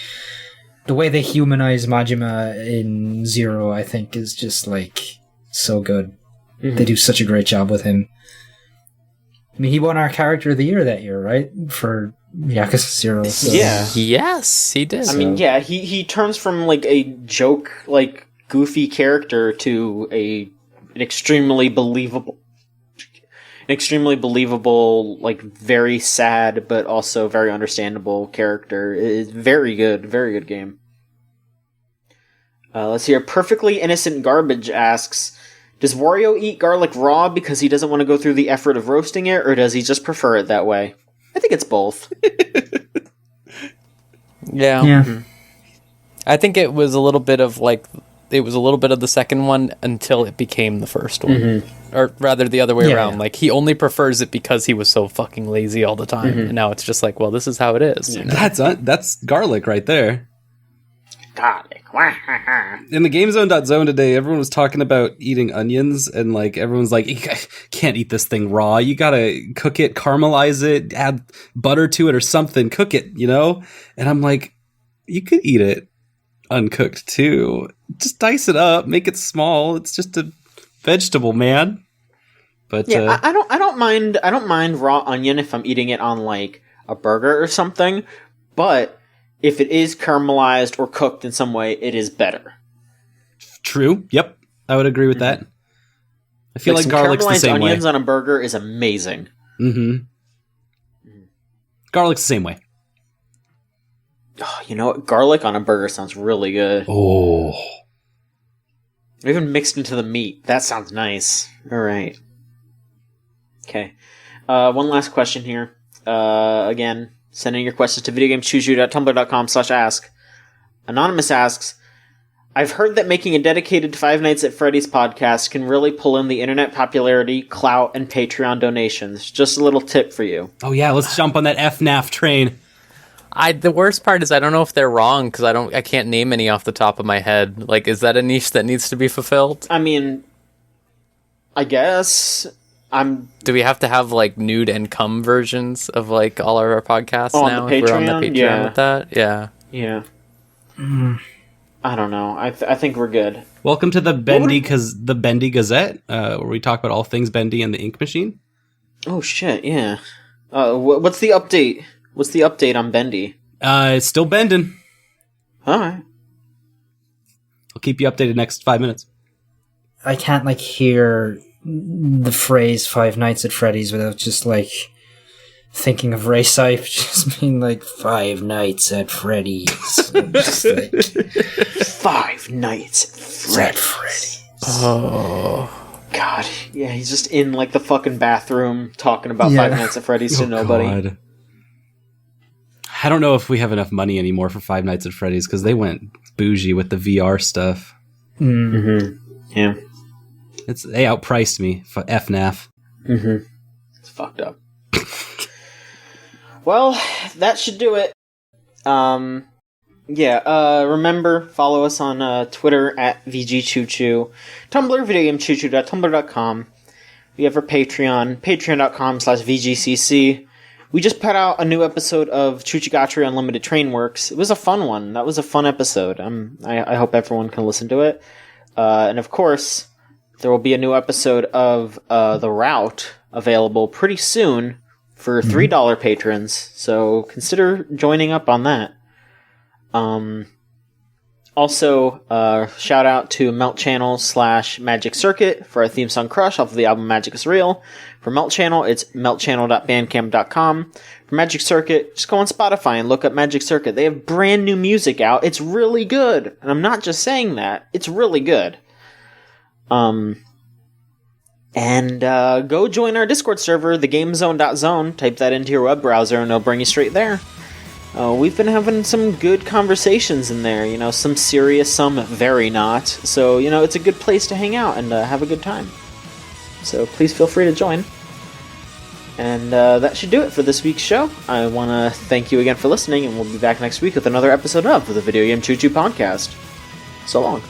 the way they humanize Majima in 0, I think, is just like so good. They do such a great job with him. I mean, he won our Character of the Year that year, right? For Yakuza 0. So. Yeah. Yes, he did. I mean, yeah, he turns from like a joke, like goofy character to an extremely believable, like very sad but also very understandable character. It's very good game. Let's hear. Perfectly Innocent Garbage asks, does Wario eat garlic raw because he doesn't want to go through the effort of roasting it, or does he just prefer it that way? I think it's both. Yeah. I think it was a little bit of the second one until it became the first one. Or rather the other way around. Like, he only prefers it because he was so fucking lazy all the time. And now it's just like, well, this is how it is. You know? That's garlic right there. Garlic. In the GameZone.zone today, everyone was talking about eating onions, and like everyone's like, you can't eat this thing raw. You gotta cook it, caramelize it, add butter to it or something, cook it, you know? And I'm like, you could eat it uncooked too. Just dice it up, make it small. It's just a vegetable, man. But yeah, I don't mind raw onion if I'm eating it on like a burger or something, but if it is caramelized or cooked in some way, it is better. True. Yep. I would agree with that. I feel like garlic's the same way. Onions on a burger is amazing. Garlic's the same way. Oh, you know what? Garlic on a burger sounds really good. Oh. Even mixed into the meat. That sounds nice. All right. Okay. One last question here. Again, send in your questions to videogameschooseyu.tumblr.com/ask. Anonymous asks, I've heard that making a dedicated Five Nights at Freddy's podcast can really pull in the internet popularity, clout, and Patreon donations. Just a little tip for you. Oh yeah, let's jump on that FNAF train. The worst part is I don't know if they're wrong because I can't name any off the top of my head. Like, is that a niche that needs to be fulfilled? I mean, I guess Do we have to have like nude and cum versions of like all of our podcasts now? If we're on the Patreon with that, yeah. I don't know. I think we're good. Welcome to the Bendy Gazette, where we talk about all things Bendy and the Ink Machine. Oh shit! Yeah. What's the update? What's the update on Bendy? It's still bending. All right. I'll keep you updated next 5 minutes. I can't like hear the phrase Five Nights at Freddy's without just like thinking of Ray Sype just being like Five Nights at Freddy's. Just like, 5 Nights at Freddy's. Oh. God, yeah, he's just in like the fucking bathroom talking about Five Nights at Freddy's to nobody. God. I don't know if we have enough money anymore for Five Nights at Freddy's because they went bougie with the VR stuff. Yeah. They outpriced me for FNAF. It's fucked up. Well, that should do it. Remember, follow us on Twitter at VGChooChoo, Tumblr, videogamechoochoo.tumblr.com. We have our Patreon, patreon.com/VGCC. We just put out a new episode of Choochigatri Unlimited Train Works. It was a fun one. That was a fun episode. I hope everyone can listen to it. And of course, there will be a new episode of The Route available pretty soon for $3 patrons. So consider joining up on that. Also, shout out to Melt Channel /Magic Circuit for our theme song Crush off of the album Magic is Real. For Melt Channel, it's meltchannel.bandcamp.com. For Magic Circuit, just go on Spotify and look up Magic Circuit. They have brand new music out. It's really good. And I'm not just saying that. It's really good. Go join our Discord server, thegamezone.zone. Type that into your web browser and it'll bring you straight there. We've been having some good conversations in there, some serious, some very not. So, it's a good place to hang out and have a good time. So please feel free to join. And that should do it for this week's show. I want to thank you again for listening, and we'll be back next week with another episode of the Video Game Choo Choo Podcast. So long.